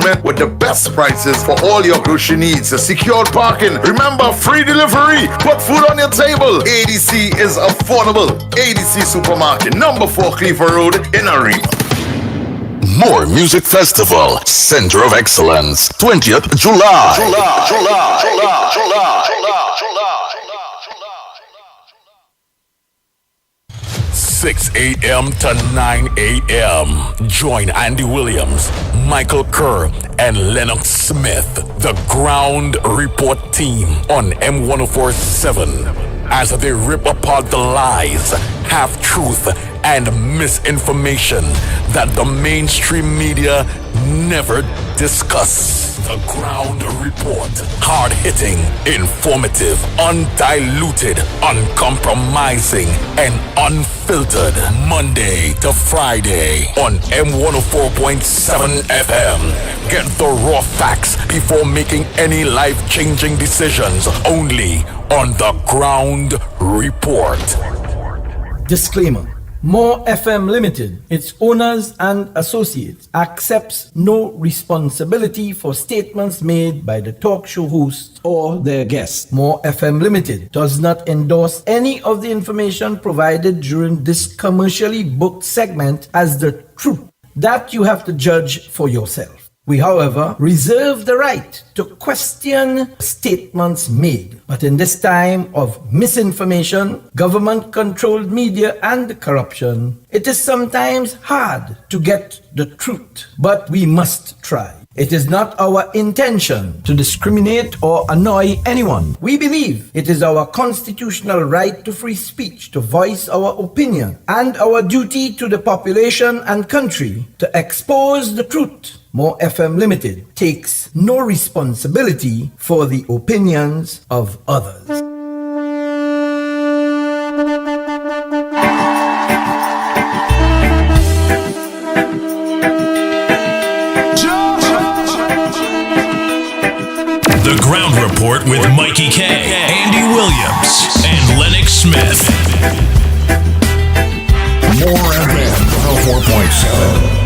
environment with the best prices for all your grocery needs. Secured parking. Remember, free delivery. Put food on your table. ADC is affordable. ADC Supermarket, number 4 Cleaver Road in Arima. More Music Festival, Center of Excellence, 20th July. 6 a.m. to 9 a.m. Join Andy Williams, Michael Kerr, and Lennox Smith, the Ground Report team on M1047 as they rip apart the lies, half-truth, and misinformation that the mainstream media never discuss. The Ground Report. Hard-hitting, informative, undiluted, uncompromising, and unfiltered. Monday to Friday on M104.7 FM. Get the raw facts before making any life-changing decisions. Only on The Ground Report. Disclaimer. More FM Limited, its owners and associates, accepts no responsibility for statements made by the talk show hosts or their guests. More FM Limited does not endorse any of the information provided during this commercially booked segment as the truth. That you have to judge for yourself. We, however, reserve the right to question statements made. But in this time of misinformation, government-controlled media, and corruption, it is sometimes hard to get the truth. But we must try. It is not our intention to discriminate or annoy anyone. We believe it is our constitutional right to free speech, to voice our opinion, and our duty to the population and country to expose the truth. More FM Limited takes no responsibility for the opinions of others. The Ground Report with Mikey K, Andy Williams, and Lennox Smith. More FM 104.7.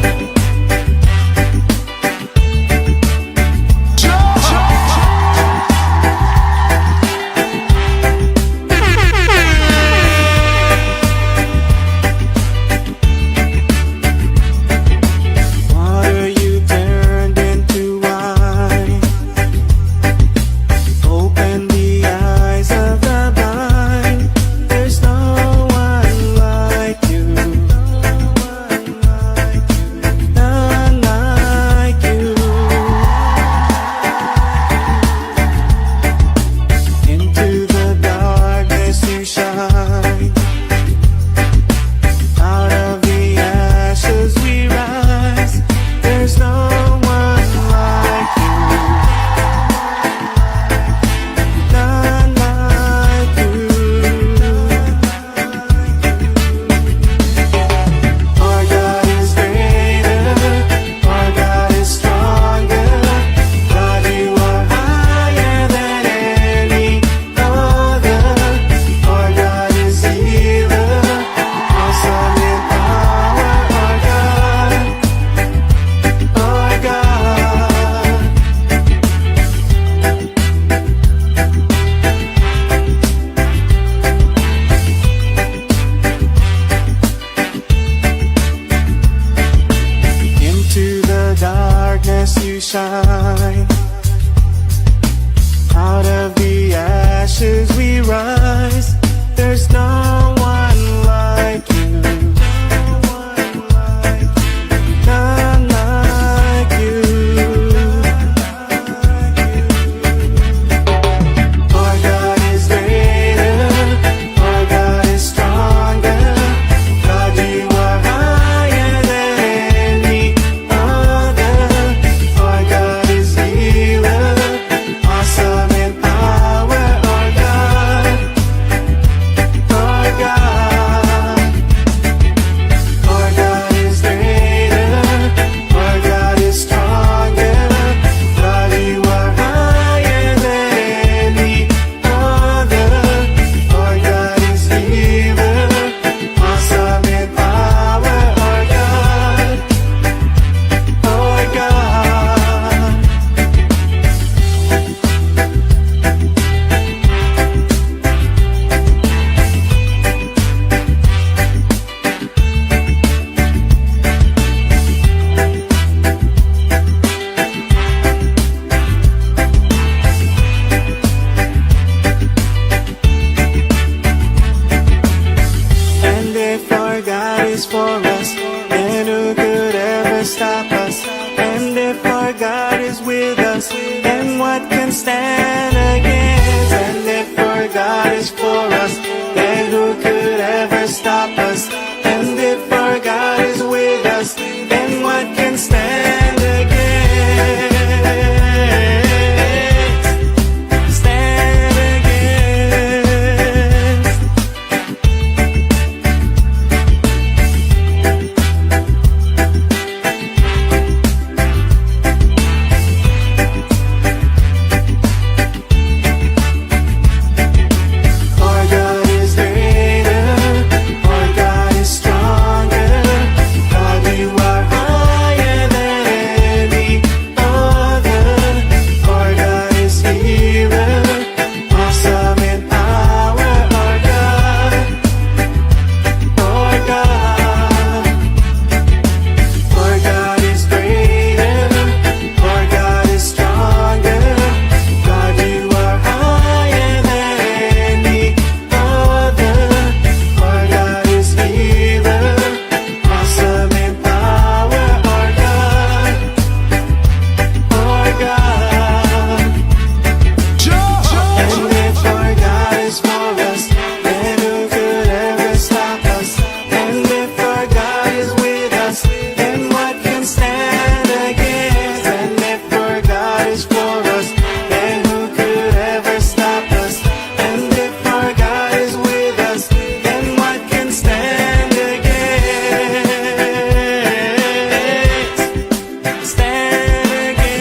Is God is with us, then what can stand against? And if our God is for us, then who could ever stop us? And if our God is with us, then what can stand against? Stand against. Our God is greater, our God is stronger. God, you are higher than any other. Our God is healer, awesome in power. Our God, our God. Our God is greater, our God is stronger. God, you are higher than any other. Our God is healer, awesome in power. Our God, our God. And if our God is for us, then who could ever stop us? And if our God is with us, then what can stand against? And if our God is for us, then who could ever stop us? And if our God is with us, then what can stand against? Stand against.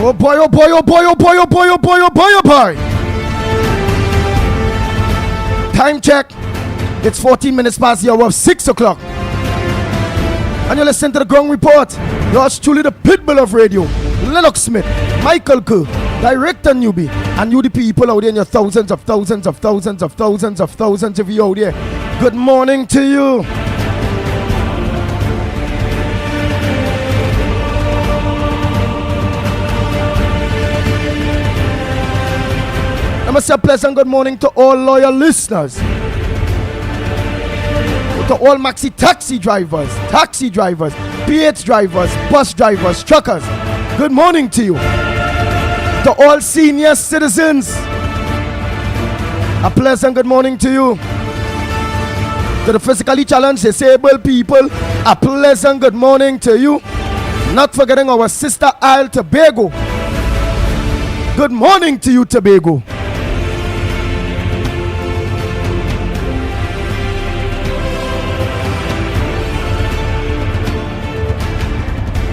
Oh boy, oh boy, oh boy, oh boy, oh boy, oh boy, oh boy, oh boy. Time check. It's 14 minutes past the hour of 6 o'clock. And you listen to the Ground Report. Yours truly, the pitbull of radio. Lennox Smith, Michael Kerr, Director Newbie, and you the people out there in your thousands of thousands of thousands of thousands of thousands of you out there. Good morning to you. I must say a pleasant good morning to all loyal listeners. To all maxi taxi drivers, PH drivers, bus drivers, truckers. Good morning to you. To all senior citizens, a pleasant good morning to you. To the physically challenged disabled people, a pleasant good morning to you. Not forgetting our sister Isle Tobago. Good morning to you, Tobago.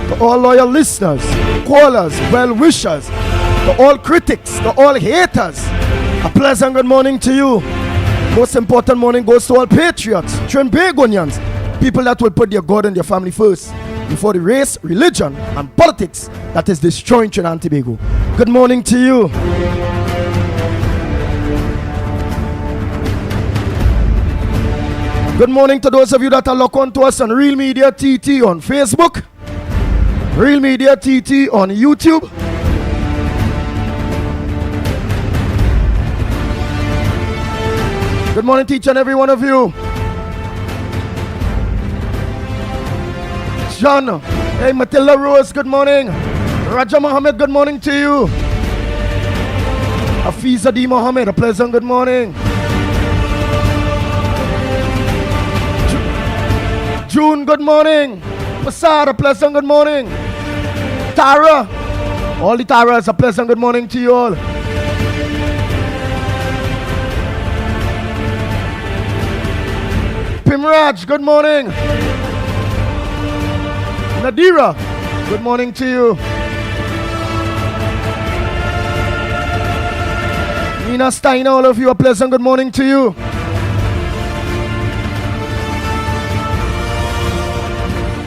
To all loyal listeners, callers, well-wishers, to all critics, to all haters, a pleasant good morning to you. Most important morning goes to all patriots, Trinbagonians, people that will put their God and their family first, before the race, religion, and politics that is destroying Trinidad and Tobago. Good morning to you. Good morning to those of you that are locked on to us on Real Media TT on Facebook, Real Media TT on YouTube. Good morning to each and every one of you. John, hey Matilda Rose, good morning. Raja Mohammed, good morning to you. Afiza D. Mohammed, a pleasant good morning. June, good morning. Passad, a pleasant good morning. Tara, all the Taras, a pleasant good morning to you all. Pimraj, good morning. Nadira, good morning to you. Nina Steiner, all of you, a pleasant good morning to you.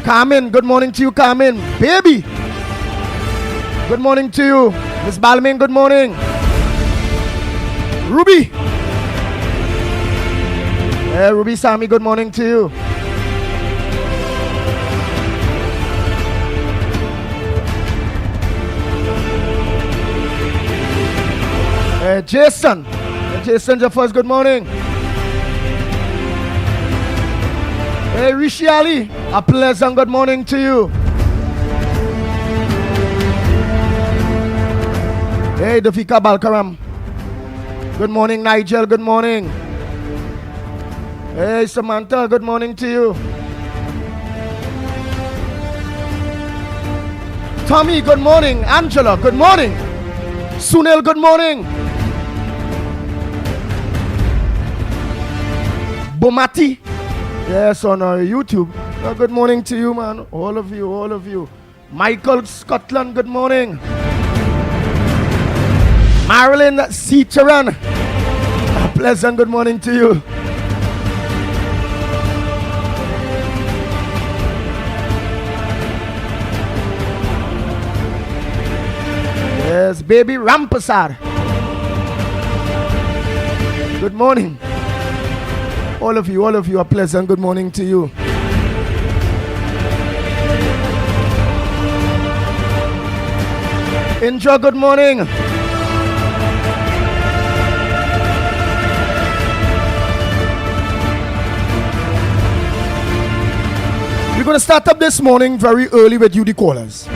Carmen, good morning to you, Carmen. Baby, good morning to you. Miss Balmain, good morning. Ruby. Ruby Sami, good morning to you. Jason. Jason Jeffers, good morning. Rishi Ali, a pleasant good morning to you. Dafika Balkaram. Good morning, Nigel, good morning. Samantha, good morning to you. Tommy, good morning. Angela, good morning. Sunil, good morning. Bomati, yes, on YouTube. Good morning to you, man. All of you. Michael Scotland, good morning. Marilyn Ceteran, a pleasant good morning to you. Yes, baby Rampasar. Good morning. All of you, a pleasant good morning to you. Enjoy, good morning. We're going to start up this morning very early with you, the callers.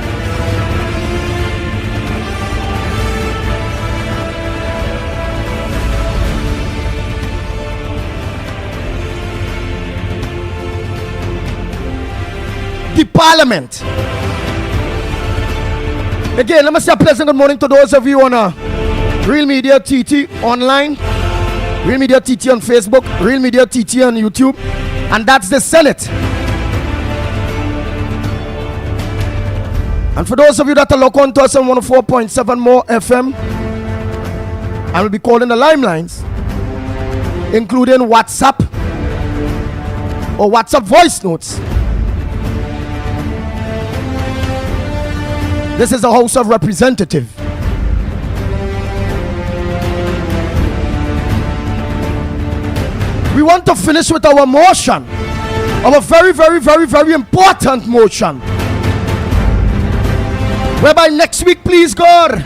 The Parliament. Again, let me say a pleasant good morning to those of you on Real Media TT online, Real Media TT on Facebook, Real Media TT on YouTube, and that's the Senate. And for those of you that are locked on to us on 104.7 more FM, I will be calling the limelines, including WhatsApp or WhatsApp voice notes. This is the House of Representatives. We want to finish with our motion, our very, very, very, very important motion, whereby next week, please God,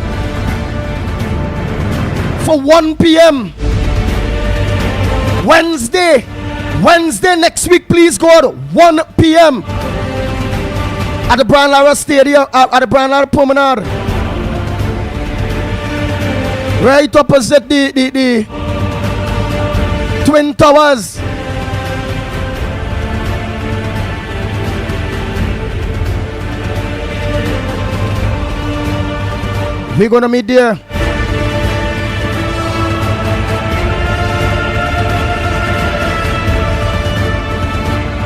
for 1 p.m. Wednesday next week, please God, 1 p.m. at the Brian Lara Stadium, at the Brian Lara Promenade, right opposite the Twin Towers. We're gonna meet there.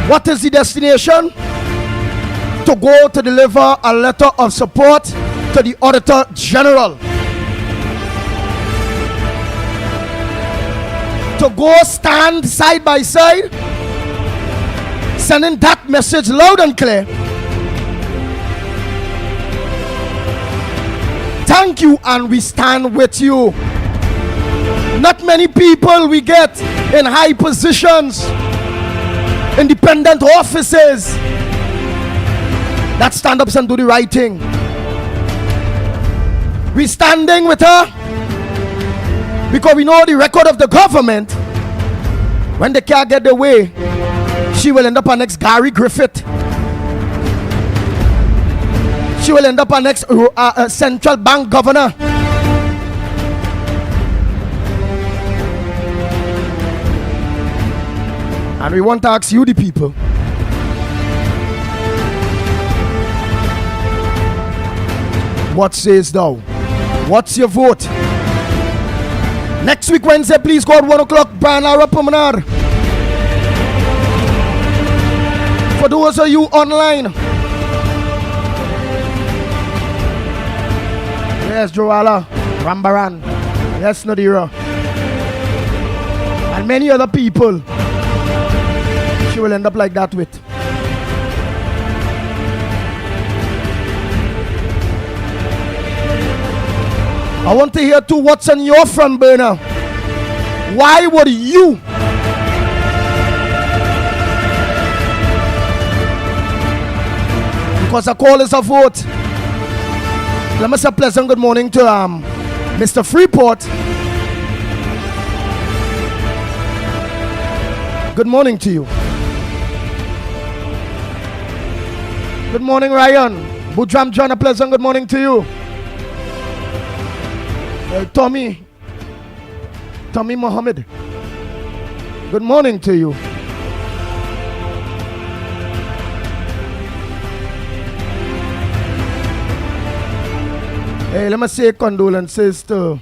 What is the destination? To go to deliver a letter of support to the Auditor General. To go stand side by side, sending that message loud and clear. Thank you, and we stand with you. Not many people we get in high positions, independent offices, that stand up and do the right thing. We standing with her because we know the record of the government. When they can't get their way, she will end up our next Gary Griffith. She will end up our next central bank governor. And we want to ask you, the people, what says thou? What's your vote? Next week, Wednesday, please, God, 1 o'clock, Brian Lara Promenade. For those of you online, yes, Joala, Rambaran, yes, Nadira, and many other people, she will end up like that with. I want to hear too what's on your front burner. Why would you because a call is a vote. Let me say pleasant good morning to Mr. Freeport. Good morning to you. Good morning, Ryan. Bujram John, a pleasant good morning to you. Tommy Mohammed, good morning to you. Hey, let me say condolences to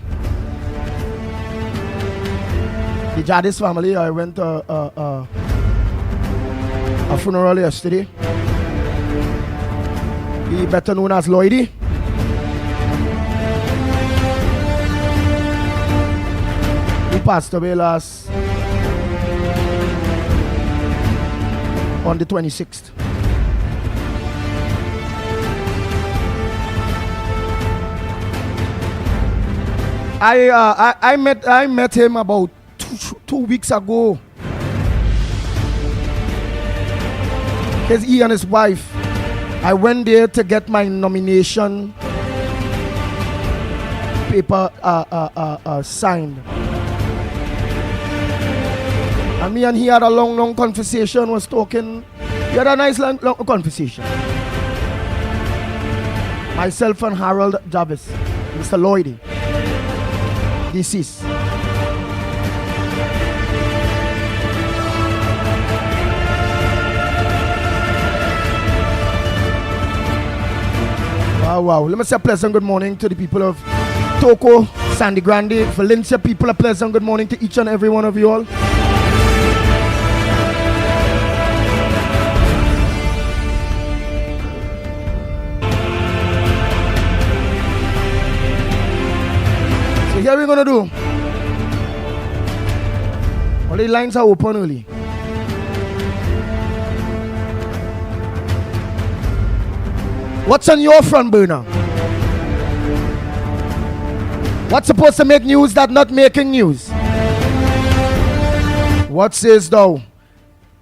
the Jadis family. I went to a funeral yesterday. He better known as Lloydie. He passed away on the 26th. I met him about two weeks ago. Because he and his wife, I went there to get my nomination paper signed. And me and he had a long conversation, was talking. We had a nice long conversation. Myself and Harold Jarvis, Mr. Lloydie, deceased. Wow. Let me say a pleasant good morning to the people of Toko, Sandy Grande, Valencia people. A pleasant good morning to each and every one of you all. So here we're gonna do. All the lines are open early. What's on your front burner? What's supposed to make news that not making news? What says thou?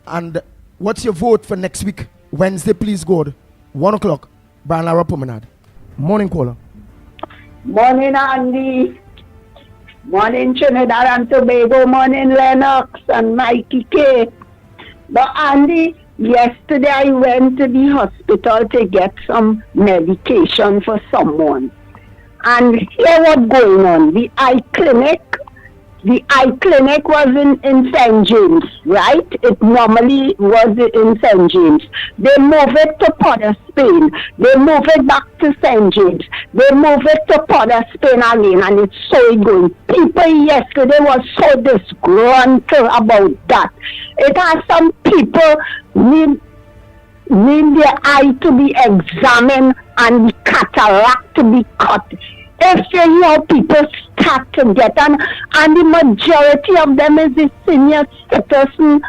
And what's your vote for next week? Wednesday, please, God. 1 o'clock. Brian Lara Promenade. Morning caller. Morning, Andy. Morning, Trinidad and Tobago. Morning, Lennox and Mikey K. But Andy, yesterday I went to the hospital to get some medication for someone. And here what's going on. The eye clinic was in St. James, right? It normally was in St. James. They move it to Port of Spain. They move it back to St. James. They move it to Port of Spain again, and it's so going. People yesterday was so disgruntled about that. It has some people need their eye to be examined and the cataract to be cut. If you hear people start to get on, and the majority of them is the senior citizen,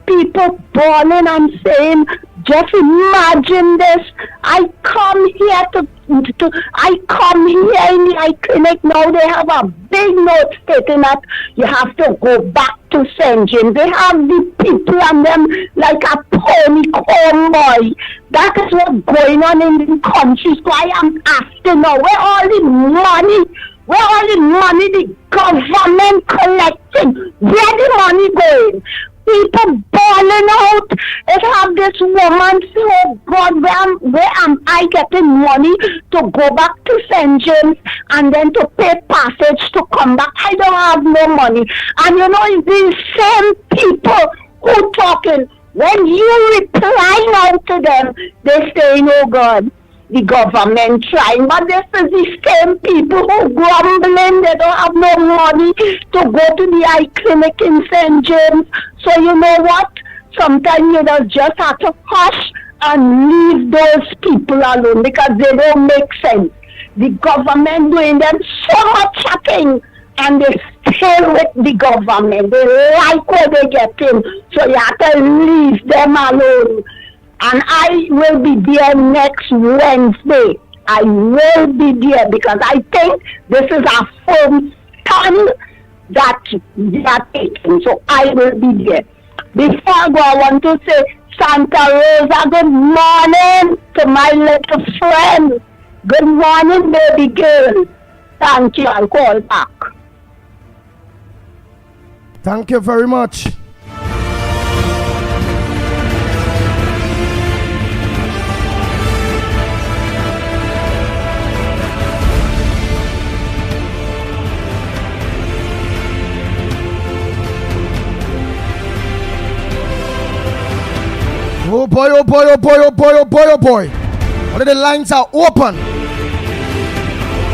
people bawling and saying, just imagine this. I come here I come here in the eye clinic now. They have a big note stating that you have to go back to St. James. They have the people and them like a pony convoy. That is what's going on in the country. So I am asking now, where all the money the government collecting? Where the money going? People balling out. It have this woman say, oh God, where am I getting money to go back to St. James and then to pay passage to come back? I don't have no money. And you know, these same people Who talking? When you reply out to them, they say, oh God, the government trying. But this is the same people who grumbling. They don't have no money to go to the eye clinic in St. James. So you know what? Sometimes you just have to hush and leave those people alone because they don't make sense. The government doing them so much chatting and they still with the government. They like what they getting. So you have to leave them alone. And I will be there next Wednesday. I will be there because I think this is a firm stand that they are taking. So I will be there. Before I go, I want to say Santa Rosa, good morning to my little friend. Good morning, baby girl. Thank you. I'll call back. Thank you very much. Oh boy, oh boy, oh boy, oh boy, oh boy, oh boy. All of the lines are open.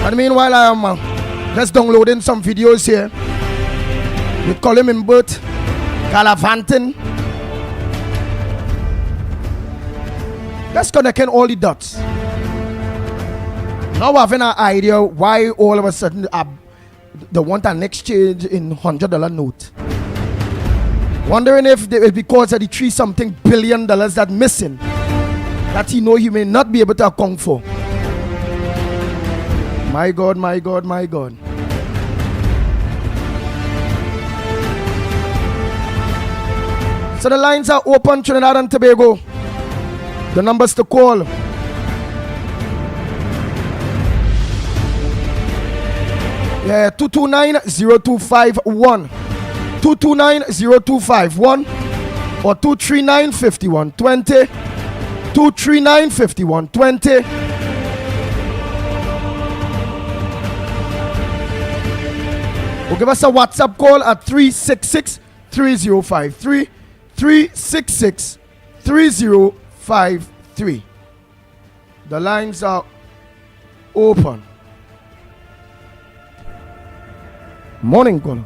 And meanwhile, I am just downloading some videos here. We call him in both Galavantin. Let's connect all the dots. Now having an idea why all of a sudden they want an exchange in $100 note. Wondering if it's because of the $3-something billion that missing that he know he may not be able to account for. My God, my God, my God. So the lines are open, Trinidad and Tobago. The numbers to call. Yeah, 229-0251. 229-0251 or 239-5120. 239-5120. Or give us a WhatsApp call at 366-3053. 366-3053. The lines are open. Morning, caller.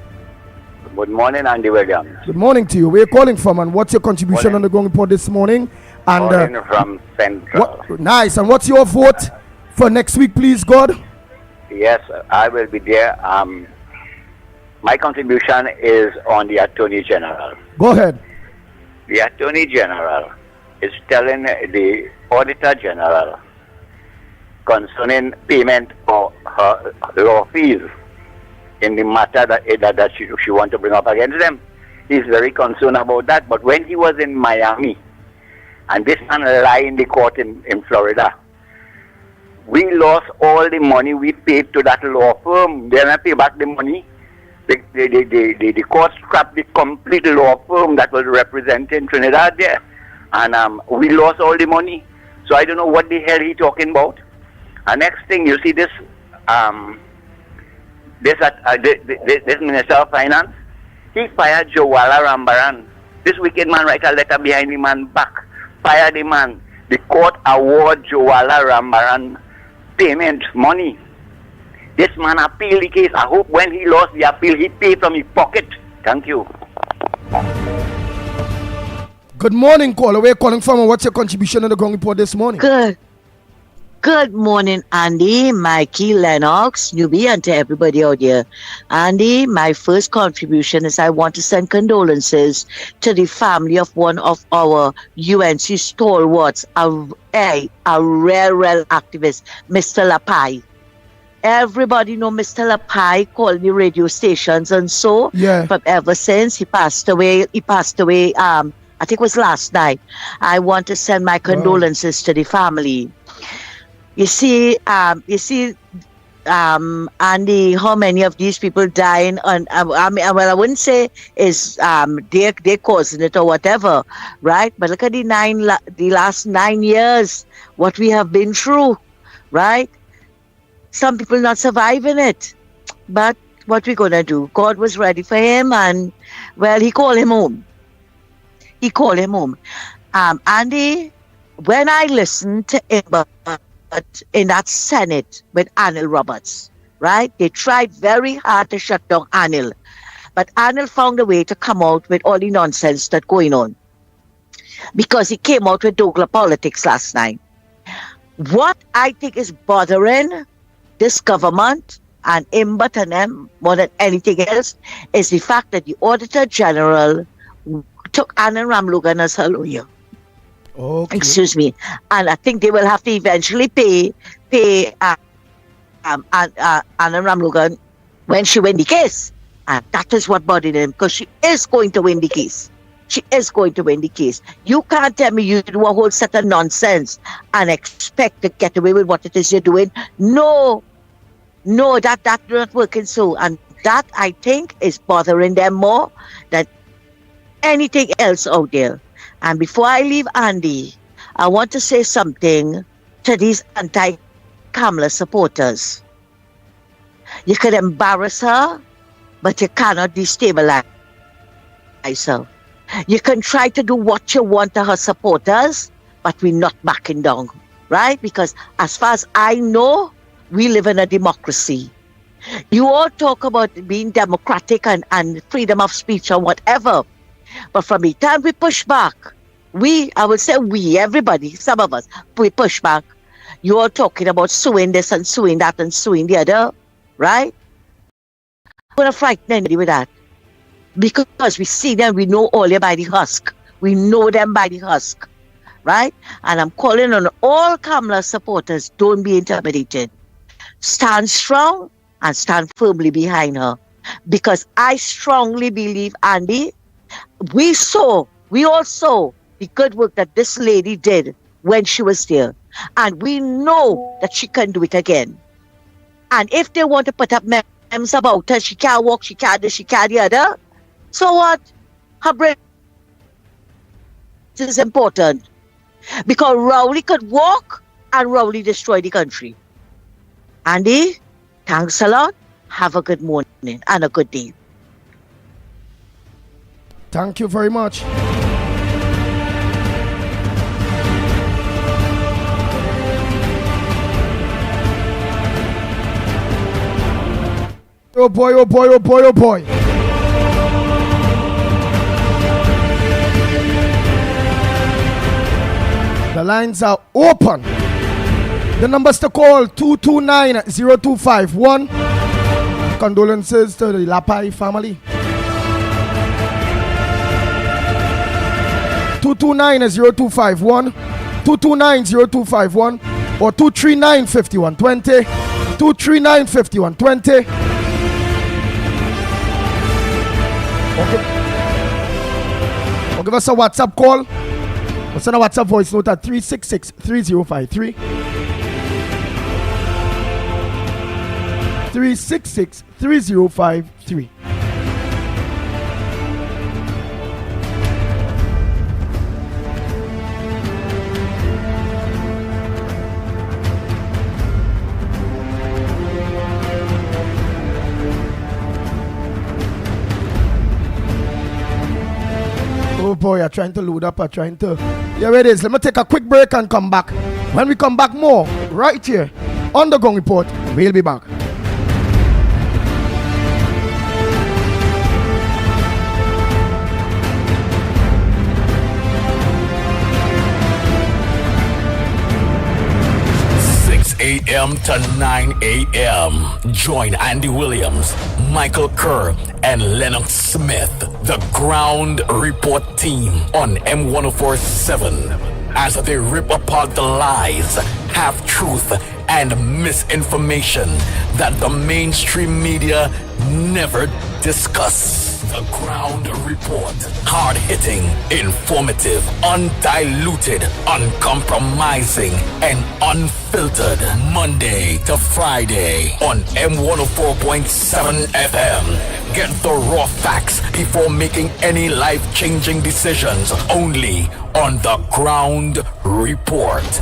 Good morning, Andy Williams. Good morning to you. Where are you calling from and what's your contribution on the Ground Report this morning? And Morning from Central. Nice. And what's your vote for next week, please, God? Yes, I will be there. My contribution is on the Attorney General. Go ahead. The Attorney General is telling the Auditor General concerning payment for her law fees in the matter that she want to bring up against them. He's very concerned about that. But when he was in Miami, and this man lied in the court in Florida, we lost all the money we paid to that law firm. They didn't pay back the money. The court scrapped the complete law firm that was representing Trinidad there. And we lost all the money. So I don't know what the hell he talking about. And next thing, you see this Minister of Finance, he fired Jawala Rambaran. This wicked man write a letter behind the man back. Fire the man. The court award Jawala Rambaran payment money. This man appealed the case. I hope when he lost the appeal, he paid from his pocket. Thank you. Good morning, caller. Where are you calling from and what's your contribution on the Ground Report this morning? Good morning, Andy, Mikey, Lennox, Newbie, and to everybody out there. Andy, my first contribution is I want to send condolences to the family of one of our UNC stalwarts, a rare activist, Mr. Lapai. Everybody know Mr. Lapai calling the radio stations and so. Yeah. But ever since he passed away, I think it was last night. I want to send my condolences to the family. You see, Andy, how many of these people dying on? I wouldn't say is they're causing it or whatever, right? But look at the last 9 years, what we have been through, right? Some people not surviving it, but what we gonna do? God was ready for him, and well, he called him home. he called him home. Andy, when I listened to him in that Senate with Anil Roberts, right? They tried very hard to shut down Anil. But Anil found a way to come out with all the nonsense that's going on. Because he came out with Douglas politics last night. What I think is bothering this government and Imbert and them more than anything else is the fact that the Auditor General took Anand Ramlogan as her lawyer. Okay. Excuse me. And I think they will have to eventually pay Anand Ramlogan when she win the case. And that is what bothered him, because she is going to win the case. She is going to win the case. You can't tell me you do a whole set of nonsense and expect to get away with what it is you're doing. No, that's not working so. And that, I think, is bothering them more than anything else out there. And before I leave Andy, I want to say something to these anti-Kamala supporters. You could embarrass her, but you cannot destabilize her. You can try to do what you want to her supporters, but we're not backing down, right? Because as far as I know, we live in a democracy. You all talk about being democratic and freedom of speech or whatever. But from the time we push back, I would say everybody, some of us, we push back. You all talking about suing this and suing that and suing the other, right? I'm going to frighten anybody with that. Because we see them, we know all them by the husk. We know them by the husk, right? And I'm calling on all Kamala supporters, don't be intimidated. Stand strong and stand firmly behind her. Because I strongly believe, Andy, we all saw the good work that this lady did when she was there. And we know that she can do it again. And if they want to put up memes about her, she can't walk, she can't this, she can't the other, so what? Her brain is important. Because Rowley could walk and Rowley destroy the country. Andy, thanks a lot. Have a good morning and a good day. Thank you very much. Oh boy, oh boy, oh boy, oh boy. The lines are open. The numbers to call 229-0251. Condolences to the Lapai family. 229-0251. 229-0251 or 239-5120. 239-5120. Okay. Or give us a WhatsApp call. Or send a WhatsApp voice note at 366-3053. 366-3053. Oh boy, I'm trying to load up, Here it is. Let me take a quick break and come back. When we come back, more right here on the Gong Report. We'll be back. 8 a.m. to 9 a.m. Join Andy Williams, Michael Kerr, and Lennox Smith, the Ground Report team on M1047 as they rip apart the lies, half-truth, and misinformation that the mainstream media never discuss. The Ground Report. Hard-hitting, informative, undiluted, uncompromising, and unfiltered. Monday to Friday on M104.7 FM. Get the raw facts before making any life-changing decisions. Only on The Ground Report.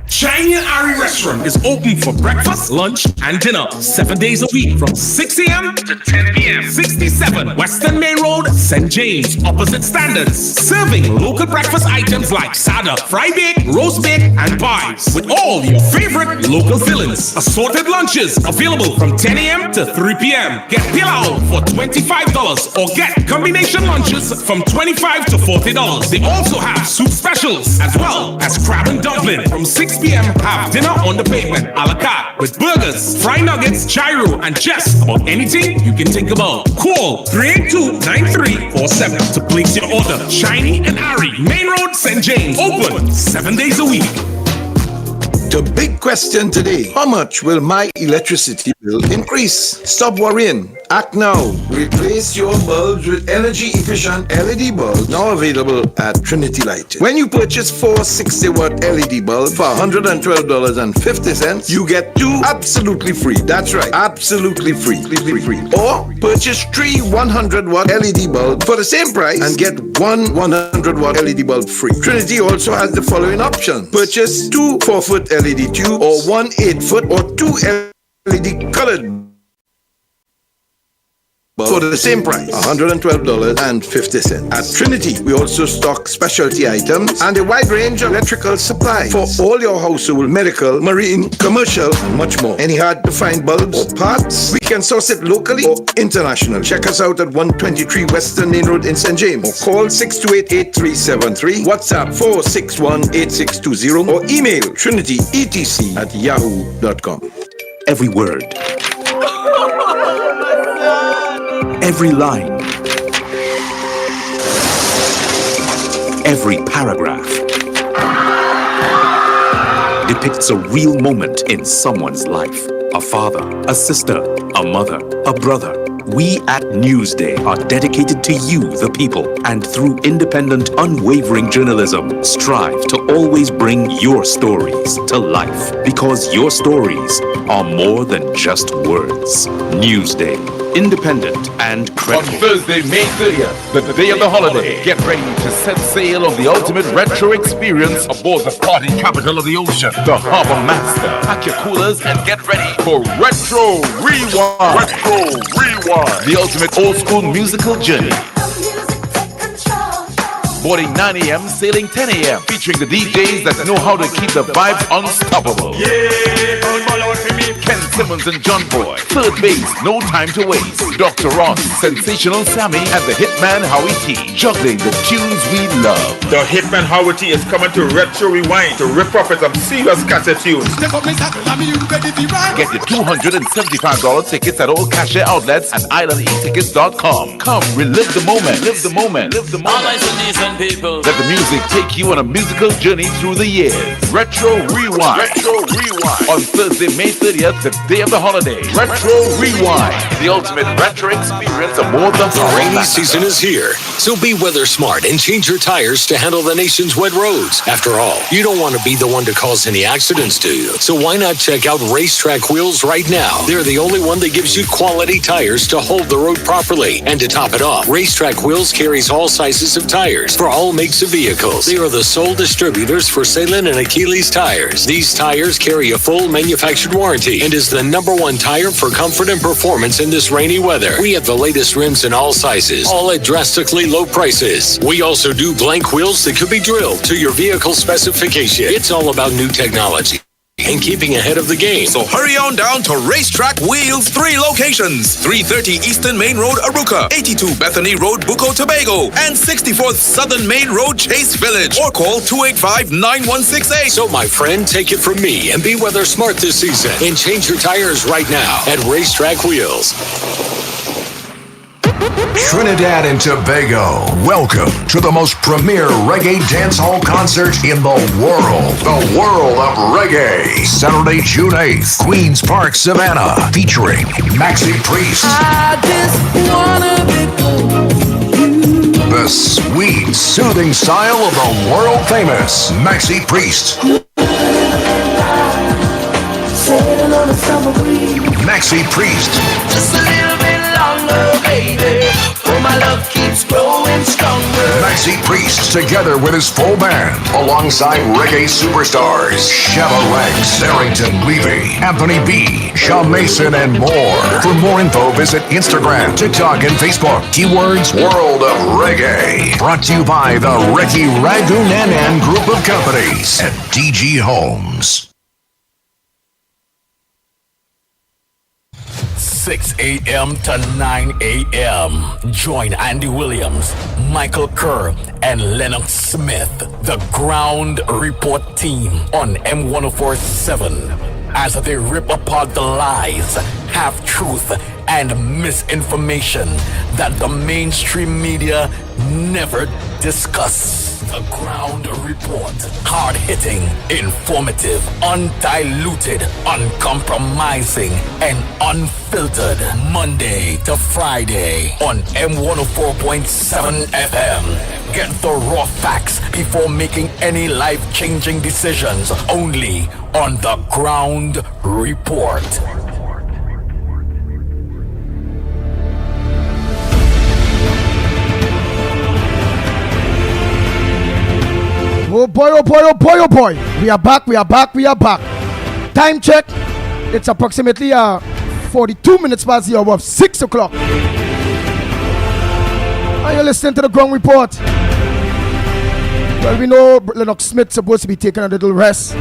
China and Ari Restaurant is open for breakfast, lunch, and dinner 7 days a week from 6 a.m. to 10 p.m. 67 Western Main Road, St. James, opposite Standards. Serving local breakfast items like sada, fry bake, roast bake, and pies. With all your favorite local fillings. Assorted lunches available from 10 a.m. to 3 p.m. Get pilau for $25 or get combination lunches from $25 to $40. They also have soup specials as well as crab and dumpling from 6 p.m. Have dinner on the pavement a la carte with burgers, fry nuggets, gyro, and just about anything you can think about. Call 382-9347 to place your order. Shiny and Ari, Main Road, St. James. Open 7 days a week. The big question today, how much will my electricity bill increase? Stop worrying. Act now. Replace your bulbs with energy efficient LED bulbs now available at Trinity Lighting. When you purchase 4 60-watt LED bulbs for $112.50, you get 2 absolutely free. That's right, absolutely free. Or purchase 3 100-watt LED bulbs for the same price and get 1 100-watt LED bulb free. Trinity also has the following options. Purchase 2 4-foot LED tube or 1 8-foot or 2 LED colored for the same price, $112.50. At Trinity, we also stock specialty items and a wide range of electrical supplies for all your household, medical, marine, commercial, and much more. Any hard-to-find bulbs or parts, we can source it locally or internationally. Check us out at 123 Western Main Road in St. James or call 628-8373, WhatsApp 461-8620 or email trinityetc@yahoo.com. Every word, every line, every paragraph depicts a real moment in someone's life. A father, a sister, a mother, a brother. We at Newsday are dedicated to you, the people, and through independent, unwavering journalism, strive to always bring your stories to life. Because your stories are more than just words. Newsday. Independent and credible. On Thursday, May 30th, the day of the holiday, get ready to set sail on the ultimate retro experience aboard the party capital of the ocean, the Harbor Master. Pack your coolers and get ready for Retro Rewind. Retro Rewind. The ultimate old school musical journey. Boarding 9 a.m., sailing 10 a.m., featuring the DJs that know how to keep the vibes unstoppable. Ken Simmons and John Boy. Third base, no time to waste. Dr. Ross, Sensational Sammy, and the Hitman Howie T. Juggling the tunes we love. The Hitman Howie T is coming to Retro Rewind to rip up with some serious cassette tunes. Get your $275 tickets at all cashier outlets and islandetickets.com. Come, relive the moment. Live the moment. Live the moment. People. Let the music take you on a musical journey through the years. Retro Rewind. Retro Rewind. On Thursday, May 30th, the day of the holiday. Retro Rewind. The ultimate retro experience of more than the rainy season is here. So be weather smart and change your tires to handle the nation's wet roads. After all, you don't want to be the one to cause any accidents, do you? So why not check out Racetrack Wheels right now? They're the only one that gives you quality tires to hold the road properly. And to top it off, Racetrack Wheels carries all sizes of tires for all makes of vehicles. They are the sole distributors for Salem and Achilles tires. These tires carry a full manufactured warranty and is the #1 tire for comfort and performance in this rainy weather. We have the latest rims in all sizes, all at drastically low prices. We also do blank wheels that could be drilled to your vehicle specification. It's all about new technology and keeping ahead of the game. So hurry on down to Racetrack Wheels, 3 locations. 330 Eastern Main Road, Aruca, 82 Bethany Road, Bucco, Tobago, and 64th Southern Main Road, Chase Village. Or call 285-9168. So my friend, take it from me and be weather smart this season and change your tires right now at Racetrack Wheels. Trinidad and Tobago, welcome to the most premier reggae dancehall concert in the world. The World of Reggae. Saturday, June 8th, Queen's Park, Savannah, featuring Maxi Priest. I just wanna be close. The sweet, soothing style of the world famous Maxi Priest. Maxi Priest. Just a little bit longer, baby. Oh, my love keeps growing stronger. Maxi Priest, together with his full band, alongside reggae superstars Shabba Ranks, Barrington Levy, Anthony B, Sean Mason, and more. For more info, visit Instagram, TikTok, and Facebook. Keywords World of Reggae. Brought to you by the Ricky Ragunanan Group of Companies and DG Homes. 6 a.m. to 9 a.m. Join Andy Williams, Michael Kerr, and Lennox Smith, the Ground Report team on M1047 as they rip apart the lies, half-truth, and misinformation that the mainstream media never discuss. The Ground Report. Hard-hitting, informative, undiluted, uncompromising, and unfiltered. Monday to Friday on M104.7 FM. Get the raw facts before making any life-changing decisions. Only on The Ground Report. Oh boy, oh boy, oh boy, oh boy. We are back, we are back, we are back. Time check. It's approximately 42 minutes past the hour of 6 o'clock. Are you listening to the Ground Report? Well, we know Lennox Smith's supposed to be taking a little rest.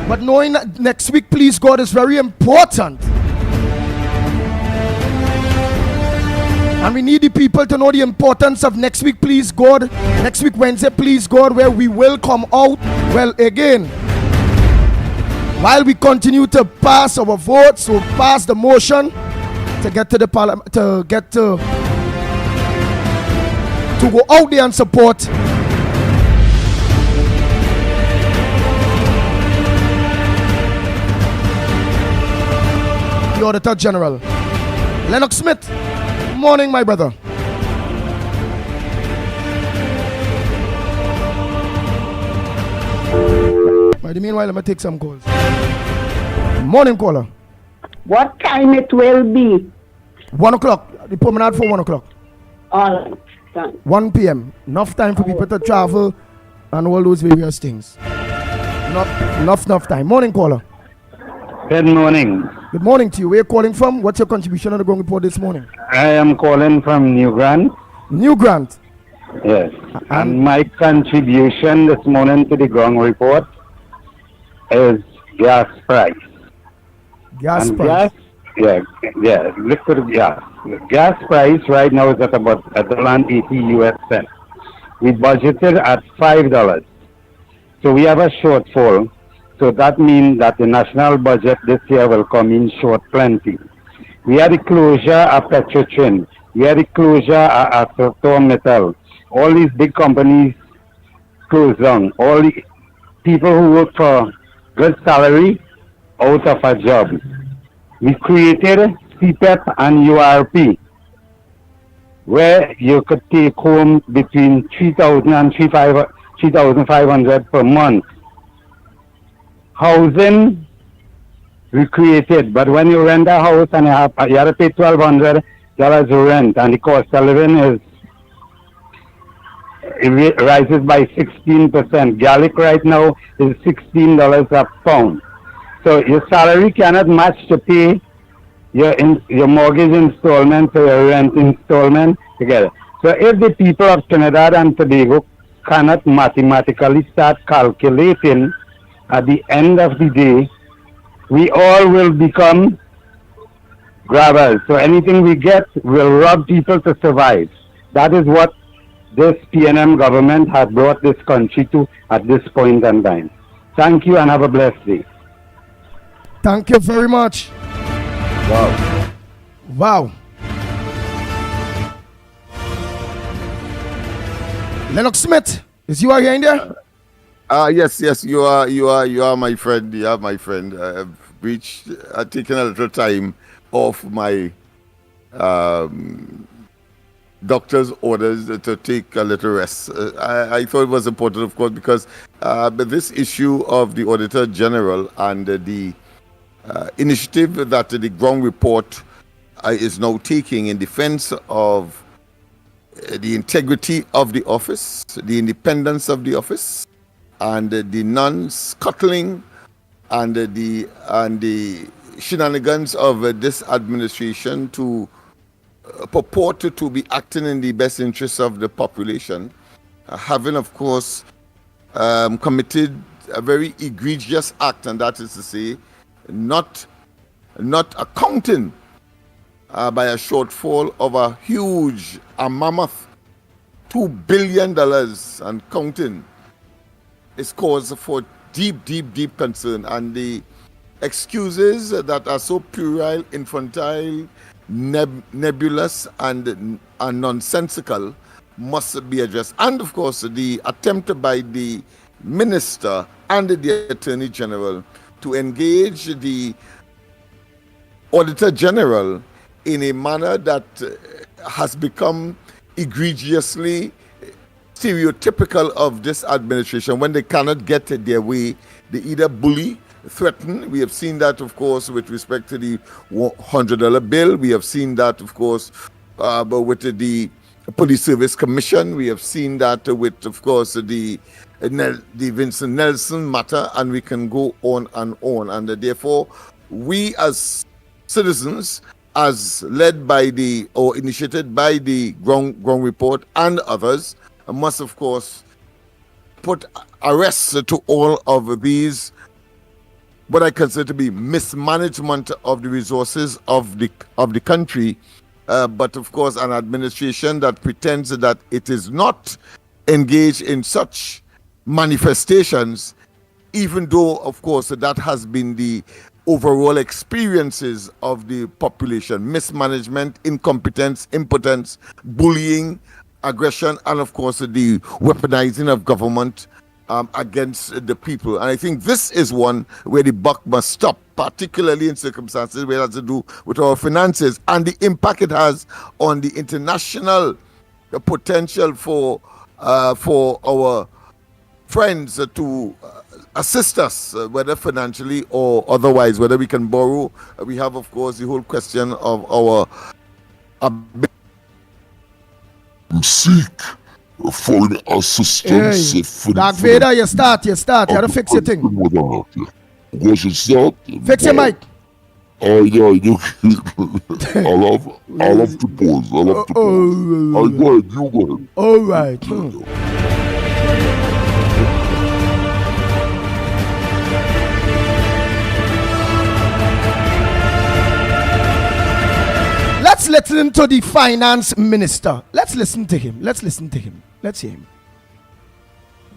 But knowing that next week, please God, is very important. And we need the people to know the importance of next week, please God. Next week, Wednesday, please God, where we will come out. Well, again, while we continue to pass our votes, so pass the motion to get to the parliament, to go out there and support the Auditor General. Lennox Smith, morning, my brother. By the meanwhile, let me take some calls. Morning, caller. What time it will be? 1 o'clock. The promenade for 1 o'clock. All right. 1 p.m. Enough time for people to travel and all those various things. Enough time. Morning, caller. Good morning. Good morning to you. Where are you calling from? What's your contribution on the Ground Report this morning? I am calling from New Grant. New Grant? Yes. And my contribution this morning to the Ground Report is gas price. Gas price? Liquid gas. Gas price right now is at about $1.80 US cents. We budgeted at $5. So we have a shortfall. So that means that the national budget this year will come in short plenty. We had the closure of Petrochin. We had the closure of Metal. All these big companies closed down. All the people who work for good salary out of a job. We created CPEP and URP, where you could take home between $3,000 and $3,500 per month. Housing we created, but when you rent a house and you have to pay $1,200 rent, and the cost of living rises by 16%. Garlic right now is $16 a pound. So your salary cannot match to pay your mortgage installment or your rent installment together. So if the people of Trinidad and Tobago cannot mathematically start calculating, at the end of the day, we all will become grabbers. So anything we get will rob people to survive. That is what this PNM government has brought this country to at this point in time. Thank you and have a blessed day. Thank you very much. Wow. Lennox Smith, is you here in there? Yes, you are my friend. You are my friend. I've taken a little time off my doctor's orders to take a little rest. I thought it was important, of course, because this issue of the Auditor General and the initiative that the ground report is now taking in defense of the integrity of the office, the independence of the office, and the non-scuttling and the shenanigans of this administration to purport to be acting in the best interests of the population, having, of course, committed a very egregious act, and that is to say, not accounting by a shortfall of a mammoth $2 billion and counting is cause for deep concern. And the excuses that are so puerile, infantile, nebulous and nonsensical must be addressed. And of course, the attempt by the minister and the attorney general to engage the auditor general in a manner that has become egregiously stereotypical of this administration. When they cannot get their way, they either bully, threaten. We have seen that, of course, with respect to the $100 bill. We have seen that, of course, with the Police Service Commission. We have seen that with, of course, the Vincent Nelson matter, and we can go on and on. And therefore, we as citizens, as led by or initiated by the ground report and others, must, of course, put arrests to all of these, what I consider to be mismanagement of the resources of the country, but of course an administration that pretends that it is not engaged in such manifestations, even though, of course, that has been the overall experiences of the population: mismanagement, incompetence, impotence, bullying, aggression, and of course the weaponizing of government against the people. And I think this is one where the buck must stop, particularly in circumstances where it has to do with our finances and the impact it has on the international potential for our friends to assist us, whether financially or otherwise, whether we can borrow. We have, of course, the whole question of our seek foreign assistance. Hey, Dark Vader, you start. You have to fix your thing. Was it start? Fix your mic. Yeah, you I'll have to pause. Go ahead, you go ahead. All right. Let's listen to the finance minister. Let's listen to him. Let's hear him.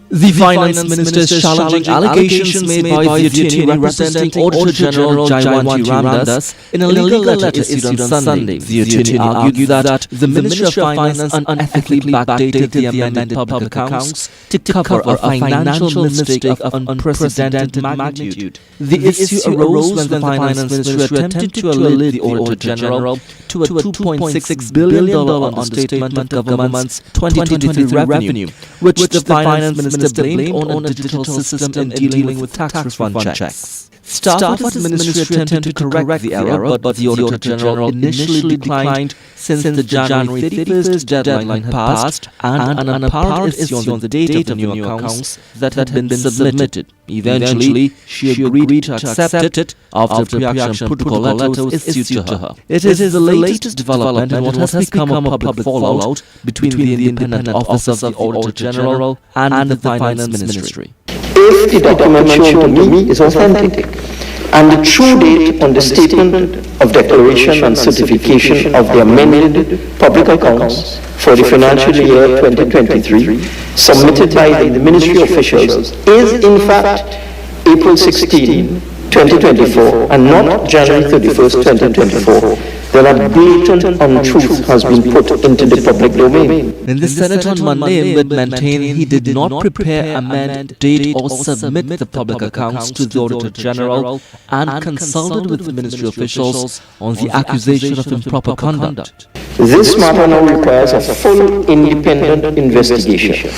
The Finance Minister is challenging allegations made by the attorney representing Auditor General Jaiwanti Ramdas in a legal letter issued on Sunday. The attorney argued that the Ministry of Finance unethically backdated the amended public accounts to cover a financial mistake of unprecedented magnitude. The issue arose when the Finance Ministry attempted to alert the Auditor General to a $2.6 billion understatement of government's 2023 revenue, which the Finance Minister blamed on a digital system in dealing with tax refund checks. Staff at the ministry attempted to correct the error, but the Auditor General initially declined since the January 31st deadline had passed and an apparent issue on the date of the new accounts that had been submitted. Eventually, she agreed to accept it after the pre-action protocol letter was issued to her. It is the latest development in what has become a public fallout between the independent office of the Auditor General and the Finance Ministry. If the document shown to me is authentic, and the true date on the statement of declaration and certification of the amended public accounts for the financial year 2023 submitted by the ministry officials is in fact April 16, 2024 and not January 31st, 2024, then a blatant untruth has been put into the public domain. In the Senate on Monday, Embed maintained he did not prepare, amend, date or submit the public accounts to the Auditor General and consulted with ministry officials on the accusation of improper conduct. This matter now requires a full independent investigation,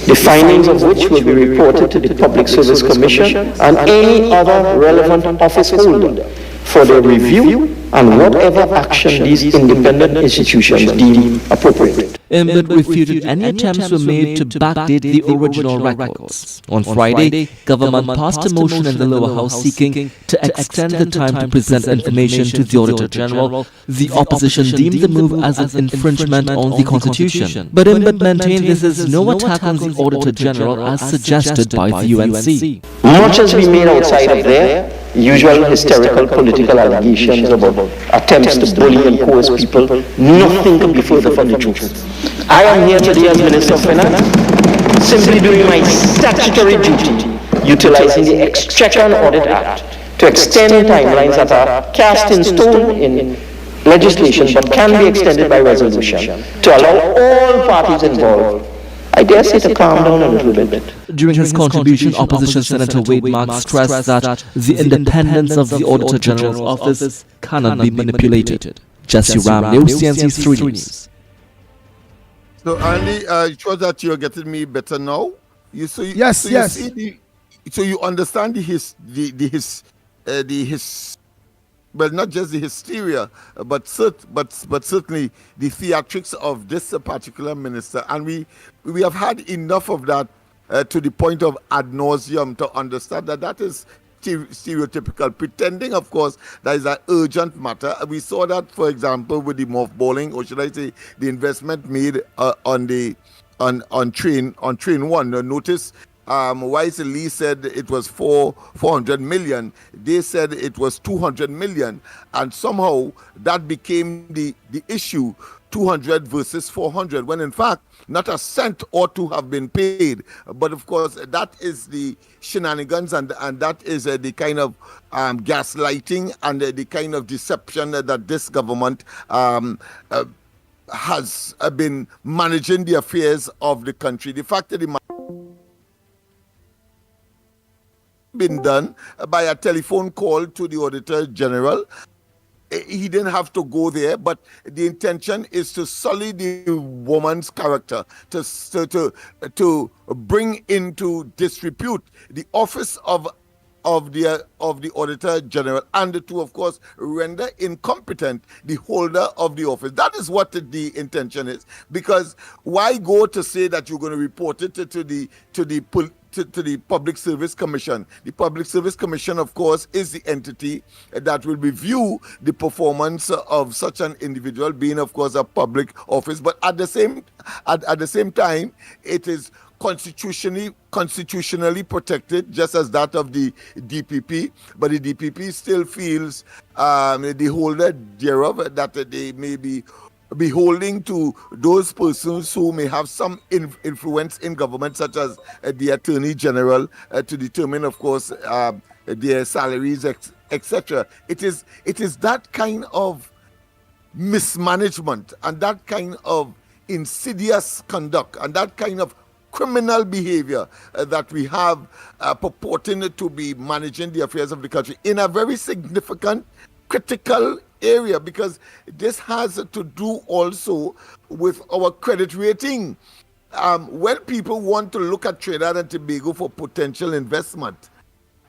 the findings of which will be reported to the Public Service Commission and any other relevant office holder for their review and whatever action these independent institutions deem appropriate. Embed refuted any attempts were made to backdate the original records. On Friday, government passed a motion in the lower house seeking to extend the time to present information to the Auditor General. The opposition deemed the move as an infringement on the Constitution. But Embed maintained this is no attack on the Auditor General as suggested by the UNC. Much has been made outside of their usual hysterical political allegations about attempts to bully and coerce people, nothing could be further from the truth. I am here today as Minister of Finance, simply doing my statutory duty, utilizing the Exchequer and Audit Act to extend timelines that are cast in stone in legislation but can be extended by resolution to allow all parties involved, I dare say, to calm down a little bit. During his contribution, Opposition Senator Wade Mark stressed that the independence of the Auditor General's office cannot be manipulated. Jesse Ram, CNC's 3 News. So, Andy, it shows that you're getting me better now. Yes. So you understand well, not just the hysteria, but certainly the theatrics of this particular minister, and we have had enough of that to the point of ad nauseum to understand that is stereotypical, pretending, of course, that is an urgent matter. We saw that, for example, with the mothballing, or should I say, the investment made on train 1. Notice. Wise Lee said it was 400 million. They said it was 200 million, and somehow that became the issue, 200 versus 400, when in fact not a cent ought to have been paid. But of course that is the shenanigans, and that is the kind of gaslighting and the kind of deception that this government has been managing the affairs of the country. The fact that the been done by a telephone call to the Auditor General. He didn't have to go there, but the intention is to sully the woman's character, to bring into disrepute the office of the Auditor General, and to, of course, render incompetent the holder of the office. That is what the intention is. Because why go to say that you're going to report it to the Public Service Commission? The Public Service Commission, of course, is the entity that will review the performance of such an individual, being, of course, a public office. But at the same time, it is constitutionally protected, just as that of the DPP. But the DPP still feels the holder thereof that they may be beholding to those persons who may have some influence in government, such as the Attorney General, to determine, of course, their salaries, etc. It is that kind of mismanagement and that kind of insidious conduct and that kind of criminal behavior that we have purporting to be managing the affairs of the country in a very significant, critical area, because this has to do also with our credit rating. When people want to look at Trinidad and Tobago for potential investment,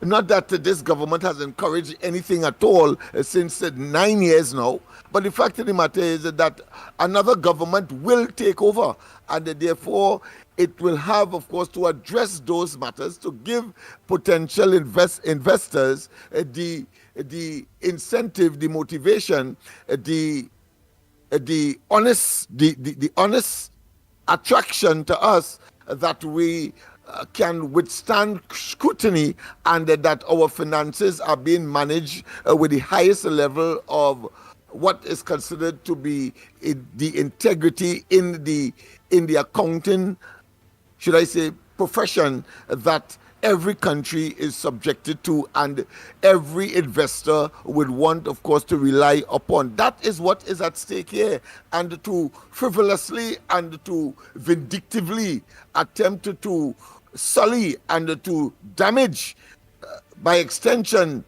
not that this government has encouraged anything at all since 9 years now, but the fact of the matter is that another government will take over, and therefore it will have, of course, to address those matters, to give potential investors the incentive, the motivation, the honest attraction to us that we can withstand scrutiny, and that our finances are being managed with the highest level of what is considered to be the integrity in the accounting, should I say, profession that every country is subjected to, and every investor would want, of course, to rely upon. That is what is at stake here. And to frivolously and to vindictively attempt to sully and to damage, by extension,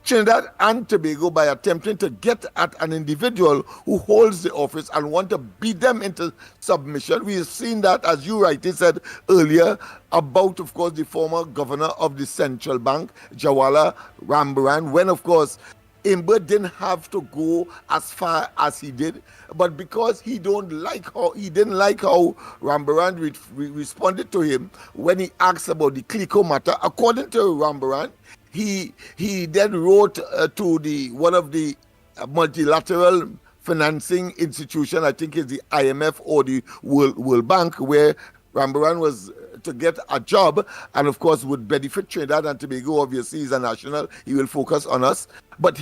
Trinidad and Tobago by attempting to get at an individual who holds the office and want to beat them into submission. We have seen that, as you rightly said earlier, about, of course, the former governor of the central bank, Jawala Rambaran, when, of course, Imber didn't have to go as far as he did, but because he didn't like how Rambaran responded to him when he asked about the Clico matter. According to Rambaran, he then wrote to one of the multilateral financing institution, I think it's the IMF or the World Bank, where Rambaran was to get a job, and of course would benefit Trinidad and Tobago. Obviously, he's a national; he will focus on us. But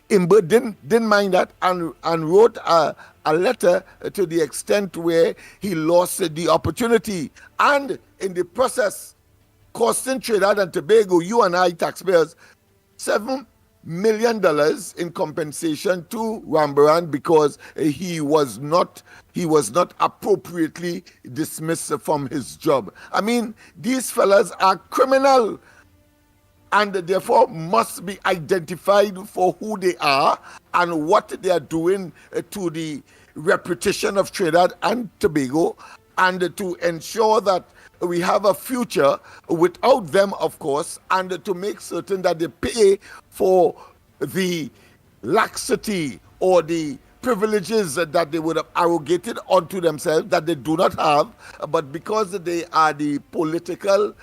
Imber didn't mind that, and wrote a letter to the extent where he lost the opportunity, and in the process, costing Trinidad and Tobago, you and I taxpayers, $7 million in compensation to Rambaran because he was not appropriately dismissed from his job. I mean, these fellas are criminal and therefore must be identified for who they are and what they are doing to the reputation of Trinidad and Tobago, and to ensure that we have a future without them, of course, and to make certain that they pay for the laxity or the privileges that they would have arrogated onto themselves that they do not have, but because they are the political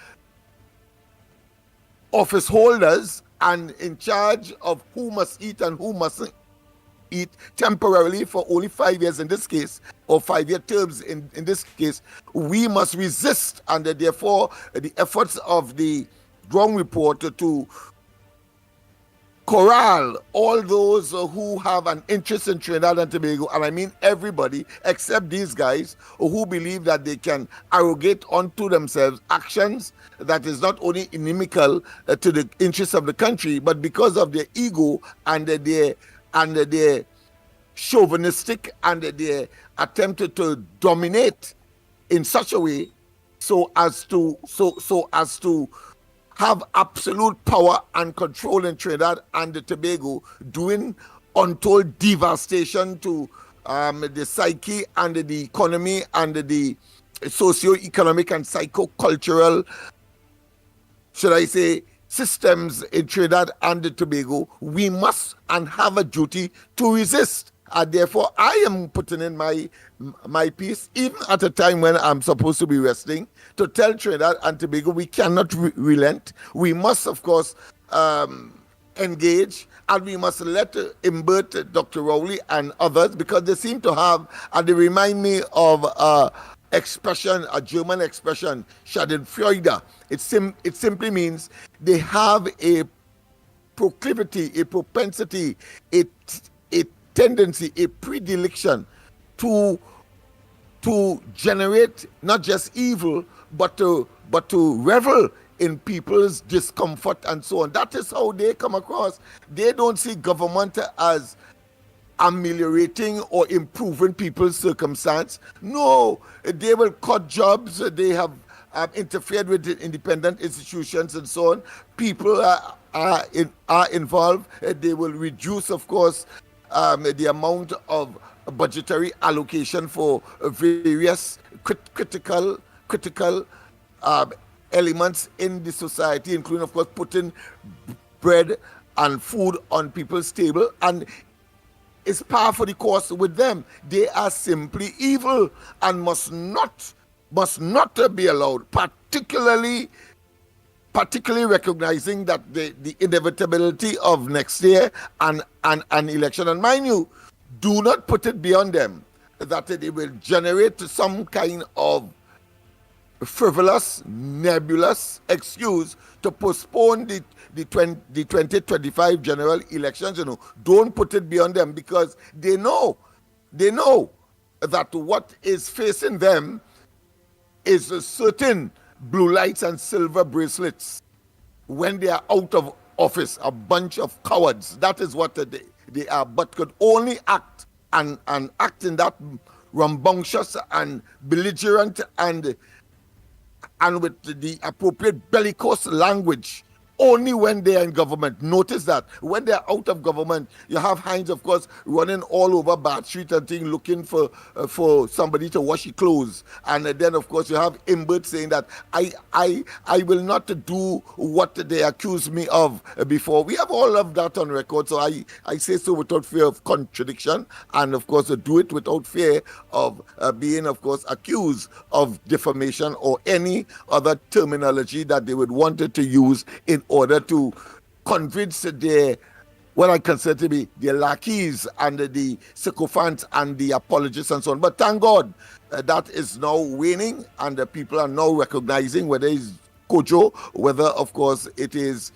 office holders and in charge of who must eat and who mustn't eat temporarily for only 5 years in this case, or 5-year terms in this case, we must resist, and therefore the efforts of the ground report to corral all those who have an interest in Trinidad and Tobago, and I mean everybody except these guys who believe that they can arrogate onto themselves actions that is not only inimical to the interests of the country, but because of their ego and their chauvinistic and their attempt to dominate in such a way so as to have absolute power and control in Trinidad and Tobago, doing untold devastation to the psyche and the economy and the socio-economic and psycho-cultural, should I say, systems in Trinidad and Tobago. We must and have a duty to resist. And therefore, I am putting in my piece, even at a time when I'm supposed to be resting, to tell Trinidad and Tobago we cannot relent. We must, of course, engage, and we must let Imbert, Dr. Rowley, and others, because they seem to have, and they remind me of a German expression, Schadenfreude. It simply means they have a proclivity, a propensity, a tendency, a predilection to generate not just evil, but to revel in people's discomfort and so on. That is how they come across. They don't see government as ameliorating or improving people's circumstance. No, they will cut jobs. They have interfered with the independent institutions and so on. People are involved. They will reduce, of course, the amount of budgetary allocation for various critical elements in the society, including, of course, putting bread and food on people's table. And it's par for the course with them. They are simply evil and must not be allowed, particularly recognizing that the inevitability of next year and an election. And mind you, do not put it beyond them that they will generate some kind of frivolous, nebulous excuse to postpone the 2025 general elections. Don't put it beyond them, because they know that what is facing them is certain blue lights and silver bracelets when they are out of office, a bunch of cowards. That is what they are, but could only act and act in that rambunctious and belligerent and with the appropriate bellicose language only when they are in government. Notice that when they are out of government, you have Hines, of course, running all over Bath Street and thing, looking for somebody to wash his clothes. And then, of course, you have Imbert saying that I will not do what they accuse me of before. We have all of that on record, so I say so without fear of contradiction, and of course, do it without fear of being, of course, accused of defamation or any other terminology that they would want to use in order to convince what I consider to be the lackeys and the sycophants and the apologists and so on. But thank God that is now waning, and the people are now recognizing whether it's Kojo, whether, of course, it is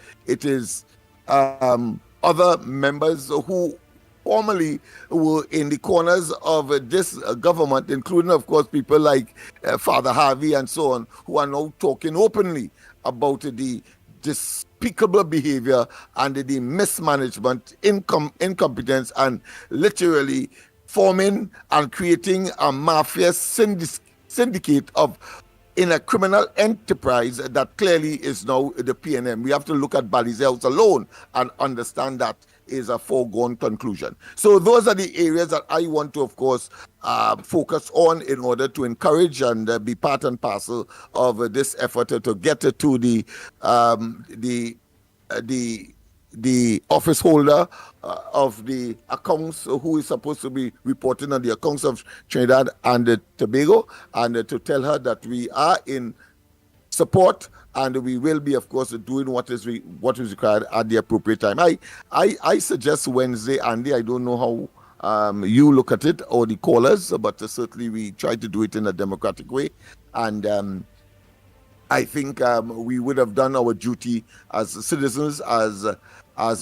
other members who formerly were in the corners of this government, including, of course, people like Father Harvey and so on, who are now talking openly about the despicable behavior and the mismanagement, incompetence, and literally forming and creating a mafia syndicate in a criminal enterprise that clearly is now the PNM. We have to look at Bali's House alone and understand that is a foregone conclusion. So those are the areas that I want to, of course, focus on in order to encourage and be part and parcel of this effort to get to the office holder of the accounts, who is supposed to be reporting on the accounts of Trinidad and Tobago, and to tell her that we are in support and we will be, of course, doing what is required at the appropriate time. I suggest Wednesday, Andy. I don't know how you look at it or the callers, but certainly we try to do it in a democratic way, and I think we would have done our duty as citizens, as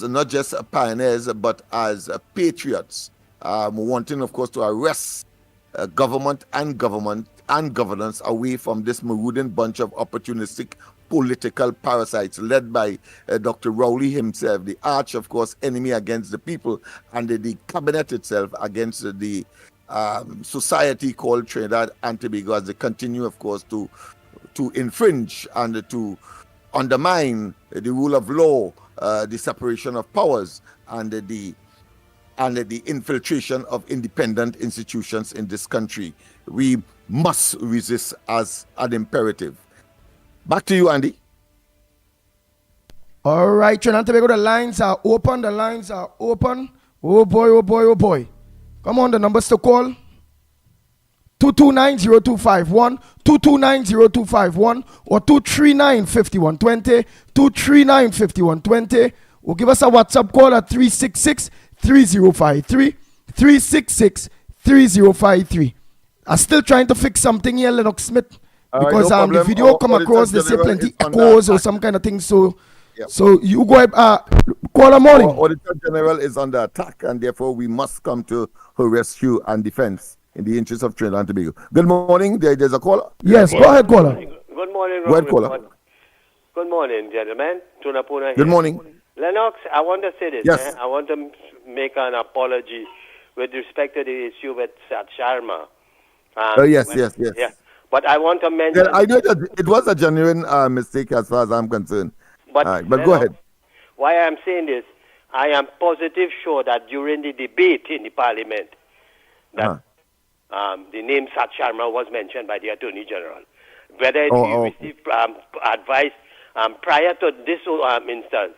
not just pioneers, but as patriots, wanting, of course, to arrest government and governance away from this marauding bunch of opportunistic political parasites led by Dr. Rowley himself, the arch, of course, enemy against the people, and the cabinet itself against the society called Trinidad and Tobago, as they continue, of course, to infringe and to undermine the rule of law, the separation of powers, and the infiltration of independent institutions in this country. We must resist as an imperative. Back to you, Andy. All right, Trinidad and Tobago, the lines are open. The lines are open. Oh boy, oh boy, oh boy. Come on, the numbers to call. 229-0251, 229-0251, or 239-5120, 239-5120, or give us a WhatsApp call at 366-3053, 366-3053. I'm still trying to fix something here, Lennox Smith, because no the video come across, they say plenty echoes or some kind of thing, so so you go call a morning. Auditor General is under attack, and therefore we must come to her rescue and defense in the interest of Trinidad and Tobago. Good morning. There's a caller. Yes, go ahead, caller. Good morning, Go ahead, caller. Good morning, gentlemen. Tunapuna here. Good morning. Lennox, I want to say this. Yes. I want to make an apology with respect to the issue with Sat Sharma. Yes. Yeah. But I want to mention... I know that it was a genuine mistake as far as I'm concerned. But, but go ahead. Why I'm saying this, I am positive sure that during the debate in the parliament, that the name Sat Sharma was mentioned by the Attorney General. Whether he received advice prior to this instance,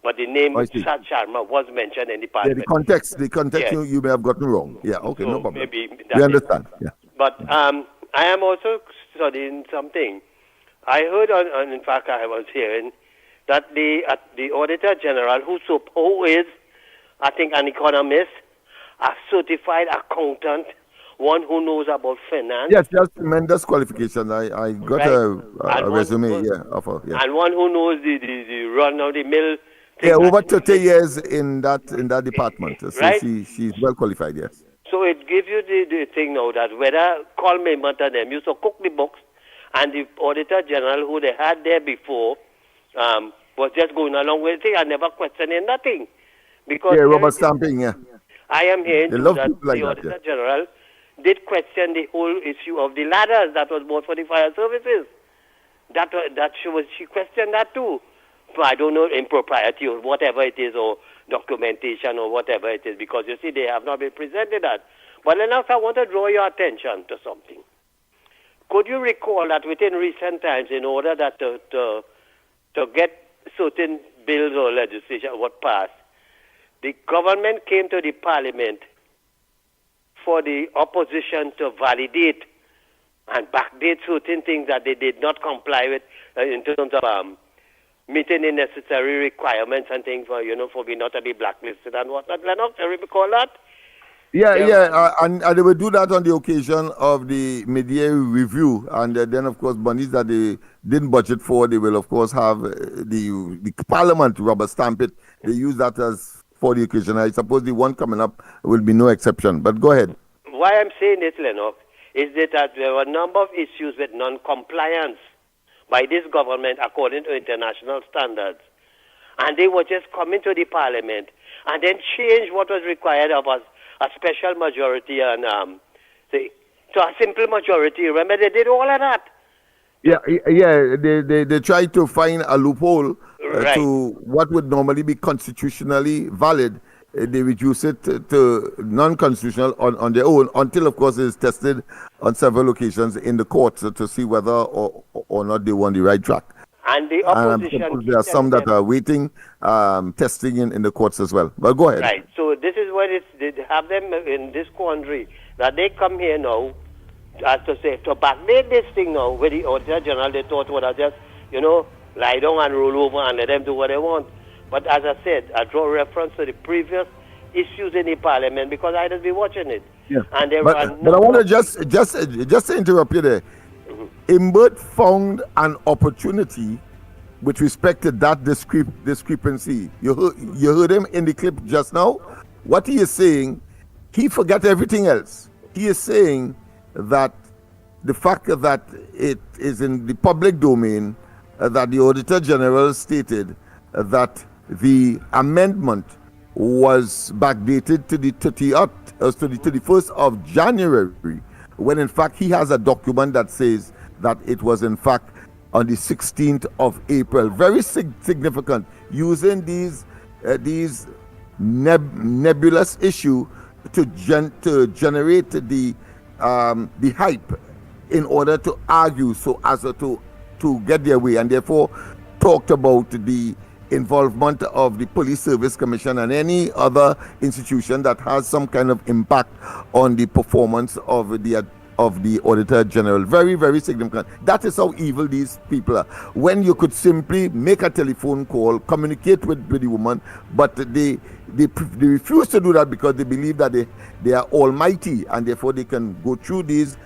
but the name Sat Sharma was mentioned in the parliament. The context Yes. you may have gotten wrong. Yeah, okay, So no problem. maybe We understand. Yeah. But I am also studying something. I heard, in fact, I was hearing that the Auditor General, who is, I think, an economist, a certified accountant, one who knows about finance. Yes, that's tremendous qualification. I got a resume of her. Yeah. And one who knows the run of the mill. Yeah, over 30 years in that department. So Right. she's well qualified, yes. So it gives you the thing now that whether call me and them, you so cook the books And the Auditor General who they had there before was just going along with it and never questioning nothing. Because rubber stamping, yeah. I am hearing They too love that people like the that, Auditor General did question the whole issue of the ladders that was bought for the fire services. She questioned that too. So I don't know, impropriety or whatever it is, or documentation or whatever it is, because you see they have not been presented that. But Lennox, I want to draw your attention to something. Could you recall that within recent times, in order that to get certain bills or legislation what passed, the government came to the parliament for the opposition to validate and backdate certain things that they did not comply with in terms of meeting the necessary requirements and things for for not to be blacklisted and whatnot. Lennox, do you recall that? And they will do that on the occasion of the mid-year review, and then of course monies that they didn't budget for, they will of course have the Parliament rubber stamp it. They use that as for the occasion. I suppose the one coming up will be no exception. But go ahead. Why I'm saying this, Lennox, is that there were a number of issues with non-compliance by this government according to international standards, and they were just coming to the Parliament and then change what was required of us. A special majority and to a simple majority. Remember, they did all of that. They tried to find a loophole Right. to what would normally be constitutionally valid. They reduce it to non-constitutional on their own until, of course, it's tested on several occasions in the courts to see whether or not they were on the right track. And the opposition. There are some that are waiting, testing in the courts as well. But go ahead. Right. So this is what they have them in this quandary that they come here now, as to say, to backdate this thing now with the Auditor General. They thought would have just lie down and roll over and let them do what they want. But as I said, I draw reference to the previous issues in the Parliament because I just be watching it. Yeah. And there but I want to just to interrupt you there. Imbert found an opportunity with respect to that discrepancy. You heard him in the clip just now. What he is saying, he forgot everything else. He is saying that the fact that it is in the public domain that the Auditor General stated that the amendment was backdated to the 31st of January, when in fact he has a document that says that it was in fact on the 16th of April. Very significant, using these nebulous issue to generate the hype in order to argue so as to get their way, and therefore talked about the involvement of the Police Service Commission and any other institution that has some kind of impact on the performance of the Auditor General. Very, very significant. That is how evil these people are. When you could simply make a telephone call, communicate with the woman, but they refuse to do that because they believe that they are almighty and therefore they can go through these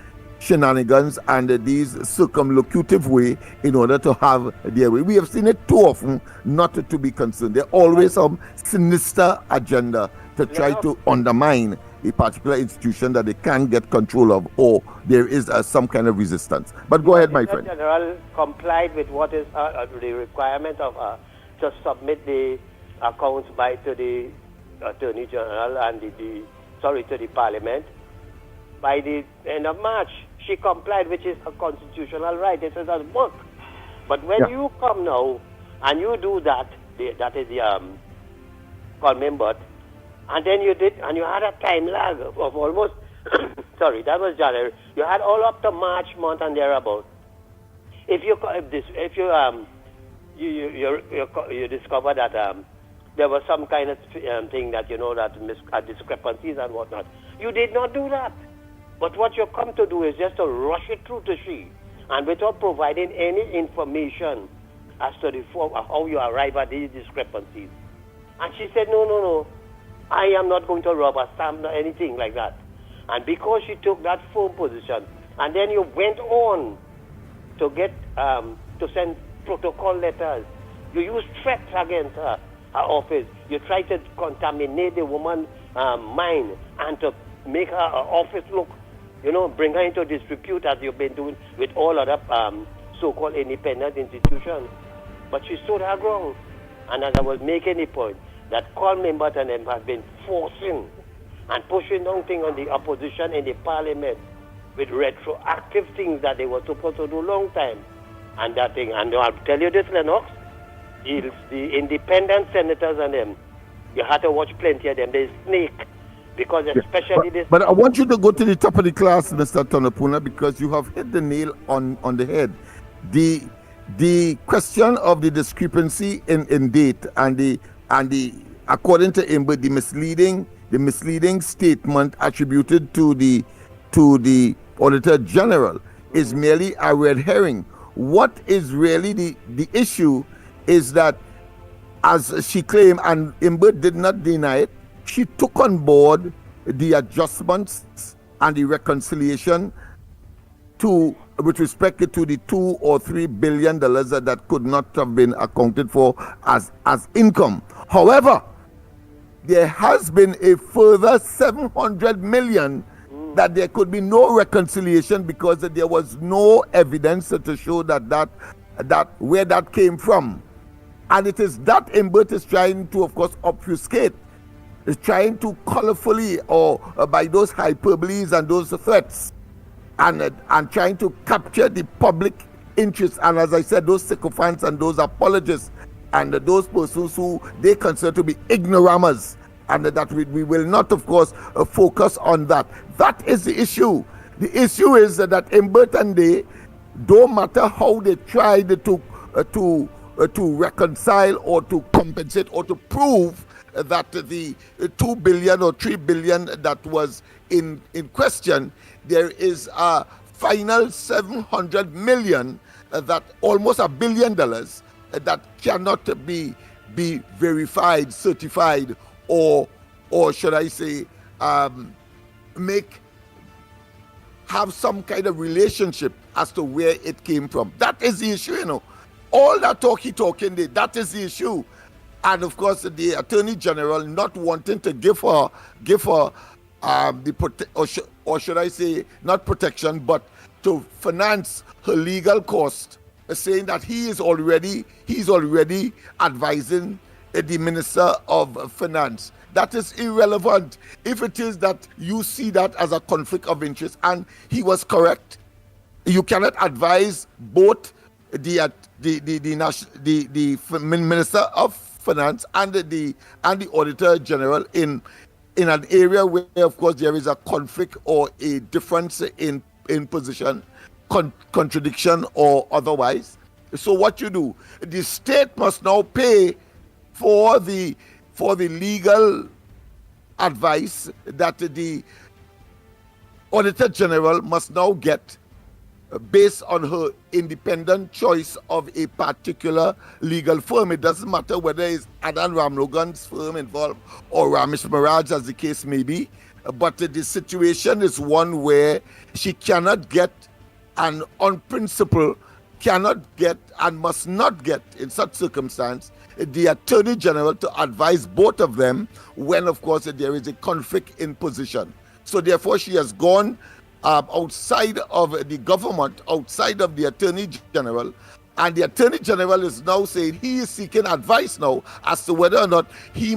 shenanigans and these circumlocutive way in order to have their way. We have seen it too often not to be concerned. There's always some sinister agenda to try to undermine a particular institution that they can't get control of, or there is some kind of resistance. But go ahead, my friend. The General complied with what is the requirement of to submit the accounts to the Attorney General and to the Parliament by the end of March. She complied, which is a constitutional right. This is a book. But when you come now and you do that, that is the Colmembot, and then you did, and you had a time lag of almost, sorry, that was January. You had all up to March month and thereabout. If you discover that there was some kind of thing that that discrepancies and whatnot, you did not do that. But what you come to do is just to rush it through to she, and without providing any information as to how you arrive at these discrepancies. And she said, no, I am not going to rubber stamp or anything like that. And because she took that firm position, and then you went on to get to send protocol letters, you used threats against her office. You tried to contaminate the woman's mind and to make her office look bring her into disrepute as you've been doing with all other so-called independent institutions. But she stood her ground. And as I was making the point, that call members and them have been forcing and pushing down things on the opposition in the parliament with retroactive things that they were supposed to do long time. And that thing, and I'll tell you this, Lennox, the independent senators and them, you have to watch plenty of them. They snake. Because especially this... But I want you to go to the top of the class, Mr. Tonapuna, because you have hit the nail on the head. The question of the discrepancy in date and the according to Imber, the misleading statement attributed to the Auditor General is merely a red herring. What is really the issue is that, as she claimed, and Imber did not deny it, she took on board the adjustments and the reconciliation with respect to the $2 or $3 billion that could not have been accounted for as income. However, there has been a further 700 million that there could be no reconciliation because there was no evidence to show that where that came from. And it is that Imbert is trying to, of course, obfuscate, is trying to colorfully or by those hyperboles and those threats and trying to capture the public interest. And as I said, those sycophants and those apologists and those persons who they consider to be ignoramus, and that we will not, of course, focus on that. That is the issue. The issue is that Imbert and they, don't matter how they tried to reconcile or to compensate or to prove that the 2 billion or 3 billion that was in question, there is a final 700 million that almost $1 billion that cannot be verified, certified, or should I say have some kind of relationship as to where it came from. That is the issue, all that talking, that is the issue. And of course, the Attorney General not wanting to give her or should I say not protection, but to finance her legal cost, saying that he's already advising the Minister of Finance. That is irrelevant. If it is that you see that as a conflict of interest, and he was correct, you cannot advise both the Minister of Finance and the Auditor General in an area where, of course, there is a conflict or a difference in position, contradiction or otherwise. So what you do, the state must now pay for the legal advice that the Auditor General must now get based on her independent choice of a particular legal firm. It doesn't matter whether it's Adan Ramlogan's firm involved or Ramesh Miraj, as the case may be, but the situation is one where she cannot get, and on principle cannot get and must not get in such circumstance the Attorney General to advise both of them when, of course, there is a conflict in position. So therefore she has gone outside of the government, outside of the Attorney General, and the Attorney General is now saying he is seeking advice now as to whether or not he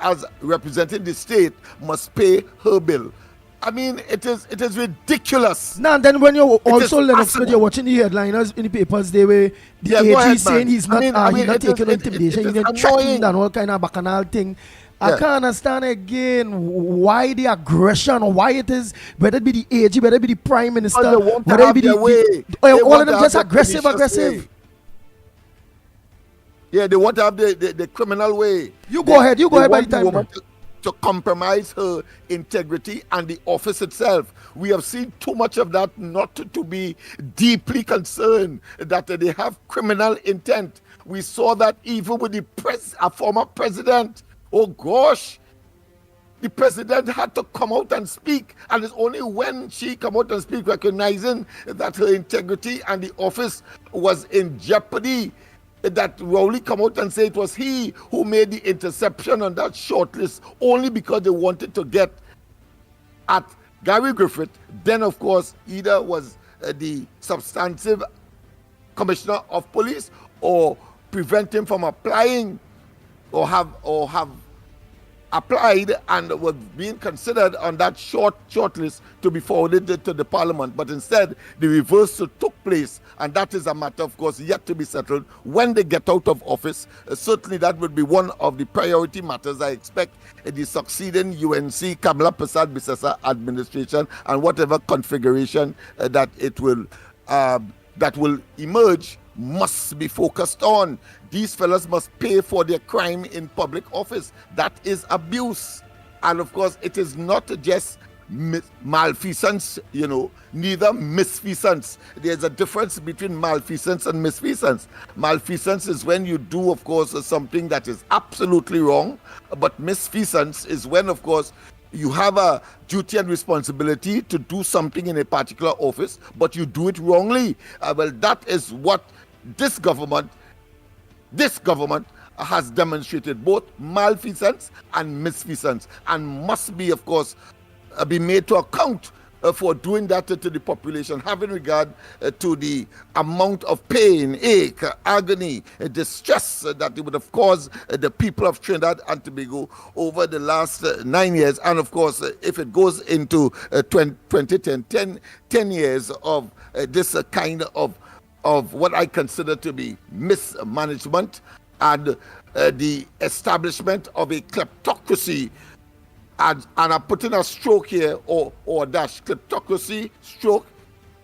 as representing the state must pay her bill. I mean, it is ridiculous. Now, then when you're also, Lennox, when you're watching the headliners in the papers, they were the AG saying he's not taking intimidation, he's not threatening and all kind of bacchanal thing. I can't understand again why the aggression, or why it is, whether it be the AG, whether it be the Prime Minister, whether it be all of them just aggressive. Yeah, they want to have the criminal way. You go ahead by the time. To compromise her integrity and the office itself. We have seen too much of that not to be deeply concerned that they have criminal intent. We saw that even with a former president. Oh gosh, the president had to come out and speak, and it's only when she come out and speak, recognizing that her integrity and the office was in jeopardy, that Rowley come out and say it was he who made the interception on that shortlist only because they wanted to get at Gary Griffith then, of course, either was the substantive commissioner of police or prevent him from applying or have applied and was being considered on that shortlist to be forwarded to the parliament. But instead, the reverse took place, and that is a matter, of course, yet to be settled when they get out of office. Certainly, that would be one of the priority matters I expect the succeeding UNC Kamala Prasad Bisesa administration and whatever configuration that will emerge must be focused on. These fellas must pay for their crime in public office. That is abuse. And of course, it is not just malfeasance, neither misfeasance. There's a difference between malfeasance and misfeasance. Malfeasance is when you do, of course, something that is absolutely wrong. But misfeasance is when, of course, you have a duty and responsibility to do something in a particular office, but you do it wrongly. Well, that is what this government has demonstrated, both malfeasance and misfeasance, and must be, of course, be made to account for doing that to the population, having regard to the amount of pain, ache, agony, distress that it would have caused the people of Trinidad and Tobago over the last 9 years. And of course, if it goes into 2010, 10 years of this kind of what I consider to be mismanagement and the establishment of a kleptocracy. And I'm putting a stroke here or dash. Kleptocracy, stroke,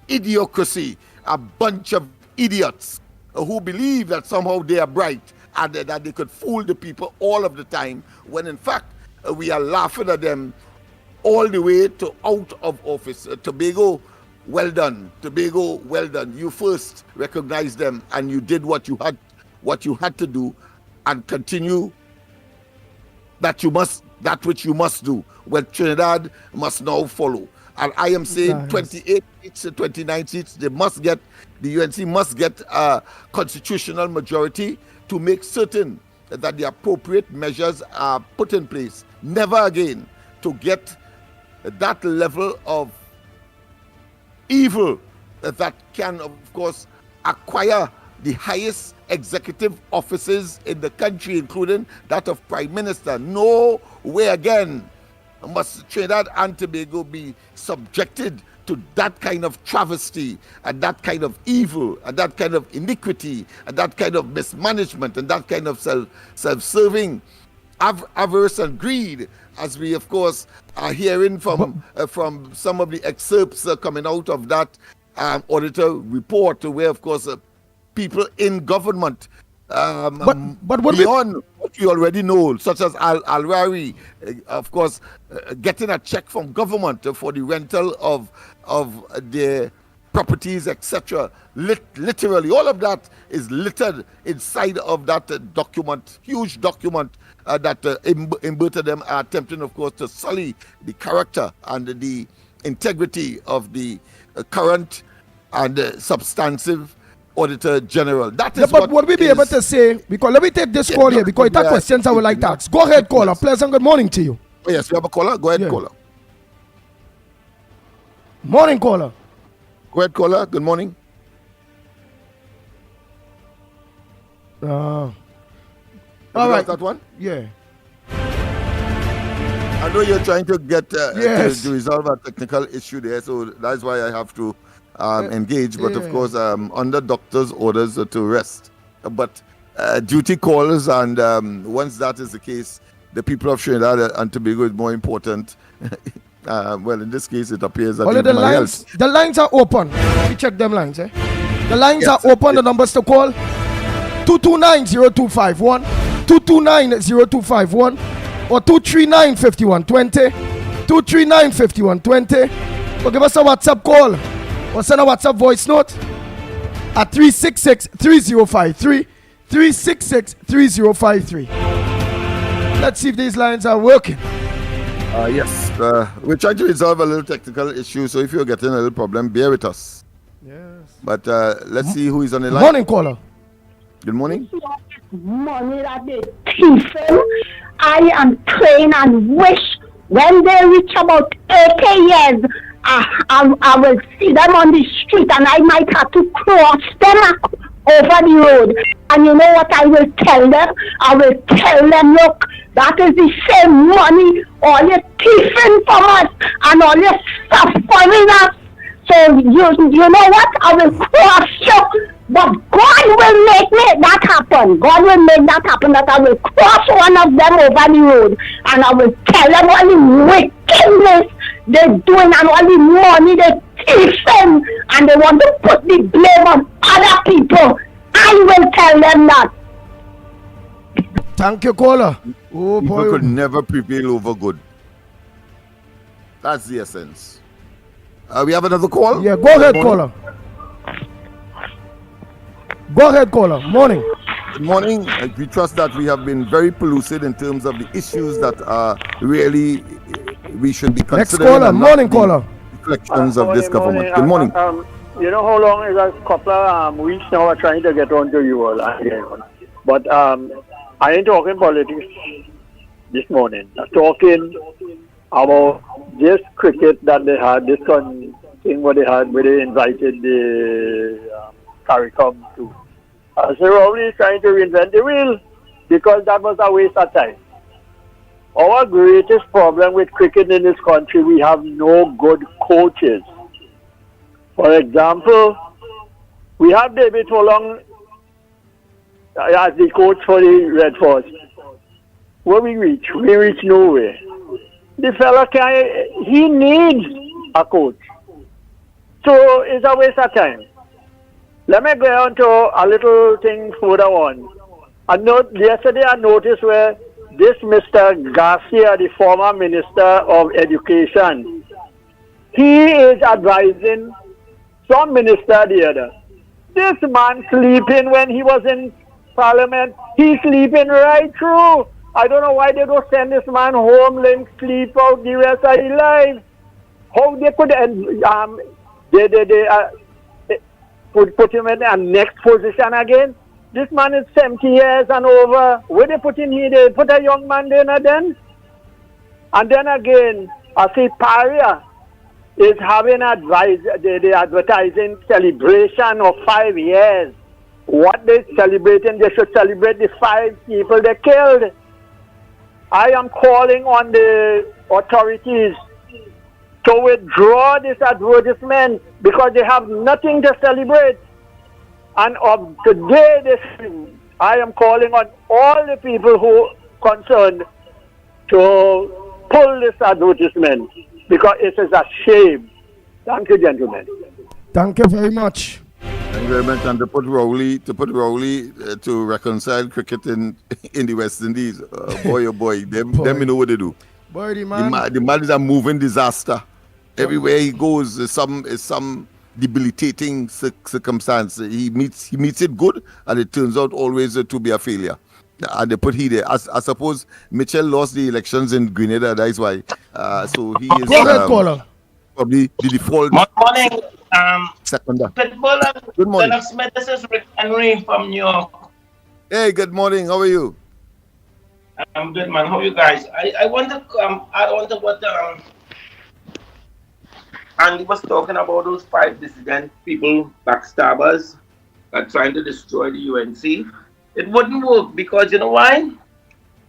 idiocracy. A bunch of idiots who believe that somehow they are bright and that they could fool the people all of the time, when in fact we are laughing at them all the way to out of office. Tobago, well done. Tobago, well done. You first recognized them and you did what you had to do, and continue that which you must do. Well, Trinidad must now follow. And I am saying 28 seats, 29 seats, the UNC must get a constitutional majority to make certain that the appropriate measures are put in place. Never again to get that level of evil that can, of course, acquire the highest executive offices in the country, including that of Prime Minister. No way again must Trinidad and Tobago be subjected to that kind of travesty and that kind of evil and that kind of iniquity and that kind of mismanagement and that kind of self-serving avarice and greed, as we of course are hearing from some of the excerpts coming out of that auditor report, where of course people in government but beyond what we already know, such as Al-Rari, of course, getting a check from government for the rental of their properties, etc. Literally, all of that is littered inside of that document, huge document that Umberto them are attempting, of course, to sully the character and the integrity of the current and substantive Auditor General. That is but would we be able to say, because let me take this call here, because it are questions I would like to ask. Go ahead, caller. Pleasant good morning to you. Oh, yes, we have a caller. Go ahead, caller. Morning, caller. Go ahead, caller. Good morning. All right. That one? Yeah. I know you're trying to get to resolve a technical issue there, so that's why I have to engage, but of course under doctor's orders to rest. But duty calls, and once that is the case, the people of Trinidad and Tobago is more important. Well, in this case, it appears that the lines are open. Let me check them lines. The lines are open. The numbers to call: 229-0251, 229-0251, or 239-5120, 239-5120. Or give us a WhatsApp call or send a WhatsApp voice note at 366-3053, 366-3053. Let's see if these lines are working. Yes, we're trying to resolve a little technical issue, so if you're getting a little problem, bear with us. Yes. But let's see who is on the line. Morning, caller. Good morning. Money that they thief. I am praying and wish When they reach about 80 years, I will see them on the street and I might have to cross them over the road. And you know what I will tell them? I will tell them, look, that is the same money all you thieving from us and all you suffering us. So you know what? I will cross you. But God will make that happen. God will make that happen, that I will cross one of them over the road and I will tell them all the wickedness they're doing and all the money they're thieving and they want to put the blame on other people. I will tell them that. Thank you, caller. Oh, People boy. could never prevail over good. That's the essence. We have another call? Yeah, go ahead, caller. Go ahead, caller. Morning. Good morning. We trust that we have been very pellucid in terms of the issues that are really we should be considering. Next caller. and not Morning, the caller. reflections of this government. Good morning. You know how long is a couple of weeks now I'm trying to get on to you all again. But I ain't talking politics this morning. I'm talking about this cricket that they had, this thing what they had where they invited the CARICOM to. So probably trying to reinvent the wheel because that was a waste of time. Our greatest problem with cricket in this country, we have no good coaches. For example, we have David Folong as the coach for the Red Force. Where we reach nowhere. The fella he needs a coach. So it's a waste of time. Let me go on to a little thing further on. Yesterday I noticed where this Mr. Garcia, the former Minister of Education, he is advising some minister the other. This man sleeping when he was in Parliament, he's sleeping right through. I don't know why they don't send this man home, let him sleep out the rest of his life. How they could put him in the next position again? This man is 70 years and over. Where they put him here? They put a young man there then? And then again, I see Paria is having the advertising celebration of 5 years. What they celebrating? They should celebrate the 5 people they killed. I am calling on the authorities to withdraw this advertisement because they have nothing to celebrate. And of today, I am calling on all the people who are concerned to pull this advertisement because it is a shame. Thank you, gentlemen. Thank you very much. Thank you very much. And to put Rowley to reconcile cricket in the West Indies, boy, oh boy, them you know what they do. Boy, the man. The man is a moving disaster. Everywhere he goes, is some debilitating circumstance. He meets it good, and it turns out always to be a failure. And they put he there. I suppose Mitchell lost the elections in Grenada. That's why. So he is probably the default. Morning. Seconder. Good morning. Lennox Smith, this is Rick Henry from New York. Hey, good morning. How are you? I'm good, man. How are you guys? I want to add on to what Andy was talking about, those 5 dissident people, backstabbers, that trying to destroy the UNC. It wouldn't work because you know why?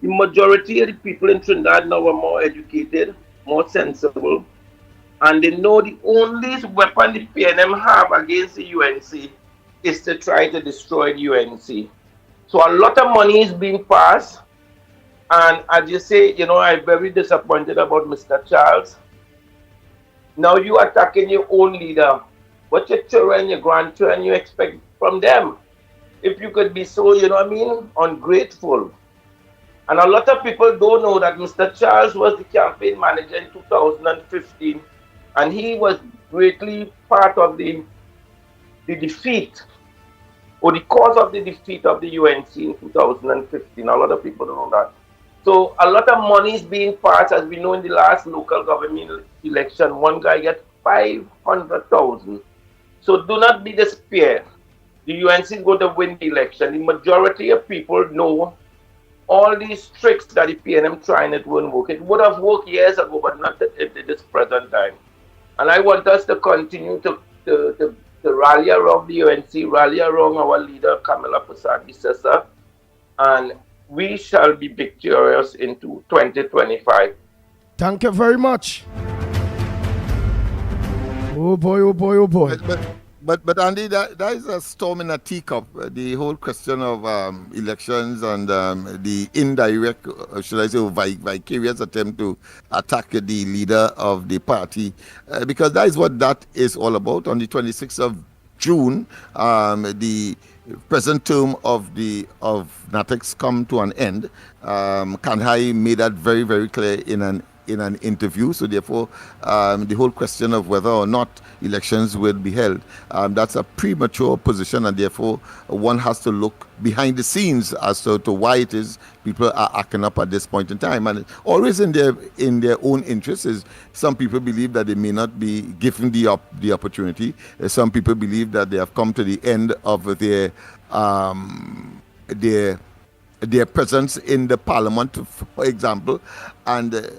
The majority of the people in Trinidad now are more educated, more sensible, and they know the only weapon the PNM have against the UNC is to try to destroy the UNC. So a lot of money is being passed, and as you say, you know, I'm very disappointed about Mr. Charles. Now you attacking your own leader. What your children, your grandchildren, you expect from them? If you could be so, you know what I mean, ungrateful. And a lot of people don't know that Mr. Charles was the campaign manager in 2015, and he was greatly part of the defeat, or the cause of the defeat of the UNC in 2015. A lot of people don't know that. So a lot of money is being passed, as we know in the last local government election. One guy got 500,000. So do not be despair. The UNC is going to win the election. The majority of people know all these tricks that the PNM trying, it won't work. It would have worked years ago, but not at this present time. And I want us to continue to rally around the UNC, rally around our leader, Kamala Prasad-Bissessar, and we shall be victorious into 2025. Thank you very much. Oh boy, oh boy, oh boy. But Andy, that is a storm in a teacup. The whole question of elections and the indirect, should I say, vicarious attempt to attack the leader of the party, because that is what that is all about. On the 26th of June, the present term of NATEX come to an end. Kanhai made that very, very clear in an interview. So therefore, the whole question of whether or not elections will be held, that's a premature position, and therefore one has to look behind the scenes as to why it is people are acting up at this point in time. And always in their own interests is some people believe that they may not be given the opportunity. Some people believe that they have come to the end of their presence in the parliament, for example, and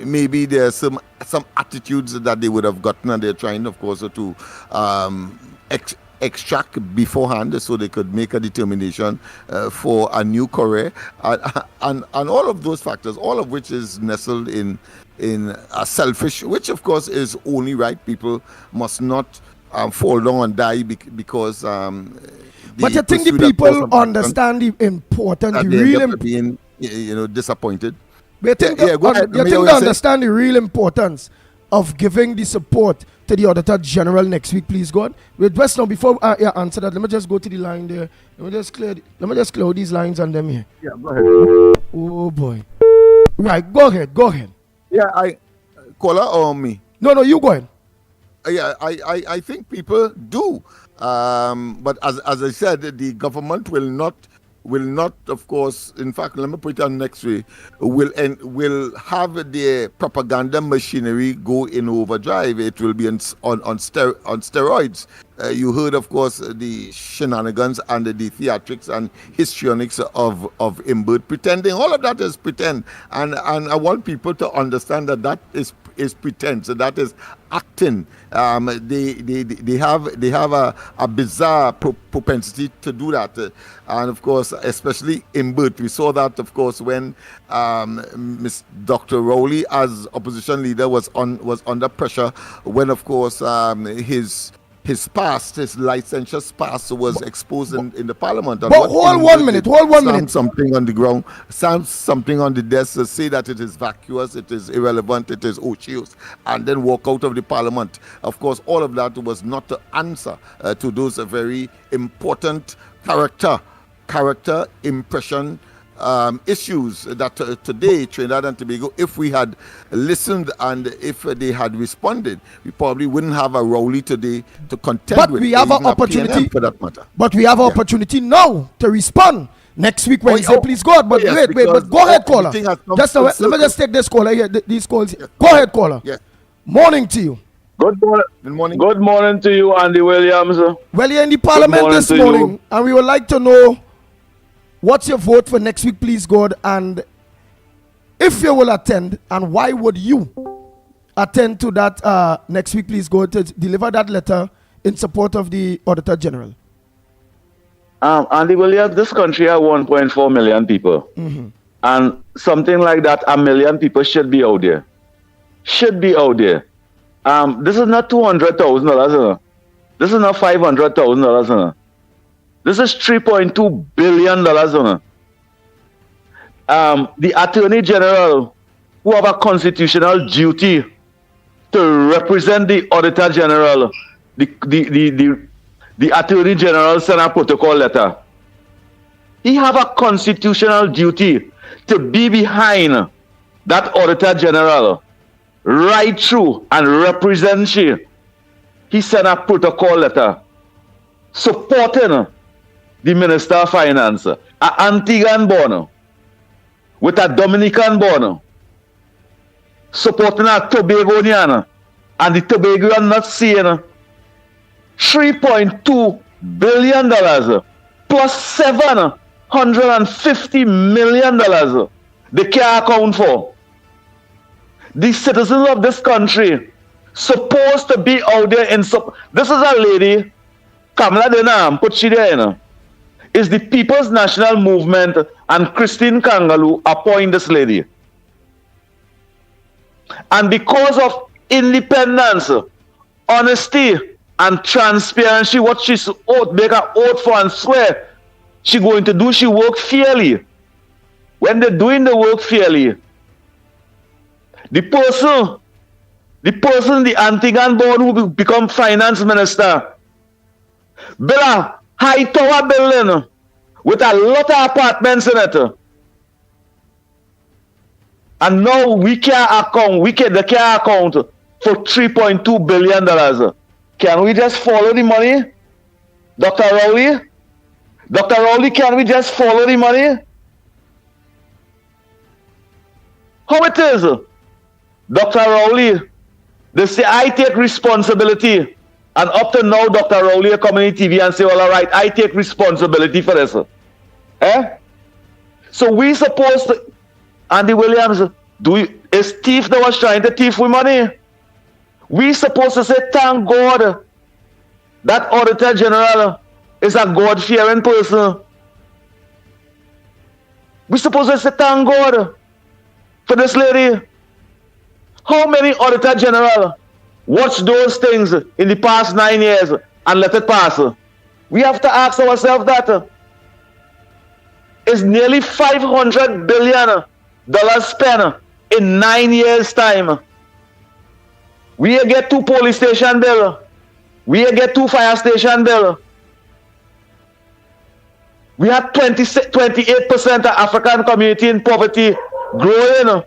maybe there are some attitudes that they would have gotten, and they're trying, of course, to extract beforehand so they could make a determination for a new career, and all of those factors, all of which is nestled in a selfish, which of course is only right. People must not fall down and die because. But I think the people understand the importance, the real being, disappointed. But I think they understand the real importance of giving the support to the Auditor General next week, please, God. Wait, just now, before I answer that, let me just go to the line there. Let me just clear these lines on them here. Yeah, go ahead. Oh boy. Right, go ahead. Yeah, caller or me? No, you go ahead. Yeah, I think people do. But as I said, the government will not, of course, in fact, let me put it on next way, will have their propaganda machinery go in overdrive. It will be on steroids. You heard, of course, the shenanigans and the theatrics and histrionics of Imbert pretending. All of that is pretend, and I want people to understand that is pretense. So that is acting. They have a bizarre propensity to do that, and of course, especially Imbert. We saw that, of course, when Miss Dr. Rowley, as opposition leader, was under pressure. When, of course, his licentious past was exposed in the parliament. But hold 1 minute. Something on the ground, something on the desk, say that it is vacuous, it is irrelevant, it is ochios, and then walk out of the parliament. Of course, all of that was not to answer to those very important character impression issues that today, Trinidad and Tobago, if we had listened and if they had responded, we probably wouldn't have a Rowley today to contend with. But we have an opportunity for that matter. But we have an opportunity now to respond next week Wednesday, please God. But wait, but go ahead, caller. Let me just take this caller here, these calls. Yes. Go ahead, caller. Yes. Morning to you. Good morning. Good morning to you, Andy Williams. Well, you're in the parliament this morning, and we would like to know what's your vote for next week, please, God, and if you will attend, and why would you attend to that next week, please, God, to deliver that letter in support of the Auditor General? Andy Williams, this country has 1.4 million people. Mm-hmm. And something like that, 1 million people should be out there. This is not $200,000. This is not $500,000. This is $3.2 billion. The Attorney General, who have a constitutional duty to represent the Auditor General, the Attorney General sent a protocol letter. He have a constitutional duty to be behind that Auditor General right through and represent she. He sent a protocol letter supporting the Minister of Finance, a Antiguan born with a Dominican born, supporting a Tobagonian, and the Tobagoan not seeing $3.2 billion plus $700 $150 million they can't account for. The citizens of this country supposed to be out there in this is a lady, Kamala Denham, put she there, you know. Is the People's National Movement and Christine Kangaloo appoint this lady. And because of independence, honesty, and transparency, what she's make an oath for and swear she going to do, she work fairly. When they're doing the work fairly, the person, the Antigua born who will become finance minister, build a high tower building with a lot of apartments in it. And now they can't account for $3.2 billion. Can we just follow the money? Dr. Rowley? Dr. Rowley, can we just follow the money? How it is? Dr. Rowley, they say, I take responsibility. And up to now, Dr. Rowley come on TV and say, well, all right, I take responsibility for this. So we supposed to, Andy Williams, is thief that was trying to thief with money? We supposed to say, thank God that Auditor General is a God-fearing person. We supposed to say, thank God for this lady. How many Auditor General watched those things in the past 9 years and let it pass? We have to ask ourselves that. It's nearly $500 billion spent in 9 years' time. We get 2 police station bill. We get 2 fire station bill. We have 28% of African community in poverty growing.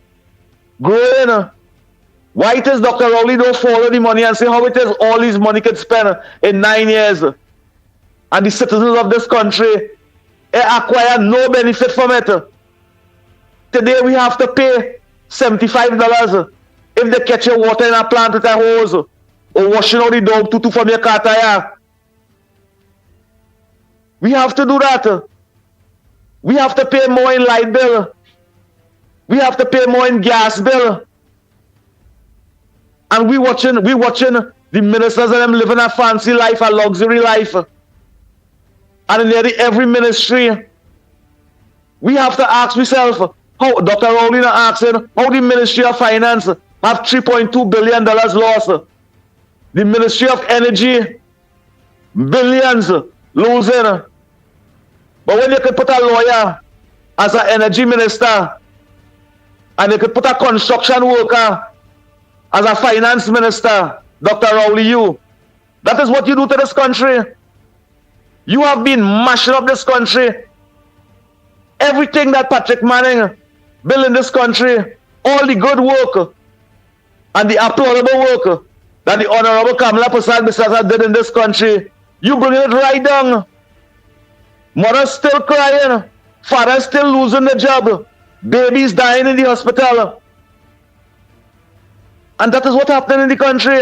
Why it is Dr. Rowley don't follow the money and say how it is all this money can spend in 9 years? And the citizens of this country acquire no benefit from it. Today we have to pay $75 if they catch your water in a plant with a hose or washing out the dog tutu from your car tire. We have to do that. We have to pay more in light bill. We have to pay more in gas bill. And we watching the ministers and them living a fancy life, a luxury life. And in nearly every ministry, we have to ask ourselves, how Dr. Rowley asking how the Ministry of Finance have $3.2 billion loss. The Ministry of Energy, billions losing. But when you could put a lawyer as an energy minister, and you could put a construction worker as a finance minister, Dr. Rowley, that is what you do to this country. You have been mashing up this country. Everything that Patrick Manning built in this country, all the good work and the applaudable work that the Honorable Kamala Prasad did in this country, you bring it right down. Mother's still crying, father's still losing the job, babies dying in the hospital. And that is what happened in the country.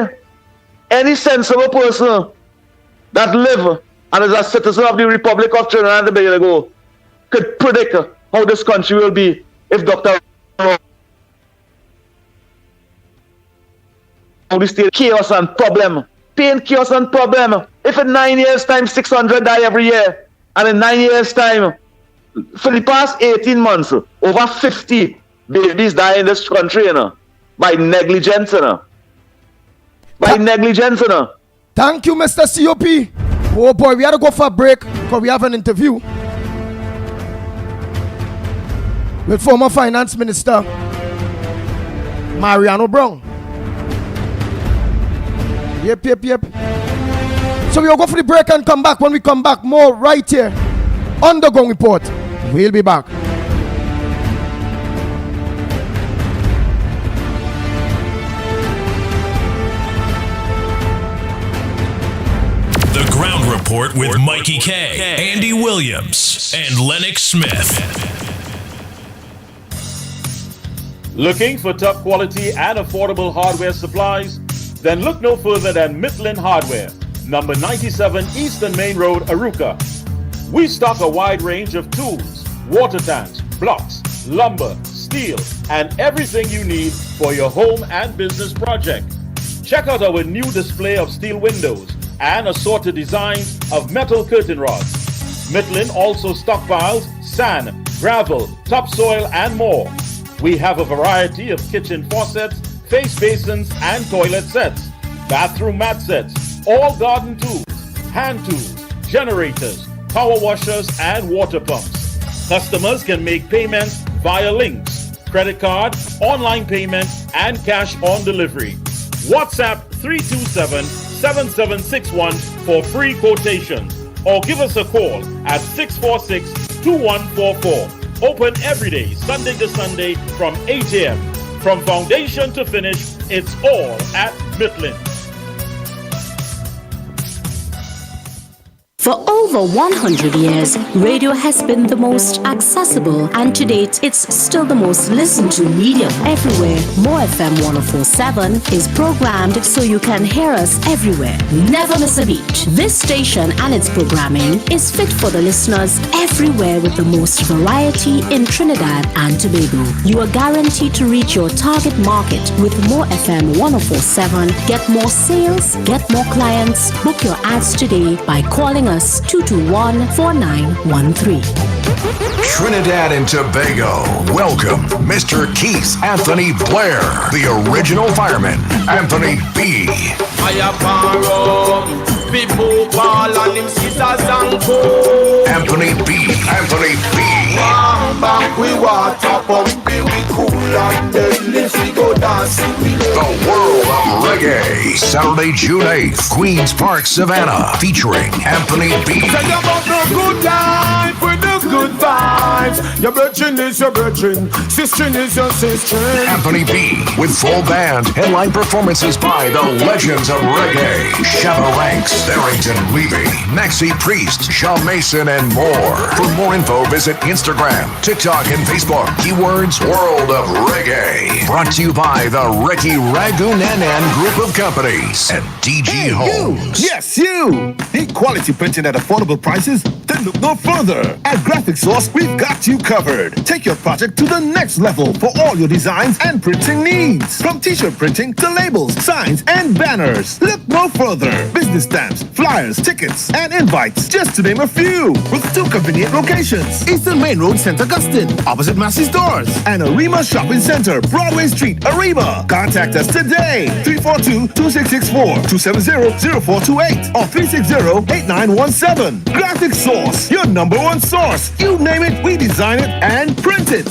Any sensible person that live and is a citizen of the Republic of Trinidad and Tobago could predict how this country will be if Dr. Rowley stayed chaos and problem. Pain, chaos and problem. If in 9 years' time 600 die every year, and in 9 years' time, for the past 18 months, over 50 babies die in this country, by negligence, By negligence, Thank you, Mr. COP. Oh boy, we had to go for a break because we have an interview with former Finance Minister Mariano Brown. Yep. So we'll go for the break and come back. When we come back, more right here on the Gong Report. We'll be back. The Ground Report with Mikey K, Andy Williams, and Lennox Smith. Looking for top quality and affordable hardware supplies? Then look no further than Midland Hardware, number 97 Eastern Main Road, Arouca. We stock a wide range of tools, water tanks, blocks, lumber, steel, and everything you need for your home and business project. Check out our new display of steel windows and assorted designs of metal curtain rods. Mitlin also stockpiles sand, gravel, topsoil, and more. We have a variety of kitchen faucets, face basins, and toilet sets, bathroom mat sets, all garden tools, hand tools, generators, power washers, and water pumps. Customers can make payments via links, credit card, online payment, and cash on delivery. WhatsApp 327-7761 for free quotations, or give us a call at 646-2144. Open every day, Sunday to Sunday from 8 a.m. From foundation to finish, it's all at Mitlin. For over 100 years, radio has been the most accessible, and to date, it's still the most listened to medium everywhere. More FM 104.7 is programmed so you can hear us everywhere. Never miss a beat. This station and its programming is fit for the listeners everywhere with the most variety in Trinidad and Tobago. You are guaranteed to reach your target market with More FM 104.7. Get more sales, get more clients. Book your ads today by calling us 221-4913. Trinidad and Tobago, welcome Mr. Keith Anthony Blair, the original fireman, Anthony B. Anthony B. Anthony B. The World of Reggae, Saturday, June 8th, Queens Park, Savannah, featuring Anthony B. Good life with the good vibes. Your virgin is your virgin, sister is your sister. Anthony B. with full band, headline performances by the legends of reggae, Shabba Ranks, Barrington Levy, Maxie Priest, Shaw Mason, and more. For more info, visit Instagram, TikTok, and Facebook. Keywords World of Reggae. Brought to you by the Reki Ragunanan Group of Companies and DG Homes. Yes, you! Need quality printing at affordable prices? Then look no further. At Graphic Source, we've got you covered. Take your project to the next level for all your designs and printing needs. From t-shirt printing to labels, signs, and banners. Look no further. Business stamps, flyers, tickets, and invites, just to name a few. With 2 convenient locations. Eastern Main Road, St. Augustine, opposite Massey's Stores. And Arima Shopping Center, Broadway Street, Arima. Contact us today. 342-2664, 270-0428, or 360-8917. Graphic Source, your #1 source. You name it, we design it and print it.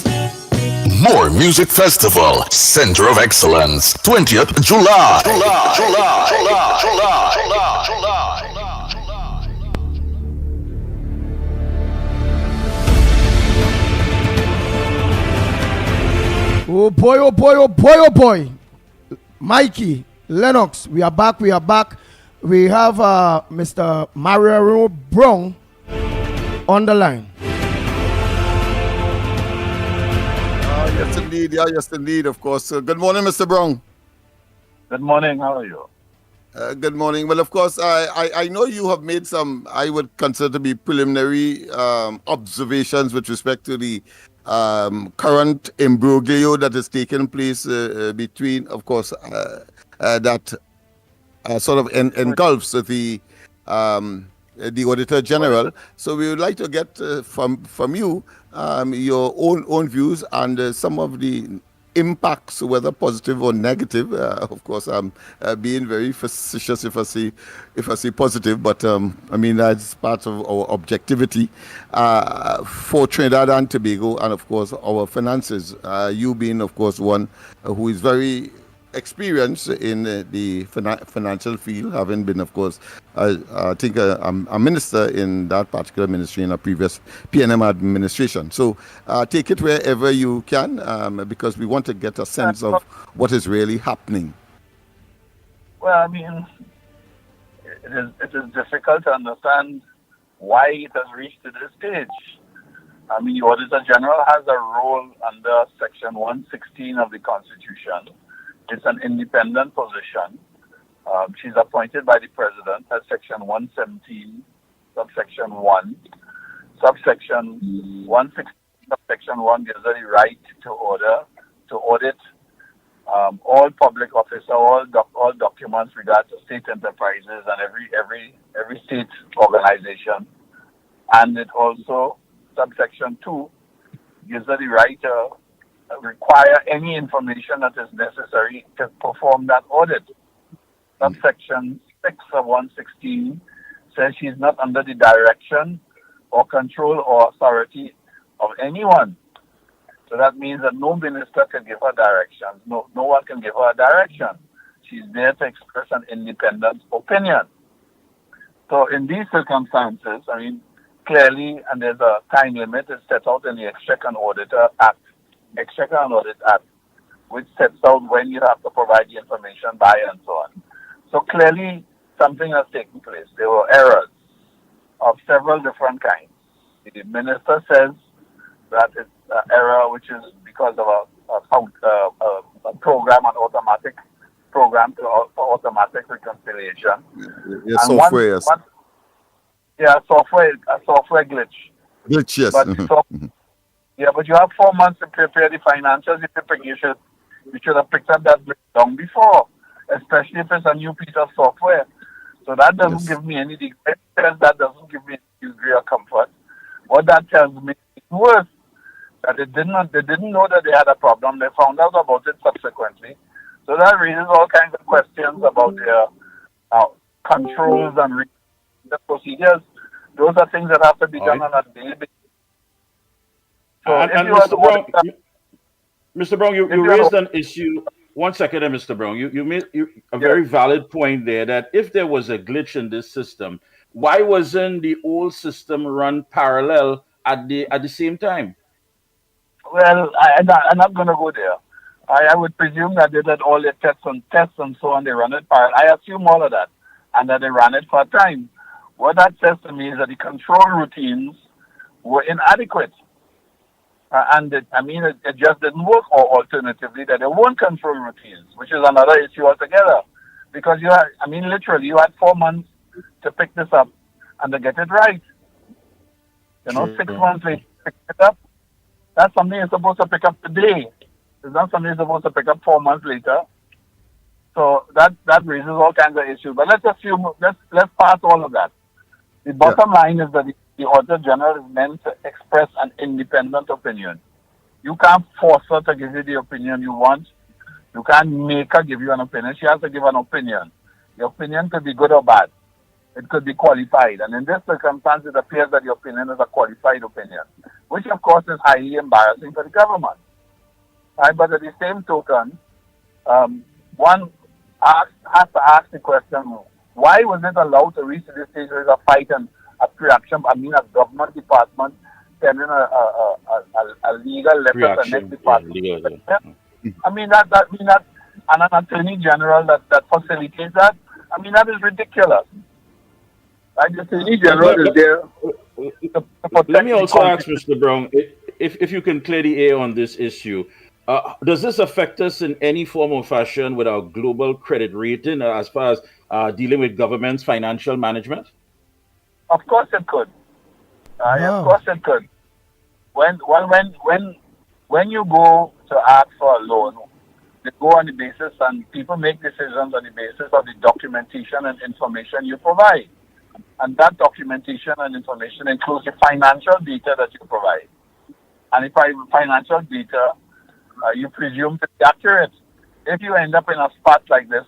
More Music Festival, Center of Excellence, 20th July. Oh boy, oh boy, oh boy, oh boy. Mikey, Lennox, we are back. We have Mr. Mario Brown on the line. Yes, indeed, of course. Good morning, Mr. Brown. Good morning, how are you? Good morning. Well, of course, I know you have made some, I would consider to be preliminary observations with respect to the current imbroglio that is taking place between, of course, that sort of engulfs the Auditor General. So we would like to get from you your own views and some of the impacts, whether positive or negative. Of course, I'm being very facetious if I say positive, but I mean that's part of our objectivity for Trinidad and Tobago, and of course our finances. You being, of course, one who is very experienced in the financial field, having been, of course, I think a minister in that particular ministry in a previous PNM administration. So take it wherever you can, because we want to get a sense of what is really happening. Well, I mean, it is difficult to understand why it has reached to this stage. I mean, the Auditor General has a role under Section 116 of the Constitution. It's an independent position. She's appointed by the President as Section 117, subsection 1. Subsection 116 subsection 1 gives her the right to audit all public officer, all documents regarding to state enterprises and every state organization. And it also, subsection 2, gives her the right to require any information that is necessary to perform that audit. Subsection 6 of 116 says she's not under the direction or control or authority of anyone. So that means that no minister can give her directions. No one can give her a direction. She's there to express an independent opinion. So in these circumstances, I mean, clearly, and there's a time limit, it's set out in the Exchequer and Audit Act, which sets out when you have to provide the information by and so on. So clearly, something has taken place. There were errors of several different kinds. The minister says that it's an error which is because of a program, an automatic program for automatic reconciliation. Yeah, software, yes. A software glitch. Glitch, yes. But yeah, but you have 4 months to prepare the financials. You should have picked up that glitch long before, especially if it's a new piece of software. So that doesn't give me any degree. That doesn't give me any degree of comfort. What that tells me is worse, that they didn't know that they had a problem. They found out about it subsequently. So that raises all kinds of questions about their controls and the procedures. Those are things that have to be done on a daily basis. So Mr. Brown, you raised an issue. 1 second, Mr. Brown. You made a very valid point there that if there was a glitch in this system, why wasn't the old system run parallel at the same time? Well, I'm not going to go there. I would presume that they did all their tests and so on. They run it parallel. I assume all of that, and that they ran it for a time. What that says to me is that the control routines were inadequate. It just didn't work. Or alternatively, that there weren't control routines, which is another issue altogether. Because literally, you had 4 months to pick this up and to get it right. 6 months later, pick it up. That's something you're supposed to pick up today. It's not something you're supposed to pick up 4 months later. So that raises all kinds of issues. But let's pass all of that. The bottom line is that the Auditor General is meant to express an independent opinion. You can't force her to give you the opinion you want. You can't make her give you an opinion. She has to give an opinion. The opinion could be good or bad. It could be qualified. And in this circumstance, it appears that the opinion is a qualified opinion, which of course is highly embarrassing for the government. Right? But at the same token, one has to ask the question, why was it allowed to reach this stage where there's a fight and a pre-action? A government department sending a legal letter to the next department. That and an attorney general that facilitates that. That is ridiculous. Right? The attorney general is there. Let me also ask Mr. Brown, if you can clear the air on this issue. Does this affect us in any form or fashion with our global credit rating as far as dealing with government's financial management? Of course it could. Of course it could. When you go to ask for a loan, they go on the basis, and people make decisions on the basis of the documentation and information you provide. And that documentation and information includes the financial data that you provide. And if financial data you presume to be accurate. If you end up in a spot like this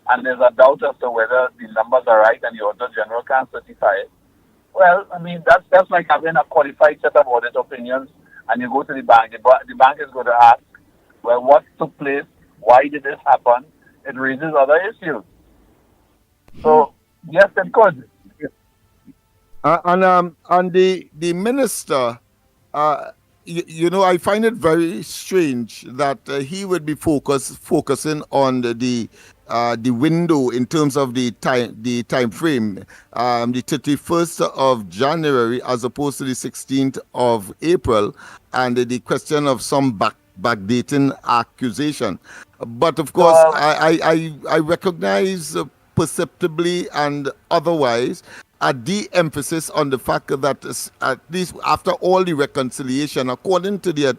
and there's a doubt as to whether the numbers are right and the Auditor General can't certify it, well, that's like having a qualified set of audit opinions and you go to the bank. The bank is going to ask, well, what took place? Why did this happen? It raises other issues. So, yes, it could. And the minister, I find it very strange that he would be focusing on the window in terms of the time frame, the 31st of January as opposed to the 16th of April, and the question of some backdating accusation. But of course, I recognize perceptibly and otherwise a de-emphasis on the fact that at least after all the reconciliation, according to the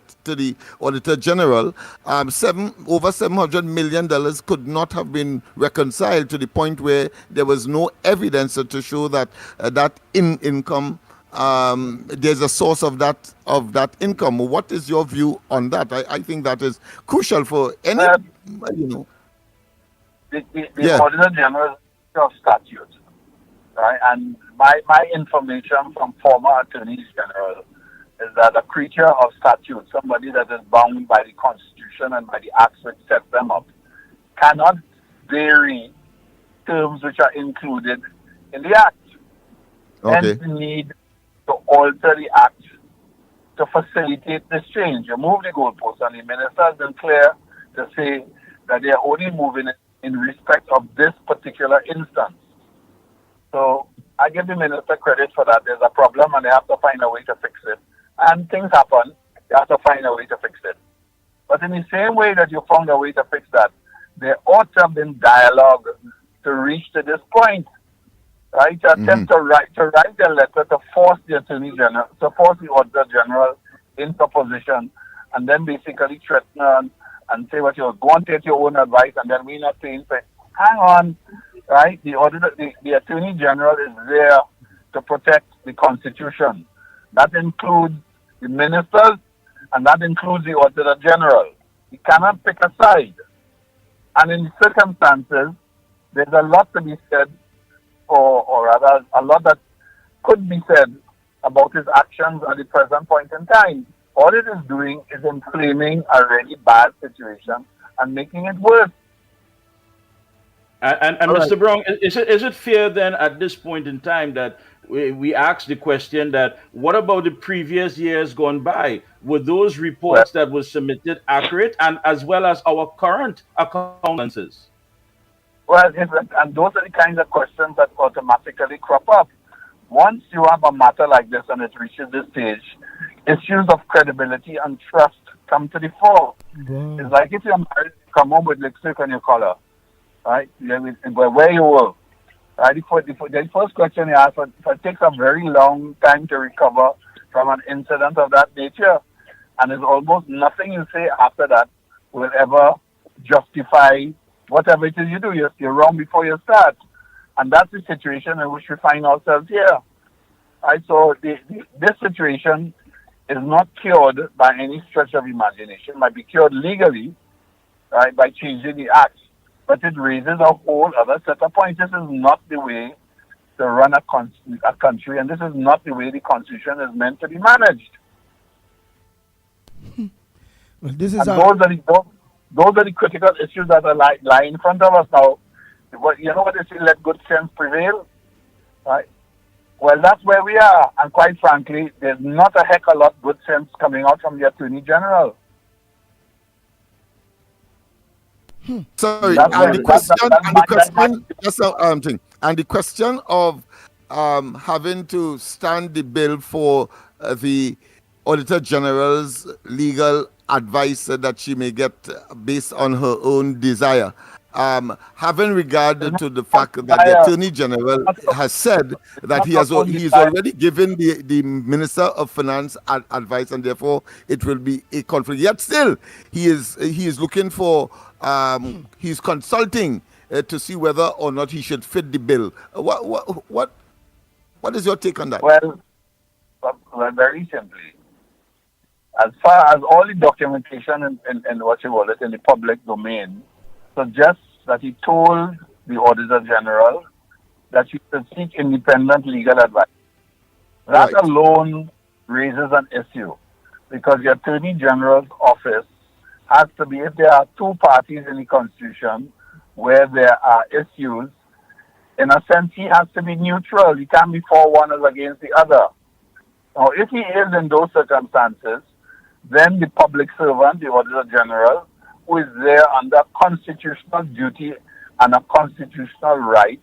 Auditor General, over $700 million could not have been reconciled to the point where there was no evidence to show that that income. There's a source of that income. What is your view on that? I think that is crucial for any, The Auditor General of statutes, right? And my information from former attorneys general is that a creature of statute, somebody that is bound by the Constitution and by the acts which set them up, cannot vary terms which are included in the act. Okay. Hence the need to alter the act to facilitate this change. You move the goalposts, and the minister has been clear to say that they are only moving it in respect of this particular instance. So I give the minister credit for that. There's a problem and they have to find a way to fix it. And things happen, they have to find a way to fix it. But in the same way that you found a way to fix that, there ought to have been dialogue to reach to this point. Right, to attempt to write a letter to force the Attorney General, to force the Auditor General into position, and then basically threaten and say what you're going to take your own advice, and then we're not saying, hang on, right? The Attorney General is there to protect the Constitution. That includes the ministers, and that includes the Auditor General. He cannot pick a side. And in the circumstances, there's a lot to be said, or rather, a lot that could be said about his actions at the present point in time. All it is doing is inflaming a really bad situation and making it worse. And Mr. Brown, is it fair then at this point in time that we ask the question that what about the previous years gone by? Were those reports that were submitted accurate, and as well as our current accountances? Well, and those are the kinds of questions that automatically crop up. Once you have a matter like this and it reaches this stage, issues of credibility and trust come to the fore. Wow. It's like if you're married, you come home with lipstick on your collar, right? Where you were. Right? The first question you ask, it takes a very long time to recover from an incident of that nature, and there's almost nothing you say after that will ever justify whatever it is you do. You're wrong before you start. And that's the situation in which we find ourselves here. Right? So this situation is not cured by any stretch of imagination. It might be cured legally, right, by changing the act. But it raises a whole other set of points. This is not the way to run a country, and this is not the way the Constitution is meant to be managed. Well, this is those are the critical issues that are lie in front of us now. You know what they say, let good sense prevail, right? Well, that's where we are. And quite frankly, there's not a heck of a lot of good sense coming out from the Attorney General. Sorry, and the question of having to stand the bill for the Auditor General's legal advice that she may get based on her own desire. Having regard to the fact that the Attorney General has said that he's already given the Minister of Finance advice, and therefore it will be a conflict. Yet still, he is looking for, he's consulting to see whether or not he should fit the bill. What is your take on that? Well, very simply, as far as all the documentation in what you call it in the public domain suggests that he told the Auditor General that she should seek independent legal advice. That alone raises an issue, because the Attorney General's office has to be, if there are two parties in the Constitution where there are issues, in a sense he has to be neutral. He can't be for one as against the other. Now, if he is in those circumstances, then the public servant, the Auditor General, who is there under constitutional duty and a constitutional right,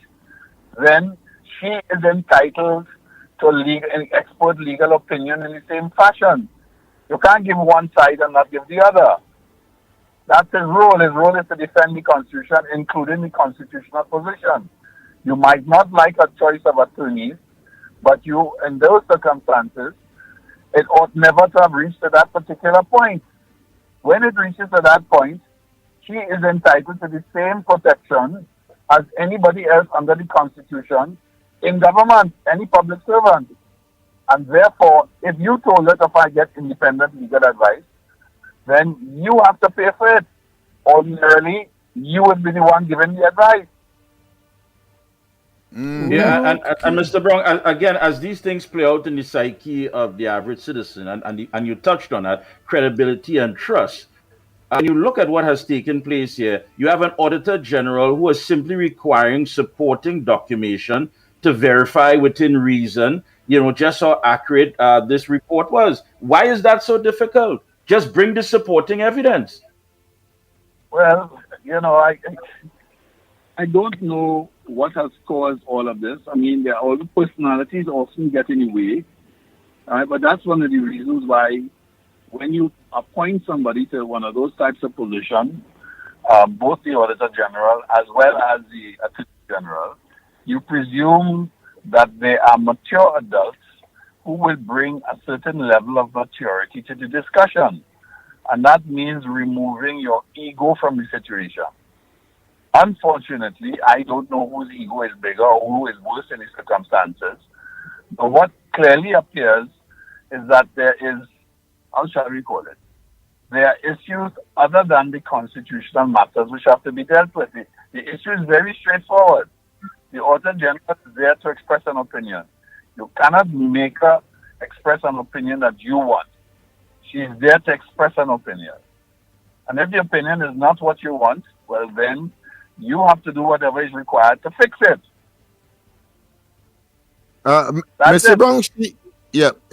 then she is entitled to expert legal opinion in the same fashion. You can't give one side and not give the other. That's his role. His role is to defend the Constitution, including the constitutional position. You might not like a choice of attorneys, But in those circumstances, it ought never to have reached to that particular point. When it reaches to that point, she is entitled to the same protection as anybody else under the Constitution in government, any public servant. And therefore, if you told her to find get independent legal advice, then you have to pay for it. Ordinarily, you would be the one giving the advice. Yeah, and Mr. Brown, again, as these things play out in the psyche of the average citizen, and you touched on that, credibility and trust. And you look at what has taken place here, you have an Auditor General who is simply requiring supporting documentation to verify within reason, just how accurate this report was. Why is that so difficult? Just bring the supporting evidence. Well, I don't know what has caused all of this. I mean, all the personalities often get in the way, but that's one of the reasons why when you appoint somebody to one of those types of positions, both the Auditor General as well as the Attorney General, you presume that they are mature adults who will bring a certain level of maturity to the discussion. And that means removing your ego from the situation. Unfortunately, I don't know whose ego is bigger or who is worse in the circumstances. But what clearly appears is that there is, how shall we call it? There are issues other than the constitutional matters which have to be dealt with. The issue is very straightforward. The Auditor General is there to express an opinion. You cannot make her express an opinion that you want. She is there to express an opinion. And if the opinion is not what you want, well then, you have to do whatever is required to fix it. Mr. Brown,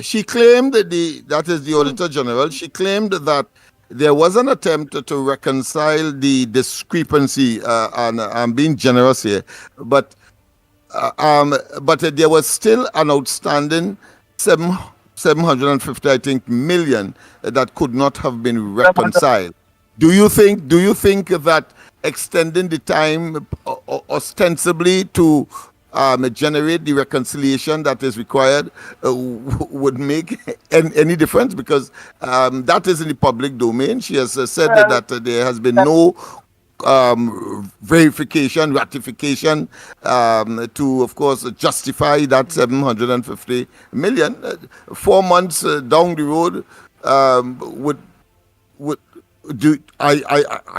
she claimed that is the Auditor General. She claimed that there was an attempt to reconcile the discrepancy, and I'm being generous here, but there was still an outstanding 750, I think, million that could not have been reconciled. Do you think that extending the time ostensibly to generate the reconciliation that is required would make any difference? Because that is in the public domain. She has said that there has been no verification, ratification to, of course, justify that 750 million. 4 months down the road, are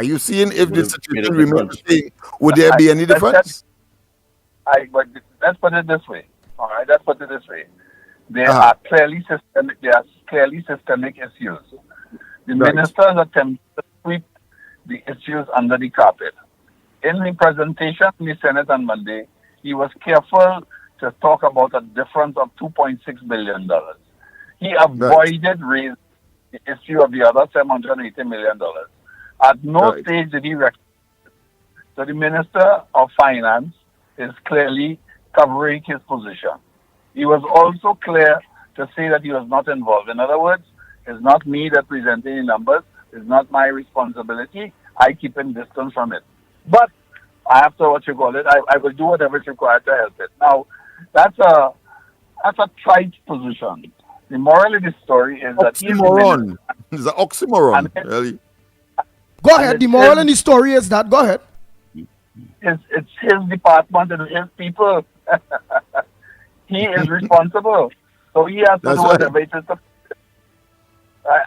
you seeing if the situation remains the same? Would there be any difference? But let's put it this way. All right, let's put it this way. There are clearly systemic issues. The ministers attempt to sweep the issues under the carpet. In the presentation in the Senate on Monday, he was careful to talk about a difference of $2.6 billion. He avoided raising the issue of the other $780 million. At no stage did he recognize it. So the Minister of Finance is clearly covering his position. He was also clear to say that he was not involved. In other words, it's not me that presenting the numbers. It's not my responsibility. I keep in distance from it. But I have to, I will do whatever is required to help it. Now, that's a trite position. The moral of the story is that oxymoron. It's an oxymoron. Really. Go ahead. The moral in the story is that. Go ahead. It's his department and his people. He is responsible. So he has to do whatever it is to.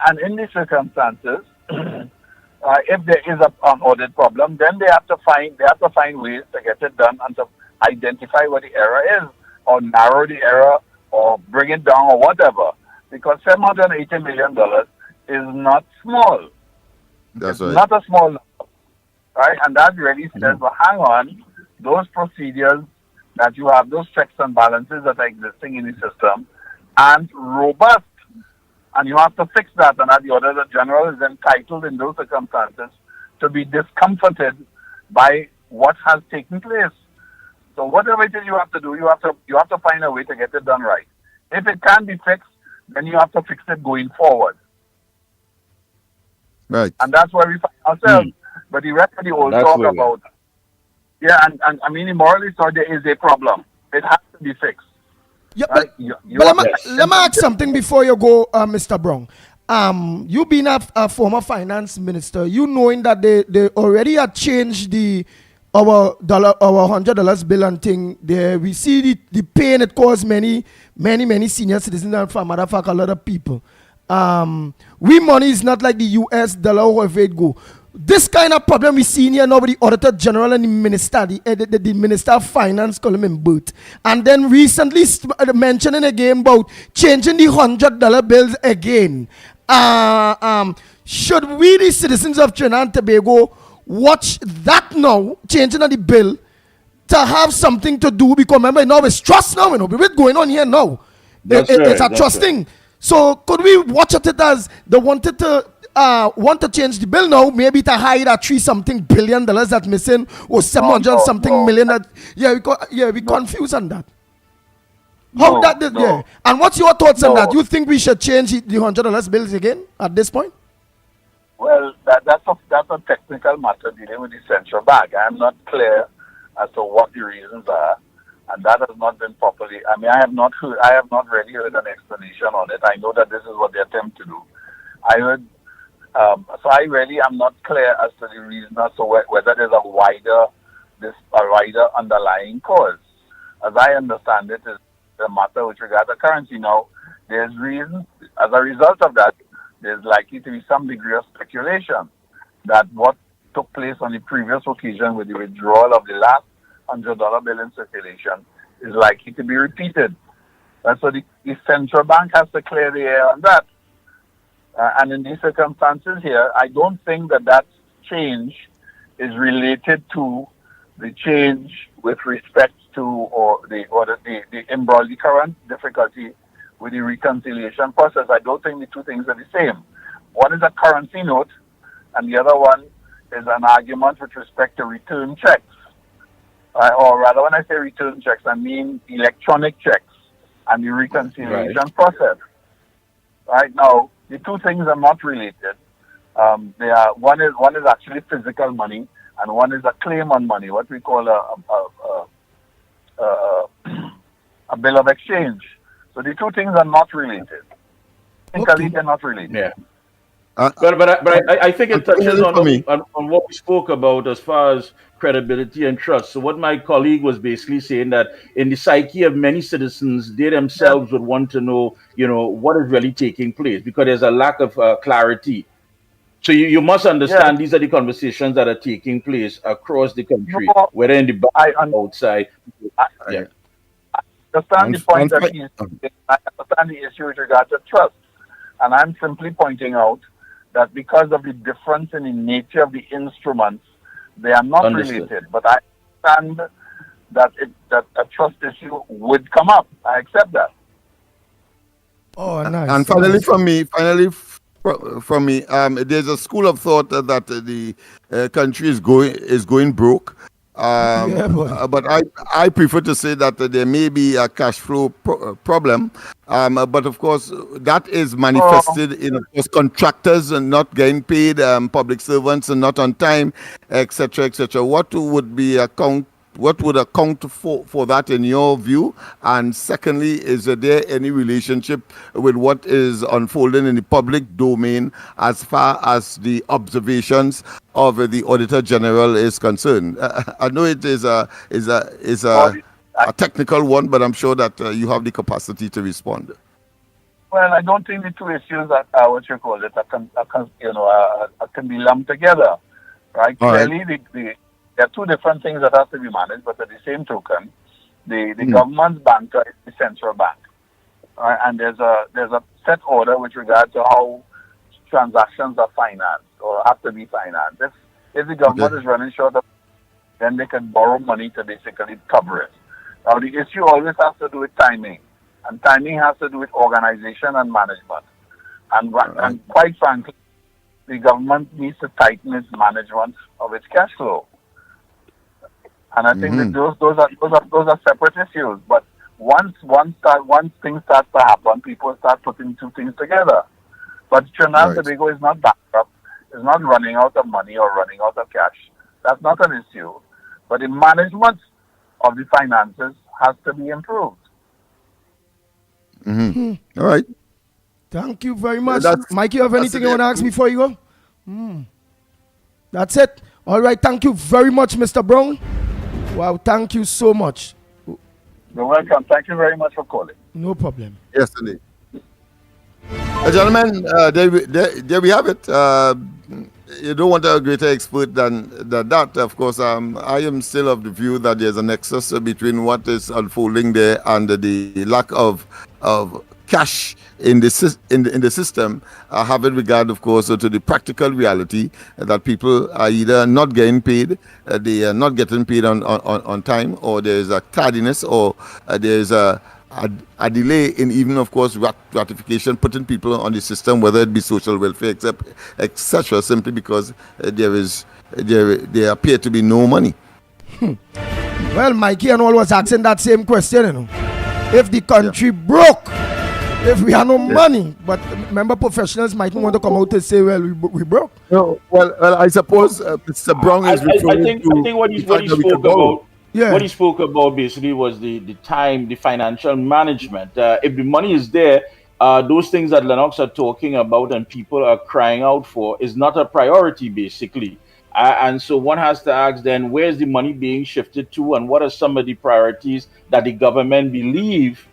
And in these circumstances, if there is an audit problem, then they have to find ways to get it done and to identify what the error is, or narrow the error, or bring it down, or whatever. Because $780 million is not small. That's it's not a small number, right? And that really says, well, hang on, those procedures that you have, those checks and balances that are existing in the system, aren't robust. And you have to fix that, and that the Auditor General is entitled in those circumstances to be discomforted by what has taken place. So whatever it is you have to do, you have to find a way to get it done right. If it can't be fixed, then you have to fix it going forward. Right. And that's where we find ourselves. But the rest of the whole talk about, and I mean, morally, so there is a problem. It has to be fixed. Yeah, right? but let me ask something before you go, Mr. Brown. You being a former finance minister, you knowing that they already had changed our $100 bill and thing there. We see the pain it caused many senior citizens and for matter of fact a lot of people. We money is not like the US dollar or wherever it go. This kind of problem we see here now with the Auditor General and the Minister, the Minister of Finance, call him in boot. And then recently mentioning again about changing the $100 bills again. Should we, the citizens of Trinidad and Tobago, watch that now, changing of the bill, to have something to do? Because remember, now it's trust now, what's going on here now? It's a trust thing. So could we watch it as they wanted to want to change the bill now, maybe to hide a $3-something billion that's missing, or 700 something million that we confused on that. How yeah. And what's your thoughts on that? You think we should change the $100 bills again at this point? Well, that's a technical matter dealing with the central bank. I am not clear as to what the reasons are, and that has not been properly. I mean, I have not really heard an explanation on it. I know that this is what they attempt to do. I heard. So I really am not clear as to the reason as to whether there's a wider underlying cause. As I understand it, is the matter with regard to currency. Now, there's reason as a result of that, there's likely to be some degree of speculation that what took place on the previous occasion with the withdrawal of the last $100 bill in circulation is likely to be repeated. And so the central bank has to clear the air on that. And in these circumstances here, I don't think that change is related to the change with respect to the current difficulty with the reconciliation process. I don't think the two things are the same. One is a currency note, and the other one is an argument with respect to return checks. Or rather, when I say return checks, I mean electronic checks and the reconciliation process. Right now, the two things are not related. One is actually physical money, and one is a claim on money, what we call a bill of exchange. So the two things are not related. Technically, they're not related. Yeah. But I think it touches on what we spoke about as far as credibility and trust. So what my colleague was basically saying, that in the psyche of many citizens, they themselves would want to know, what is really taking place, because there's a lack of clarity. So you must understand these are the conversations that are taking place across the country, whether in the back or outside. I understand the point that I understand the issue with regard to trust. And I'm simply pointing out that because of the difference in the nature of the instruments, they are not related. But I understand that a trust issue would come up. I accept that. Oh, nice. And finally, from me, there's a school of thought that the country is going broke. But I prefer to say that there may be a cash flow problem. But of course, that is manifested in, of course, contractors and not getting paid, public servants and not on time, etc., etc. What would account for that in your view? And secondly, is there any relationship with what is unfolding in the public domain as far as the observations of the Auditor General is concerned? I know it is a technical one, but I'm sure that you have the capacity to respond. Well, I don't think the two issues can be lumped together, right? Clearly, there are two different things that have to be managed, but at the same token, the government's banker is the central bank, right? And there's a set order with regard to how transactions are financed or have to be financed. If the government is running short of, then they can borrow money to basically cover it. Now, the issue always has to do with timing, and timing has to do with organization and management. And quite frankly, the government needs to tighten its management of its cash flow. And I think that those are separate issues. But once things start to happen, people start putting two things together. But Trinidad and Tobago is not bankrupt, is not running out of money or running out of cash. That's not an issue. But the management of the finances has to be improved. All right. Thank you very much. That's- Mike, you have that's anything it, you want to yeah. ask before you go? That's it. All right. Thank you very much, Mr. Brown. Wow. Thank you so much. You're welcome. Thank you very much for calling. No problem. Yes, indeed. Gentlemen, there we have it. You don't want a greater expert than that. Of course, I am still of the view that there's a nexus between what is unfolding there and the lack of cash in the system, having regard, of course, to the practical reality that people are either not getting paid, they are not getting paid on time, or there's a tardiness, or there's a delay in even, of course, ratification, putting people on the system, whether it be social welfare, etc., simply because there appear to be no money. Well, Mikey and all was asking that same question, you know. If the country broke, if we have no money, but remember, professionals might want to come out and say, well, we broke. No, well, I suppose Mr. Brown is referring to... I think what he spoke about... Yeah. What he spoke about basically was the time, the financial management. If the money is there, those things that Lennox are talking about and people are crying out for is not a priority, basically. And so one has to ask then, where's the money being shifted to, and what are some of the priorities that the government believe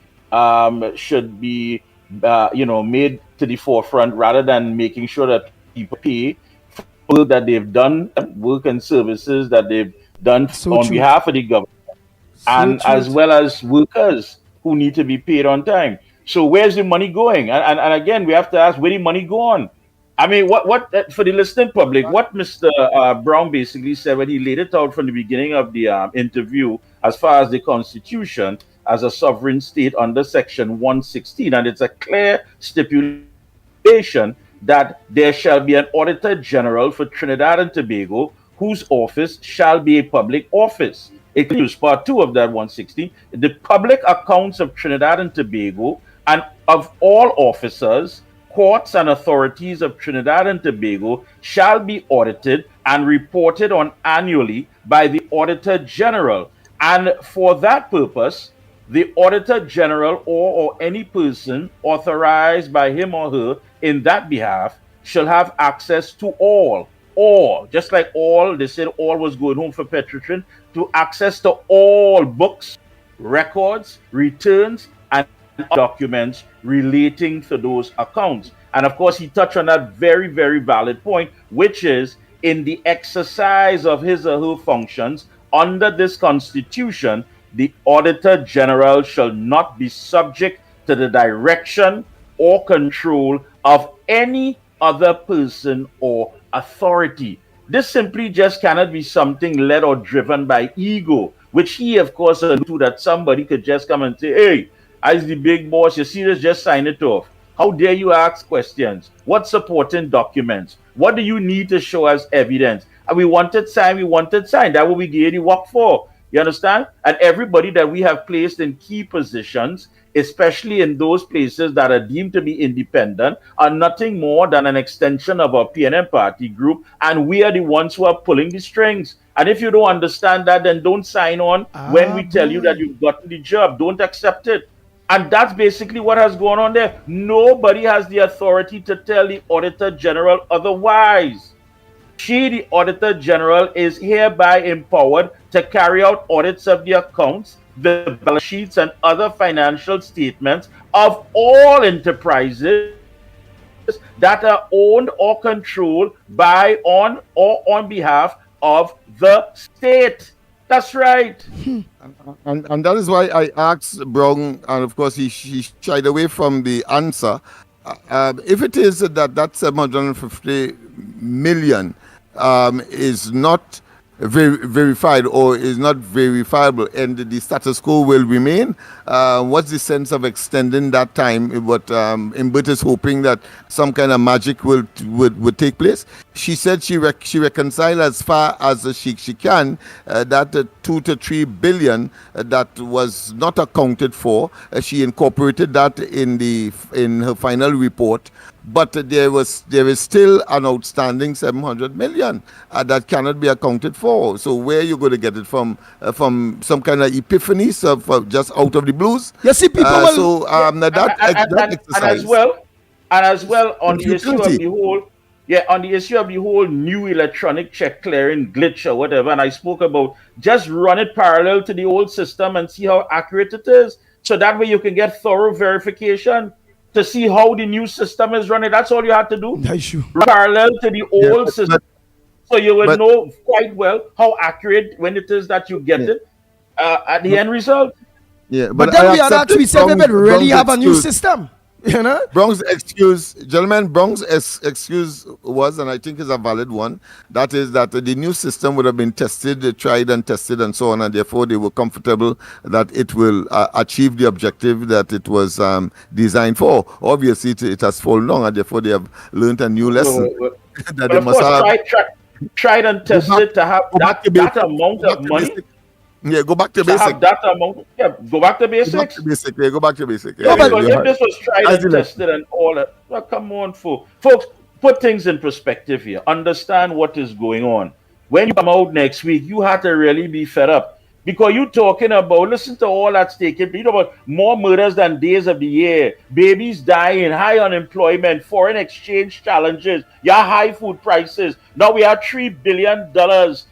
should be, made to the forefront, rather than making sure that people pay for work that they've done, work and services that they've done on behalf of the government, and as well as workers who need to be paid on time. So where's the money going? And again, we have to ask, where the money go on? I mean, what for the listening public, what Mr. Brown basically said when he laid it out from the beginning of the interview, as far as the Constitution as a sovereign state under Section 116, and it's a clear stipulation that there shall be an Auditor General for Trinidad and Tobago, whose office shall be a public office. It includes Part 2 of that 160. The public accounts of Trinidad and Tobago and of all officers, courts, and authorities of Trinidad and Tobago shall be audited and reported on annually by the Auditor General. And for that purpose, the Auditor General or any person authorized by him or her in that behalf shall have access to all, just like they said all was going home for Petrotrin, to access to all books, records, returns, and documents relating to those accounts. And of course, he touched on that very, very valid point, which is in the exercise of his or her functions under this Constitution, the Auditor General shall not be subject to the direction or control of any other person or authority. This simply just cannot be something led or driven by ego, which he, of course, alluded to, that somebody could just come and say, hey, as the big boss, you see this, just sign it off. How dare you ask questions? What supporting documents? What do you need to show as evidence? And we wanted sign. That's what we gave the work for. You understand? And everybody that we have placed in key positions, especially in those places that are deemed to be independent, are nothing more than an extension of our PNM party group, and we are the ones who are pulling the strings. And if you don't understand that, then don't sign on when we tell you that you've gotten the job. Don't accept it. And that's basically what has gone on there. Nobody has the authority to tell the Auditor General otherwise. She, the Auditor General, is hereby empowered to carry out audits of the accounts, the balance sheets, and other financial statements of all enterprises that are owned or controlled by, on, or on behalf of the state. That's right. And that is why I asked Brown, and of course he shied away from the answer. If it is that 750 million is not verified or is not verifiable, and the status quo will remain, what's the sense of extending that time? But Mbut is hoping that some kind of magic would take place. she said she reconciled as far as she can that 2 to 3 billion that was not accounted for. She incorporated that in her final report. But there is still an outstanding 700 million that cannot be accounted for. So where are you going to get it from? From some kind of epiphany, just out of the blues? You see, people will... that exercise. And as well on the issue of the whole, on the issue of the whole new electronic check clearing glitch or whatever, and I spoke about just run it parallel to the old system and see how accurate it is. So that way you can get thorough verification to see how the new system is running. That's all you have to do. Parallel to the old system. So you will know quite well how accurate when it is that you get it at the end result. Yeah, but then we had actually said we would really have a new system. You know? Brown's excuse was, and I think is a valid one, that is that the new system would have been tested, tried and tested and so on, and therefore they were comfortable that it will achieve the objective that it was designed for. Obviously, it has fallen down, and therefore they have learned a new lesson. That they must have tried and tested to have that amount of money. Yeah, go back to basic. That amount, go back to basics. Go back to basic. Yeah, go back to basic. Yeah, because if this was tried and tested and all that, well, come on, folks, put things in perspective here. Understand what is going on. When you come out next week, you have to really be fed up. Because you're talking about, listen to all that's taking place. You know about more murders than days of the year, babies dying, high unemployment, foreign exchange challenges, high food prices. Now we have $3 billion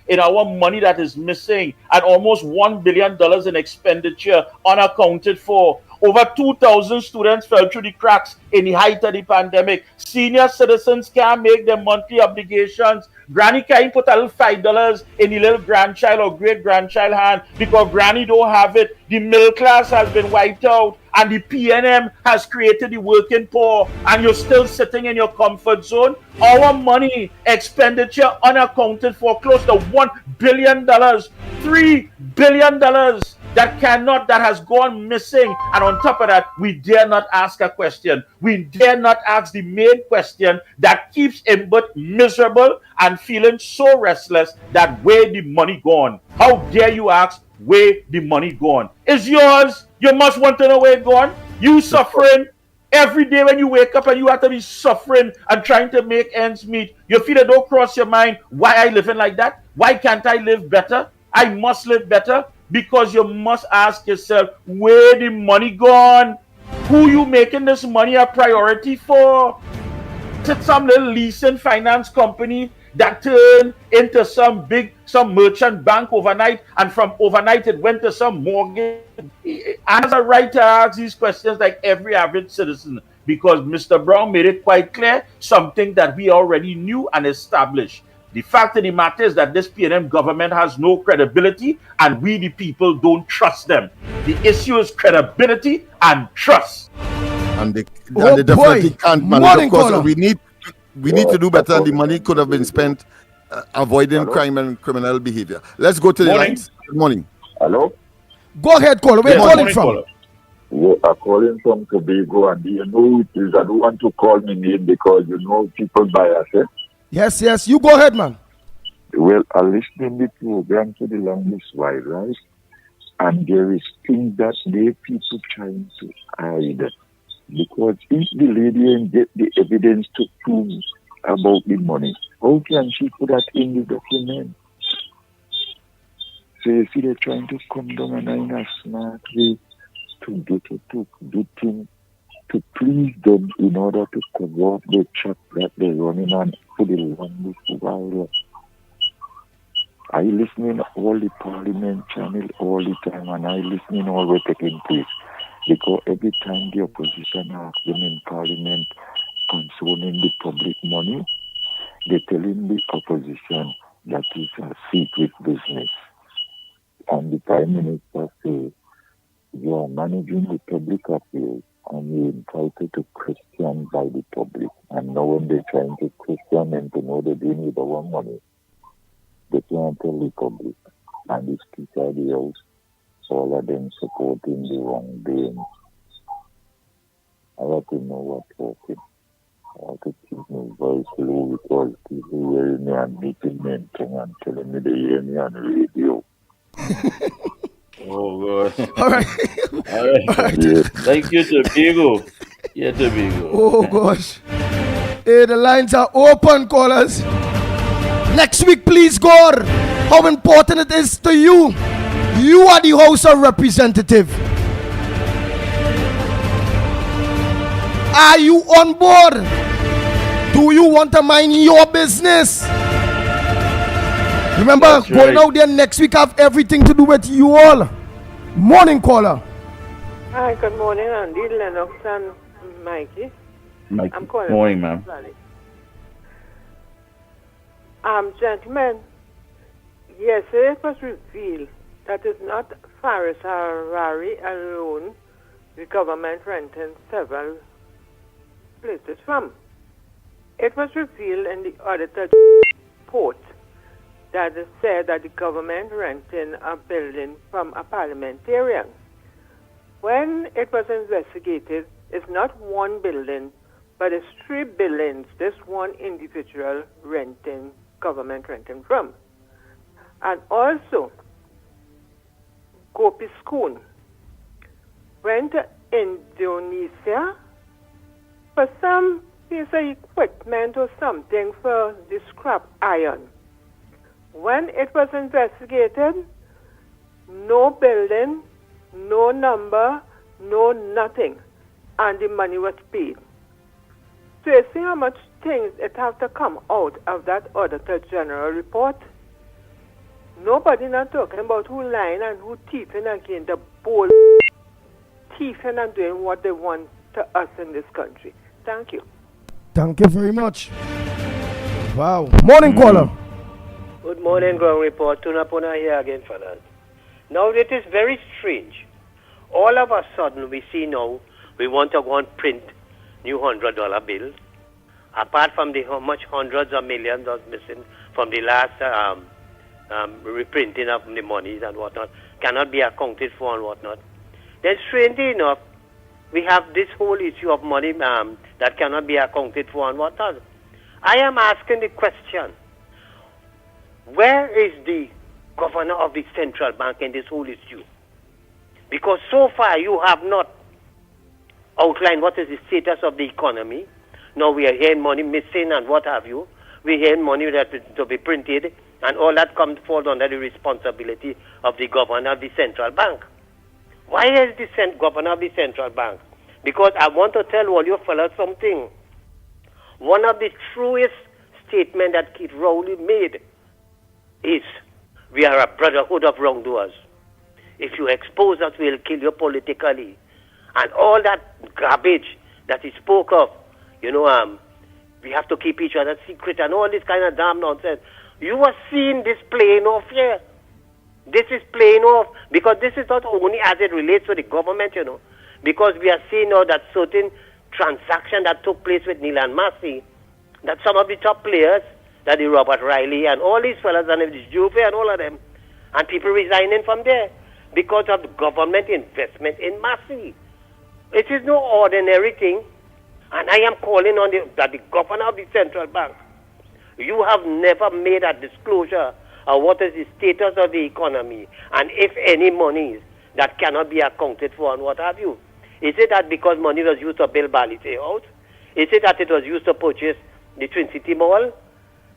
in our money that is missing and almost $1 billion in expenditure unaccounted for. Over 2,000 students fell through the cracks in the height of the pandemic. Senior citizens can't make their monthly obligations. Granny can't put a little $5 in the little grandchild or great-grandchild hand because granny don't have it. The middle class has been wiped out and the PNM has created the working poor and you're still sitting in your comfort zone. Our money expenditure unaccounted for close to $1 billion, $3 billion that has gone missing. And on top of that, we dare not ask a question. We dare not ask the main question that keeps him but miserable and feeling so restless that where the money gone? How dare you ask where the money gone? It's yours. You must want to know where it gone. You suffering every day when you wake up and you have to be suffering and trying to make ends meet. You feel it don't cross your mind. Why I living like that? Why can't I live better? I must live better. Because you must ask yourself, where the money gone? Who you making this money a priority for? Is it some little leasing finance company that turned into some merchant bank overnight, and from overnight it went to some mortgage? I have a right to ask these questions like every average citizen, because Mr. Brown made it quite clear, something that we already knew and established. The fact of the matter is that this PNM government has no credibility and we the people don't trust them. The issue is credibility and trust. And they definitely can't manage. Of course, we need to do better, and the money could have been spent avoiding crime and criminal behavior. Let's go to the lines. Good morning. Hello? Go ahead, caller. Where are you calling from? You are calling from Tobago, and you know it is. I don't want to call me name because you know people bias, eh? Yes. You go ahead, man. Well, I listened to the program for the longest while, right? And there is things that they people trying to hide. Because if the lady and get the evidence to prove about the money, how can she put that in the document? So you see, they're trying to come down and in a smart way to do things to please them in order to cover up the track that they're running on for the longest while. I listening all the parliament channel all the time, and I listening all what's taking place. Because every time the opposition asks them in parliament concerning the public money, they're telling the opposition that it's a secret business. And the Prime Minister says, you are managing the public affairs and you're entitled to question by the public. And now when they're trying to question them to know they're doing with our money, they can't tell the public. And the Speaker of the House, all of them supporting the wrong game. I want to know what's working. I have to keep my voice low because people hearing me and making me and telling me they hear me on the radio. Oh, God. All right. All right. Yeah. Thank you, Tobago. Yeah, Tobago. Oh gosh. Hey, the lines are open, callers. Next week, please, God, how important it is to you. You are the House of Representative. Are you on board? Do you want to mind your business? Remember, That's going right. out there next week have everything to do with you all. Morning, caller. Hi, good morning, Andy, Lennox, and Mikey. I'm calling. Morning, ma'am. Gentlemen, yesterday it was revealed that it's not Faris Harari alone the government renting several places from. It was revealed in the auditor report that it said that the government renting a building from a parliamentarian. When it was investigated, it's not one building, but it's 3 buildings this one individual government renting from. And also, Gopi Schoon went to Indonesia for some piece of equipment or something for the scrap iron. When it was investigated, no building, no number, no nothing, and the money was paid. So you see how much things it has to come out of that Auditor General report? Nobody not talking about who lying and who thieving again, the bold thieving and doing what they want to us in this country. Thank you. Thank you very much. Wow. Morning, caller. Good morning, ground report. Tunapuna here again, fellas. Now, it is very strange. All of a sudden, we see now we want to go and print new $100 bills. Apart from the how much hundreds of millions was missing from the last reprinting of the monies and whatnot, cannot be accounted for and whatnot. Then, strangely enough, we have this whole issue of money that cannot be accounted for and whatnot. I am asking the question, where is the governor of the central bank in this whole issue? Because so far you have not outlined what is the status of the economy. Now we are hearing money missing and what have you. We hear money that to be printed, and all that falls under the responsibility of the governor of the central bank. Why is the governor of the central bank? Because I want to tell all you fellas something. One of the truest statements that Keith Rowley made is, we are a brotherhood of wrongdoers. If you expose us, we'll kill you politically. And all that garbage that he spoke of, we have to keep each other secret and all this kind of damn nonsense. You are seeing this playing off here. This is playing off because this is not only as it relates to the government, because we are seeing now that certain transaction that took place with Neil and Massey, that some of the top players, that the Robert Riley and all these fellas and the Juve and all of them, and people resigning from there because of the government investment in Massey. It is no ordinary thing, and I am calling on that the governor of the central bank, you have never made a disclosure of what is the status of the economy and if any monies that cannot be accounted for and what have you. Is it that because money was used to build Ballytay House? Is it that it was used to purchase the Twin City Mall?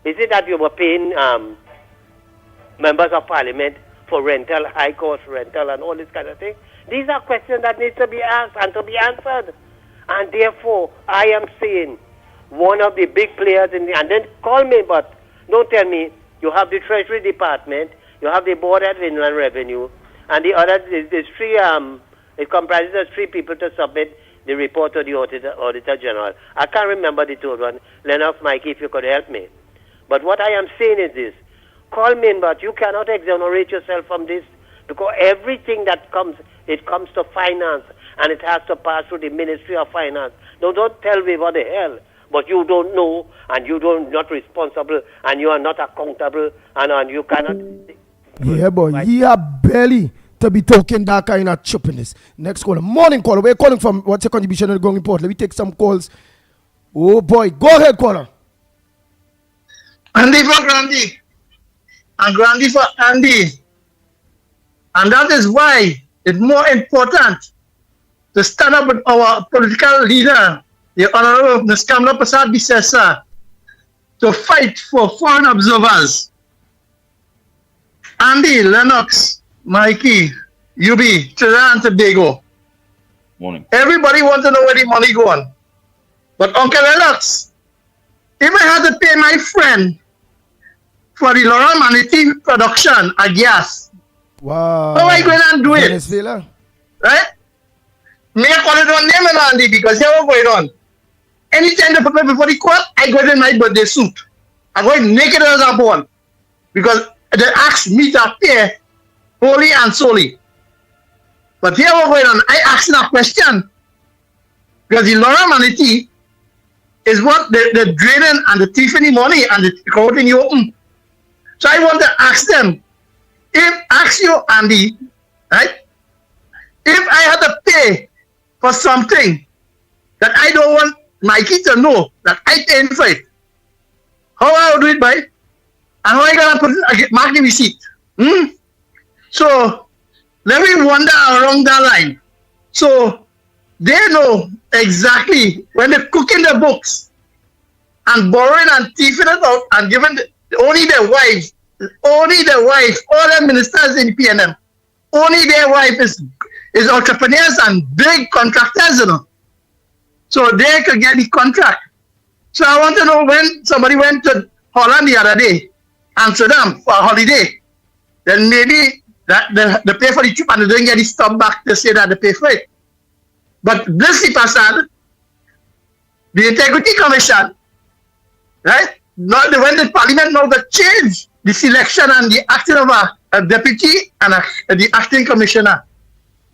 Is it that you were paying members of parliament for rental, high cost rental and all this kind of thing? These are questions that need to be asked and to be answered. And therefore, I am saying one of the big players and then call me, but don't tell me you have the Treasury Department, you have the Board of Inland Revenue, and the other, there's 3, it comprises of 3 people to submit the report to the Auditor General. I can't remember the third one. Lennox, Mikey, if you could help me. But what I am saying is this. Call me in, but you cannot exonerate yourself from this because everything that comes, it comes to finance and it has to pass through the Ministry of Finance. Now, don't tell me what the hell, but you don't know and you don't not responsible and you are not accountable and you cannot... Yeah, boy, you are barely to be talking that kind of choppiness. Next caller. Morning caller. Where you calling from? What's your contribution to the Ground Report? Let me take some calls Oh boy, go ahead, caller. Andy for Grandy, and Grandy for Andy. And that is why it's more important to stand up with our political leader, the Honorable Niskamla Prasad Bisesa, to fight for foreign observers. Andy, Lennox, Mikey, UB, Trinidad and Tobago. Morning. Everybody wants to know where the money going. But Uncle Lennox, if I had to pay my friend for the Laura Manatee production at gas, wow, how am I going to do it? Venezuela. Right? Me I call it on name and Andy because here what going on. Anytime they prepare before the court, I go in my birthday suit. I go in naked as a born. Because they ask me to pay wholly and solely. But here what going on, I ask that question. Because the Laura Manatee is what the draining and the thieving the money and the out in the open. So I want to ask them, ask you, Andy, right? If I had to pay for something that I don't want Mikey to know that I paying for it, how I will do it by? And how I gonna put it, mark the receipt? So let me wander around that line. So they know exactly when they're cooking the books and borrowing and thieving it out and giving only their wives, all the ministers in PNM, only their wife is entrepreneurs and big contractors, you know. So they could get the contract. So I want to know when somebody went to Holland the other day, Amsterdam for a holiday, then maybe that they pay for the trip and they don't get the stuff back to say that they pay for it. But this is Prasad, the Integrity Commission, right? Now when the Parliament now they change the selection and the acting of a deputy and the acting commissioner.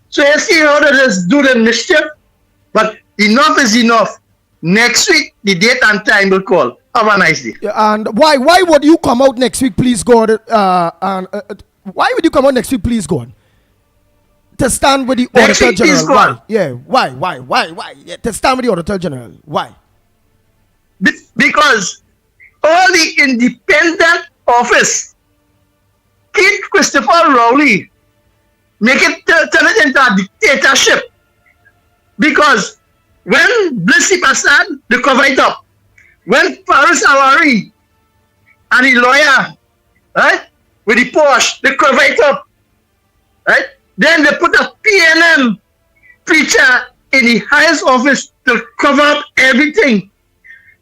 So you see how they just do the mischief, but enough is enough. Next week, the date and time will call. Have a nice day. Yeah, and why would you come out next week, please, God? Why would you come out next week, please, God? To stand with the Auditor General. Why? Yeah, why? Yeah, to stand with the Auditor General. Why? Because all the independent office keep Christopher Rowley, make it turn it into a dictatorship. Because when Blissy Prasad, they cover it up. When Faris Awari and the lawyer, right, with the Porsche, they cover it up. Right? Then they put a PNM preacher in the highest office to cover up everything.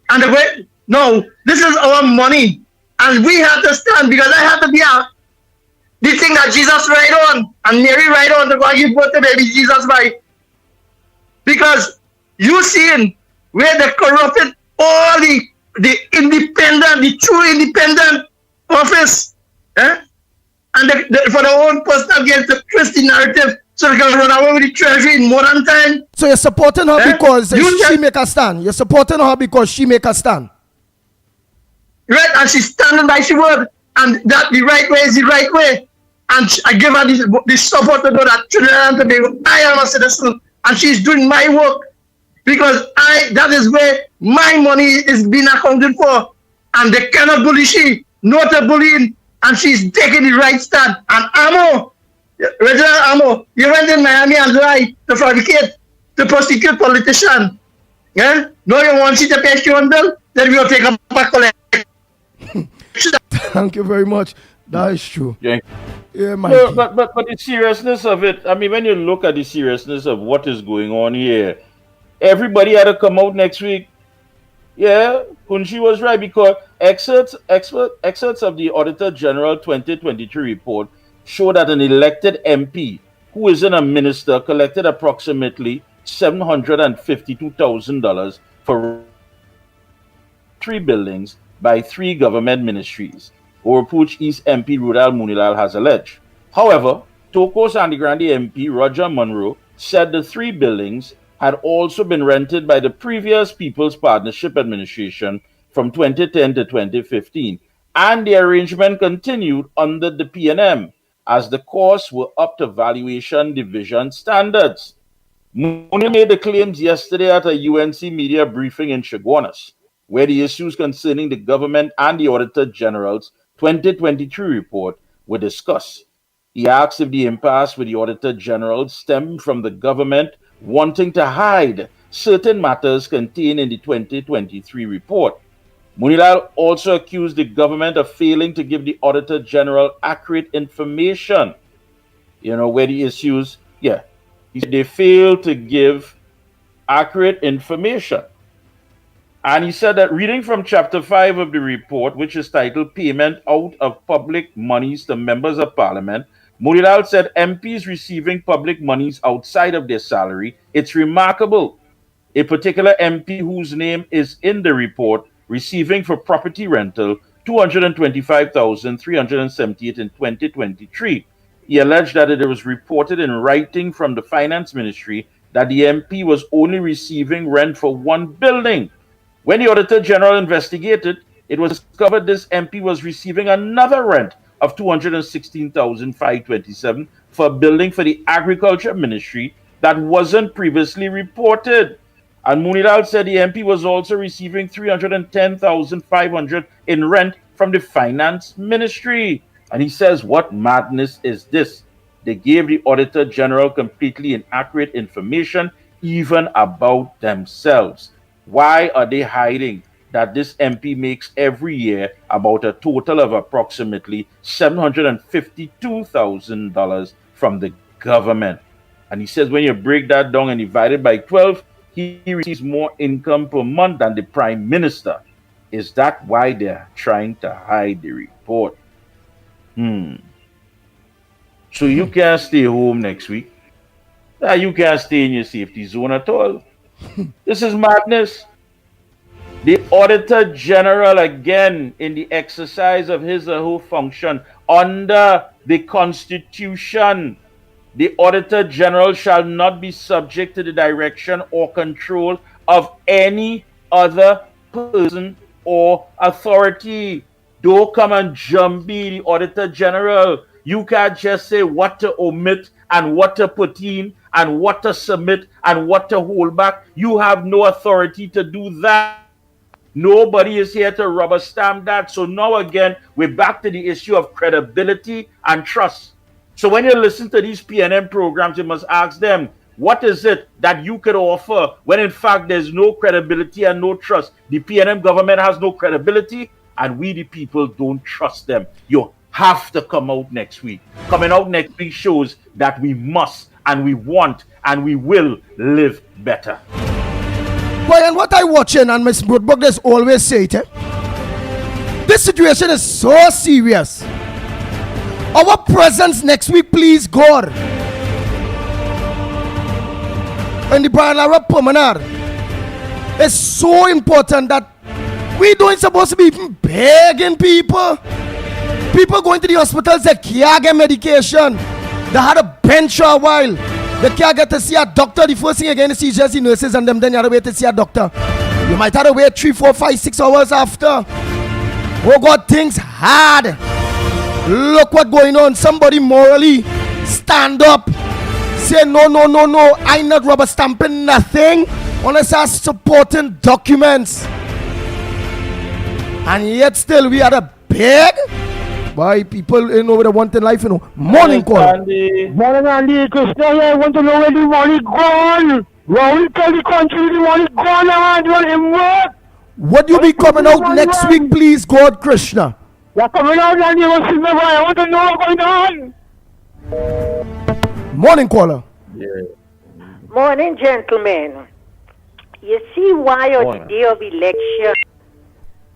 And they went, no, this is our money. And we have to stand because I have to be out. The thing that Jesus ride on and Mary ride on to go and give birth to baby Jesus by. Because you seeing where they corrupted all the independent, the true independent office. Eh? And for their own personal gain to twist the narrative so they can run away with the treasury in modern time. So you're supporting her because she make a stand. You're supporting her because she make a stand. Right, and she's standing by she word. And that the right way is the right way. And I give her the support to do that. Trinidad and Tobago. I am a citizen and she's doing my work. Because that is where my money is being accounted for. And they cannot bully she. Not a bullying. And she's taking the right stand. And Amo, Reginald Amo, you went in Miami and lie to fabricate, to prosecute politicians. Yeah? No, you want she to pay your bill? Then we'll take a back collect. Thank you very much. That is true. Yeah. Yeah, no, but the seriousness of it, I mean, when you look at the seriousness of what is going on here, everybody had to come out next week. Yeah, Kunshi was right because excerpts of the Auditor General 2023 report show that an elected MP who isn't a minister collected approximately $752,000 for 3 buildings by 3 government ministries, Orpooch East MP Rudal Munilal has alleged. However, Toko Sandigrandi MP Roger Munro said the 3 buildings had also been rented by the previous People's Partnership Administration from 2010 to 2015, and the arrangement continued under the PNM as the costs were up to Valuation Division standards. Mooney made the claims yesterday at a UNC media briefing in Chaguanas, where the issues concerning the government and the Auditor General's 2023 report were discussed. He asked if the impasse with the Auditor General stemmed from the government wanting to hide certain matters contained in the 2023 report. Munilal also accused the government of failing to give the Auditor General accurate information. Where the issues, he said they failed to give accurate information. And he said that reading from chapter 5 of the report, which is titled Payment Out of Public Monies to Members of Parliament, Munilal said MPs receiving public monies outside of their salary, it's remarkable. A particular MP whose name is in the report receiving for property rental 225,378 in 2023. He alleged that it was reported in writing from the Finance Ministry that the MP was only receiving rent for one building. When the Auditor General investigated, it was discovered this MP was receiving another rent of 216,527 for a building for the Agriculture Ministry that wasn't previously reported. And Munilal said the MP was also receiving 310,500 in rent from the Finance Ministry. And he says, what madness is this? They gave the Auditor General completely inaccurate information, even about themselves. Why are they hiding that this MP makes every year about a total of approximately $752,000 from the government? And he says when you break that down and divide it by 12, he receives more income per month than the Prime Minister. Is that why they're trying to hide the report? So you can't stay home next week. You can't stay in your safety zone at all. This is madness. The Auditor General, again, in the exercise of his or her function under the Constitution, the Auditor General shall not be subject to the direction or control of any other person or authority. Don't come and jumpy the Auditor General. You can't just say what to omit and what to put in and what to submit and what to hold back. You have no authority to do that. Nobody is here to rubber stamp that. So now again, we're back to the issue of credibility and trust. So when you listen to these PNM programs, you must ask them, what is it that you could offer when in fact there's no credibility and no trust? The PNM government has no credibility and we the people don't trust them. You have to come out next week. Coming out next week shows that we must and we want and we will live better. Boy, and what I watching and Miss Broadbug always say it, this situation is so serious. Our presence next week, please God, in the Brian Promenade is so important that we don't supposed to be even begging people. People going to the hospitals, they can't get medication. They had a bench for a while. They can't get to see a doctor. The first thing again is see just the nurses and them, then you have to wait to see a doctor. You might have to wait 3, 4, 5, 6 hours after. Oh God, things hard. Look what going on. Somebody morally stand up. Say no, I not rubber stamping nothing unless I'm supporting documents. And yet still we are the beg. Why people what they want in life, Morning call. Morning, Andy. Krishna here. I want to know where the money gone. Raul tell the country the money gone. I want him work. What you be coming out next week, please, God, Krishna? You're coming out and you will see me. I want to know what's going on. Morning caller. Morning, gentlemen. You see why on the day of election,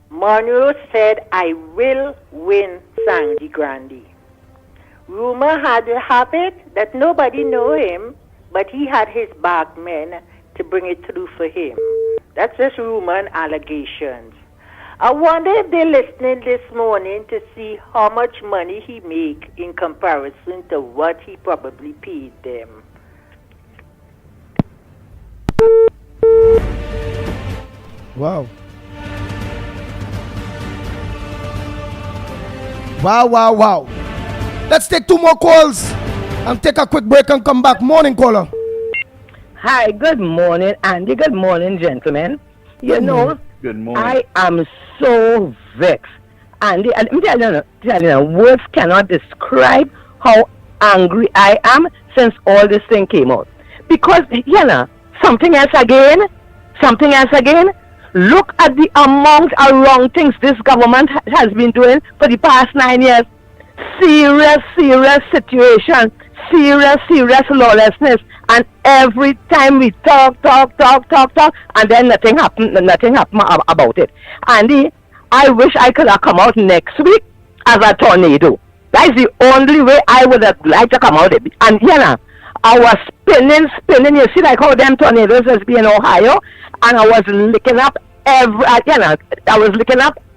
Monroe said, I will win Sandy Grande. Rumor had a habit that nobody knew him, but he had his backmen to bring it through for him. That's just rumor and allegations. I wonder if they're listening this morning to see how much money he make in comparison to what he probably paid them. Wow. Wow. Let's take 2 more calls and take a quick break and come back. Morning caller. Hi, good morning, Andy. Good morning, gentlemen. You know, Good morning. I am so vexed. Andy, and let me tell you, words cannot describe how angry I am since all this thing came out. Because, something else again. Look at the amount of wrong things this government has been doing for the past 9 years. Serious situation. Serious lawlessness. And every time we talk, and then nothing happen about it. Andy, I wish I could have come out next week as a tornado. That's the only way I would have liked to come out. And I was spinning. You see, like how them tornadoes has been in Ohio, and I was licking up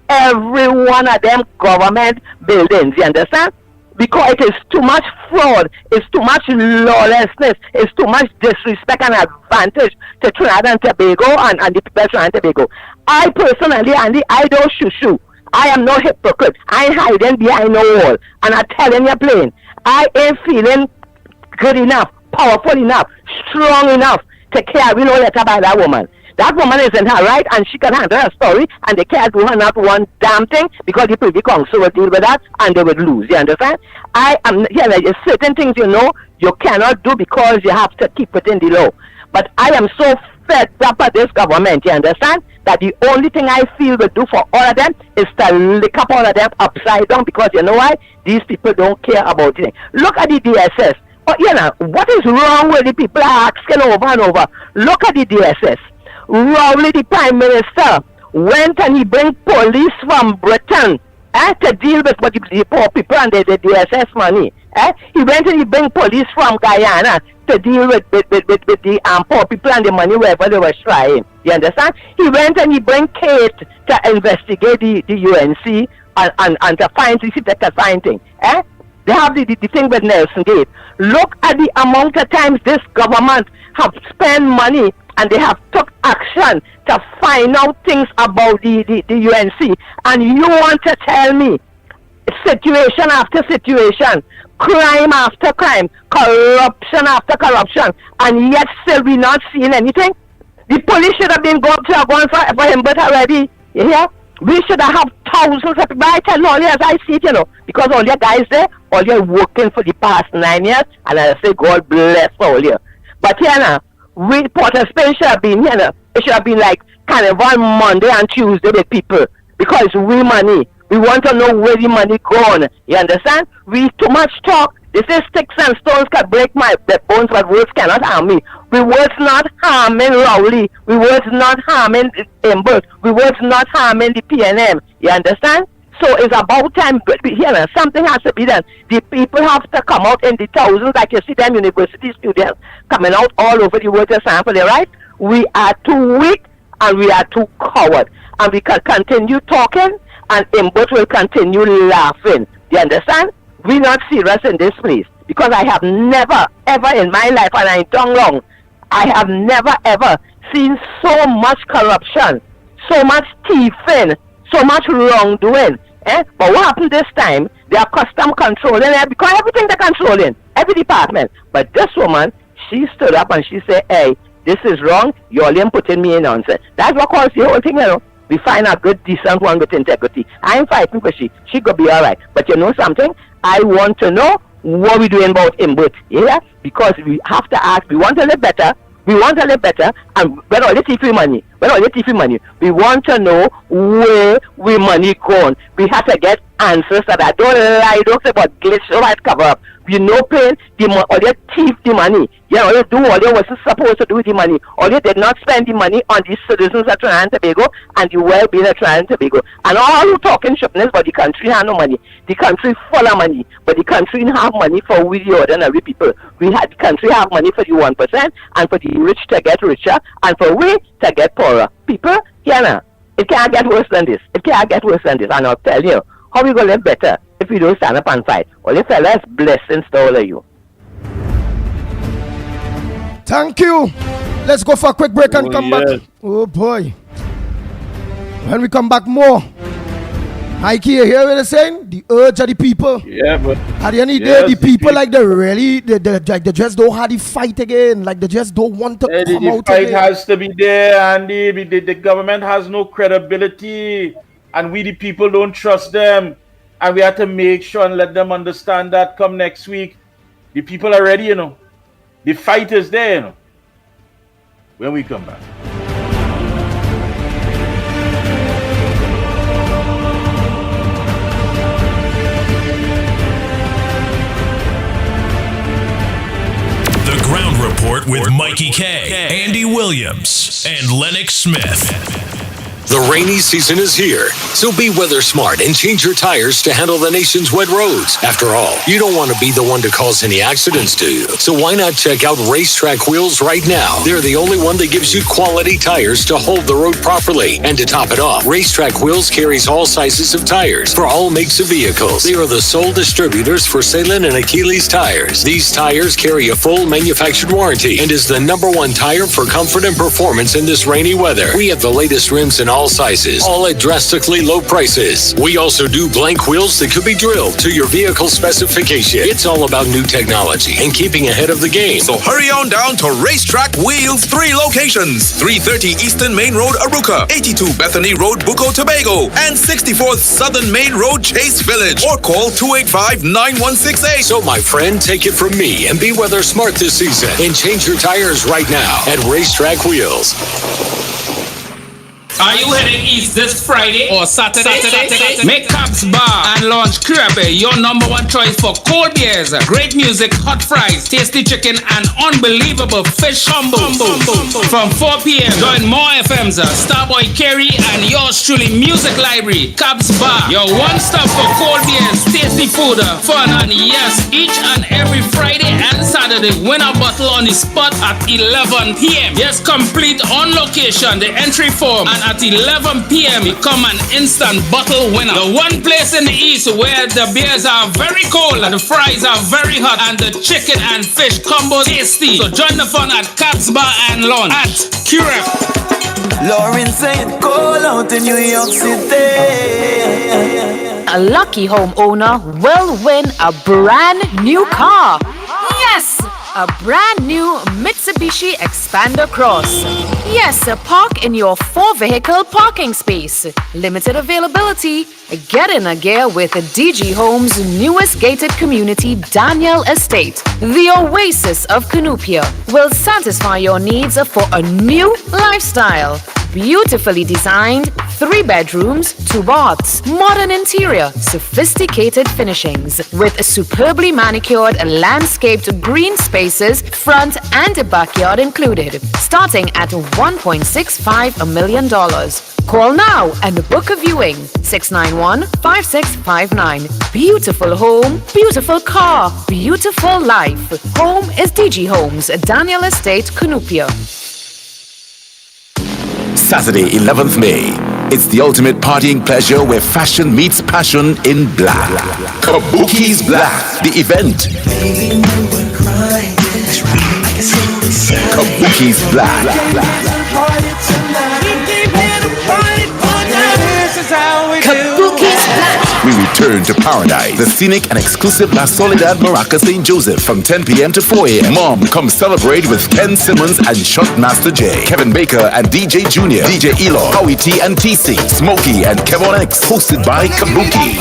every one of them government buildings. You understand? Because it is too much fraud, it's too much lawlessness, it's too much disrespect and advantage to Trinidad and Tobago and the people of Trinidad and Tobago. I personally, Andy, I don't shoo. I am no hypocrite. I ain't hiding behind no wall. And I'm telling you plain, I ain't feeling good enough, powerful enough, strong enough to carry no letter by that woman. That woman is in her right, and she can handle her story, and they can't do her not one damn thing because the Privy Council will deal with that, and they would lose. You understand? There's certain things you cannot do because you have to keep it in the law. But I am so fed up at this government. You understand? That the only thing I feel will do for all of them is to lick up all of them upside down because you know why? These people don't care about it. Look at the DSS. What is wrong with the people asking over and over? Look at the DSS. Rowley, the Prime Minister, went and he bring police from Britain to deal with the poor people and the DSS money. He went and he bring police from Guyana to deal with the poor people and the money wherever they were trying. You understand? He went and he bring Kate to investigate the UNC and to find, see if they can find things. They have the thing with Nelson Gate. Look at the amount of times this government have spent money and they have took action to find out things about the UNC. And you want to tell me situation after situation, crime after crime, corruption after corruption, and yet still we not seeing anything? The police should have been gone for him, but already, you hear? We should have thousands of people. I tell all you as I see it, because all your guys there, all you working for the past 9 years, and I say God bless all you. But we Port of Spain should have been, it should have been like Carnival Monday and Tuesday with people, because we money. We want to know where the money gone. You understand? We too much talk. They say sticks and stones can break my bones, but words cannot harm me. We words not harming Rowley. We words not harming Imbert. We words not harming the PNM. You understand? So it's about time. Something has to be done. The people have to come out in the thousands, like you see them university students coming out all over the world to sample their right. We are too weak and we are too coward. And we can continue talking and Imbert will continue laughing. You understand? We're not serious in this place. Because I have never, ever in my life, and I ain't done long, I have never, ever seen so much corruption, so much thieving, so much wrongdoing. But what happened this time? They are custom controlling because everything they're controlling, every department. But this woman, she stood up and she said, hey, this is wrong, you're only putting me in nonsense. That's what caused the whole thing, We find a good, decent one with integrity. I ain't fighting for she could be all right. But you know something? I want to know what we're doing about Imbert. Yeah? Because we have to ask, we want to live better. We want to live better. And when all the TV money, we want to know where we money gone. We have to get answers to that. Don't lie, don't say about glitch, don't cover up. You know, paying or you thief the money. All you do, all you wasn't supposed to do with the money. All you did not spend the money on the citizens of Trinidad and Tobago and the well-being of Trinidad and Tobago. And all you talking shipness, but the country have no money. The country full of money, but the country have money for we the ordinary people. The country have money for the 1% and for the rich to get richer and for we to get poorer. People, it can't get worse than this. It can't get worse than this. And I'll tell you, how we gonna live better if we don't stand up and fight? All you fellas, blessings to all of you. Thank you. Let's go for a quick break and come back. Oh boy. When we come back, more Mikey, you hear what they're saying? The urge of the people. Yeah, but at the end of the day, the people like they just don't have the fight again. Like they just don't want to come the out fight again. has to be there, and the government has no credibility, and we the people don't trust them, and we have to make sure and let them understand that come next week, the people are ready, the fight is there, when we come back. The Ground Report with Mikey K, Andy Williams, and Lennox Smith. The rainy season is here, so be weather smart and change your tires to handle the nation's wet roads. After all, you don't want to be the one to cause any accidents, do you? So why not check out Racetrack Wheels right now? They're the only one that gives you quality tires to hold the road properly. And to top it off, Racetrack Wheels carries all sizes of tires for all makes of vehicles. They are the sole distributors for Salem and Achilles tires. These tires carry a full manufactured warranty and is the #1 tire for comfort and performance in this rainy weather. We have the latest rims in all sizes, all at drastically low prices. We also do blank wheels that could be drilled to your vehicle specification. It's all about new technology and keeping ahead of the game. So hurry on down to Racetrack Wheels, 3 locations: 330 Eastern Main Road, Aruca, 82 Bethany Road, Bucco, Tobago, and 64th Southern Main Road, Chase Village, or call 285-9168. So my friend, take it from me and be weather smart this season and change your tires right now at Racetrack Wheels. Are you heading east this Friday or Saturday? Make Cabs Bar and Lounge Curabe your #1 choice for cold beers, great music, hot fries, tasty chicken, and unbelievable fish combos. From 4 p.m., join more FM's Starboy Kerry and yours truly Music Library. Cabs Bar, your one-stop for cold beers, tasty food, fun, and yes, each and every Friday and Saturday, win a bottle on the spot at 11 p.m. Yes, complete on location, the entry form, and at 11 p.m. you come an instant bottle winner. The one place in the east where the beers are very cold and the fries are very hot and the chicken and fish combo tasty. So join the fun at Cabs Bar and Lounge at Curep. Lauren saying call out in New York City. A lucky homeowner will win a brand new car. Yes! A brand new Mitsubishi Expander Cross. Yes, park in your 4-vehicle parking space. Limited availability. Get in a gear with DG Homes' newest gated community, Daniel Estate. The oasis of Cunupia will satisfy your needs for a new lifestyle. Beautifully designed, 3 bedrooms, 2 baths, modern interior, sophisticated finishings, with superbly manicured landscaped green spaces, front and backyard included, starting at $1.65 million. Call now and book a viewing. 691-5659. Beautiful home, beautiful car, beautiful life. Home is DG Homes, Daniel Estate, Cunupia. Saturday, 11th May. It's the ultimate partying pleasure where fashion meets passion in black. Kabuki's Black, the event. Kabuki's Black. Kabuki's Black. We return to paradise. The scenic and exclusive La Soledad Maraca St. Joseph from 10 p.m. to 4 a.m. Mom, come celebrate with Ken Simmons and Shotmaster J, Kevin Baker and DJ Junior, DJ Elo, Howie T and TC, Smokey and Kevon X, hosted by Kabuki.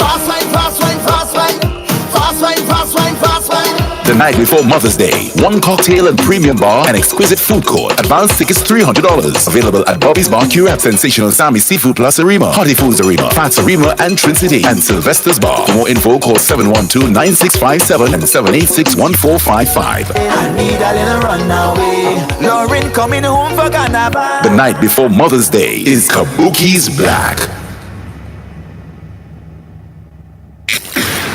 The night before Mother's Day, 1 cocktail and premium bar and exquisite food court. Advance tickets $300. Available at Bobby's Bar, Curab, Sensational Sammy Seafood Plus Arima, Hearty Foods Arima, Fats Arima and Trin City, and Sylvester's Bar. For more info, call 712-9657 and 786-1455. I need a little runaway. Lauren coming home for Carnival. The night before Mother's Day is Kabuki's Black.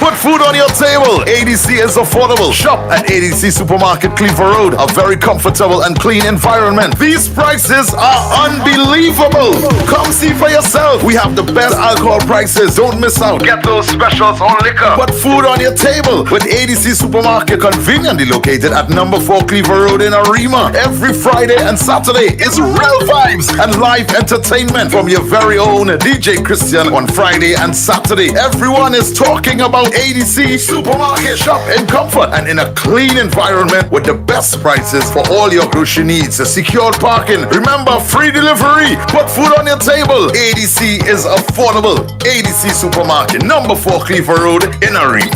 Put food on your table. ADC is affordable. Shop at ADC Supermarket, Cleaver Road. A very comfortable and clean environment. These prices are unbelievable. Come see for yourself. We have the best alcohol prices. Don't miss out. Get those specials on liquor. Put food on your table with ADC Supermarket, conveniently located at number 4 Cleaver Road in Arima. Every Friday and Saturday is real vibes and live entertainment from your very own DJ Christian on Friday and Saturday. Everyone is talking about ADC Supermarket. Shop in comfort and in a clean environment with the best prices for all your grocery needs. Secured parking. Remember, free delivery. Put food on your table. ADC is affordable. ADC Supermarket, number 4 Cleaver Road in Arima.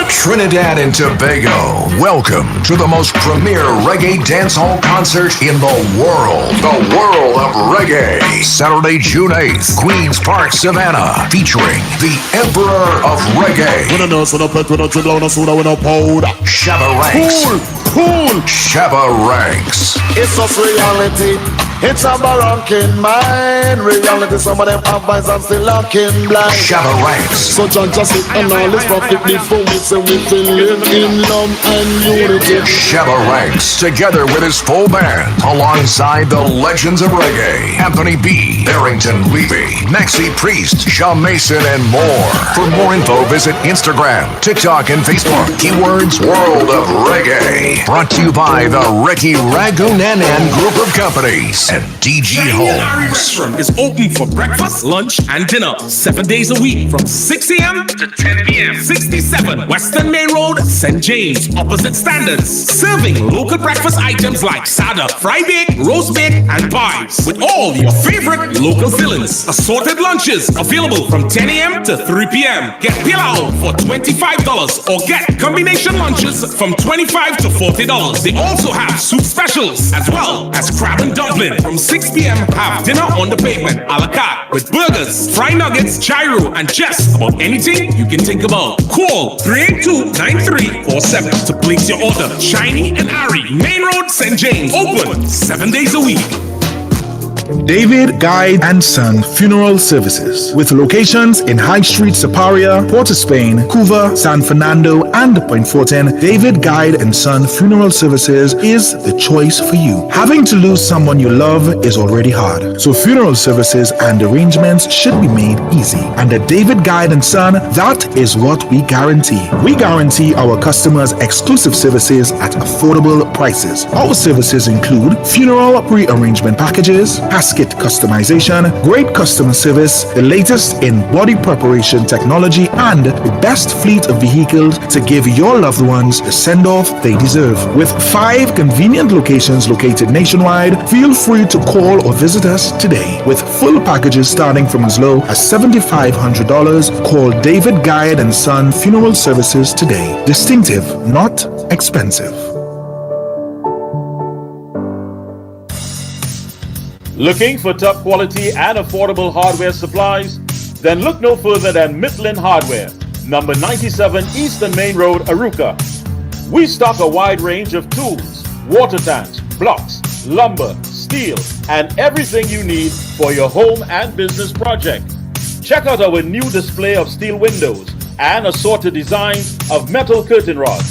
Trinidad and Tobago, welcome to the most premier reggae dancehall concert in the world. The World of Reggae. Saturday, June 8th, Queen's Park, Savannah, featuring the Emperor of Reggae. Shabba Ranks. Cool. Shabba Ranks. It's just reality. It's a barranking mind. Reality, some of them have eyes and still looking blind. Shabba Ranks. So John just sit and all this profit before we say we can live in love and unity. Shabba Ranks, together with his full band, alongside the legends of reggae, Anthony B, Barrington Levy, Maxie Priest, Shaw Mason, and more. For more info, visit Instagram, TikTok, and Facebook. Keywords World of Reggae. Brought to you by the Ricky Ragunanan Group of Companies and DG Homes. Restaurant is open for breakfast, lunch, and dinner 7 days a week from 6 a.m. to 10 p.m. 67 Western Main Road, St. James, opposite Standards. Serving local breakfast items like sada, fry bake, roast bake, and pies with all your favorite local fillings. Assorted lunches available from 10 a.m. to 3 p.m. Get pilau for $25 or get combination lunches from $25 to $40. They also have soup specials as well as crab and dumpling from 6 p.m. Have dinner on the pavement a la carte with burgers, fry nuggets, gyro, and just about anything you can think about. Call 382-9347 to place your order. Shiny and Ari, Main Road, St. James. Open 7 days a week. David Guide and Son Funeral Services, with locations in High Street, Siparia, Port of Spain, Couva, San Fernando, and Point Fortin. David Guide and Son Funeral Services is the choice for you. Having to lose someone you love is already hard, so funeral services and arrangements should be made easy. And at David Guide and Son, that is what we guarantee. We guarantee our customers exclusive services at affordable prices. Our services include funeral pre-arrangement packages, casket customization, great customer service, the latest in body preparation technology, and the best fleet of vehicles to give your loved ones the send-off they deserve. With 5 convenient locations located nationwide, feel free to call or visit us today. With full packages starting from as low as $7,500, call David Guide and Son Funeral Services today. Distinctive, not expensive. Looking for top quality and affordable hardware supplies? Then look no further than Midland Hardware, number 97 Eastern Main Road, Aruka. We stock a wide range of tools, water tanks, blocks, lumber, steel, and everything you need for your home and business project. Check out our new display of steel windows and assorted designs of metal curtain rods.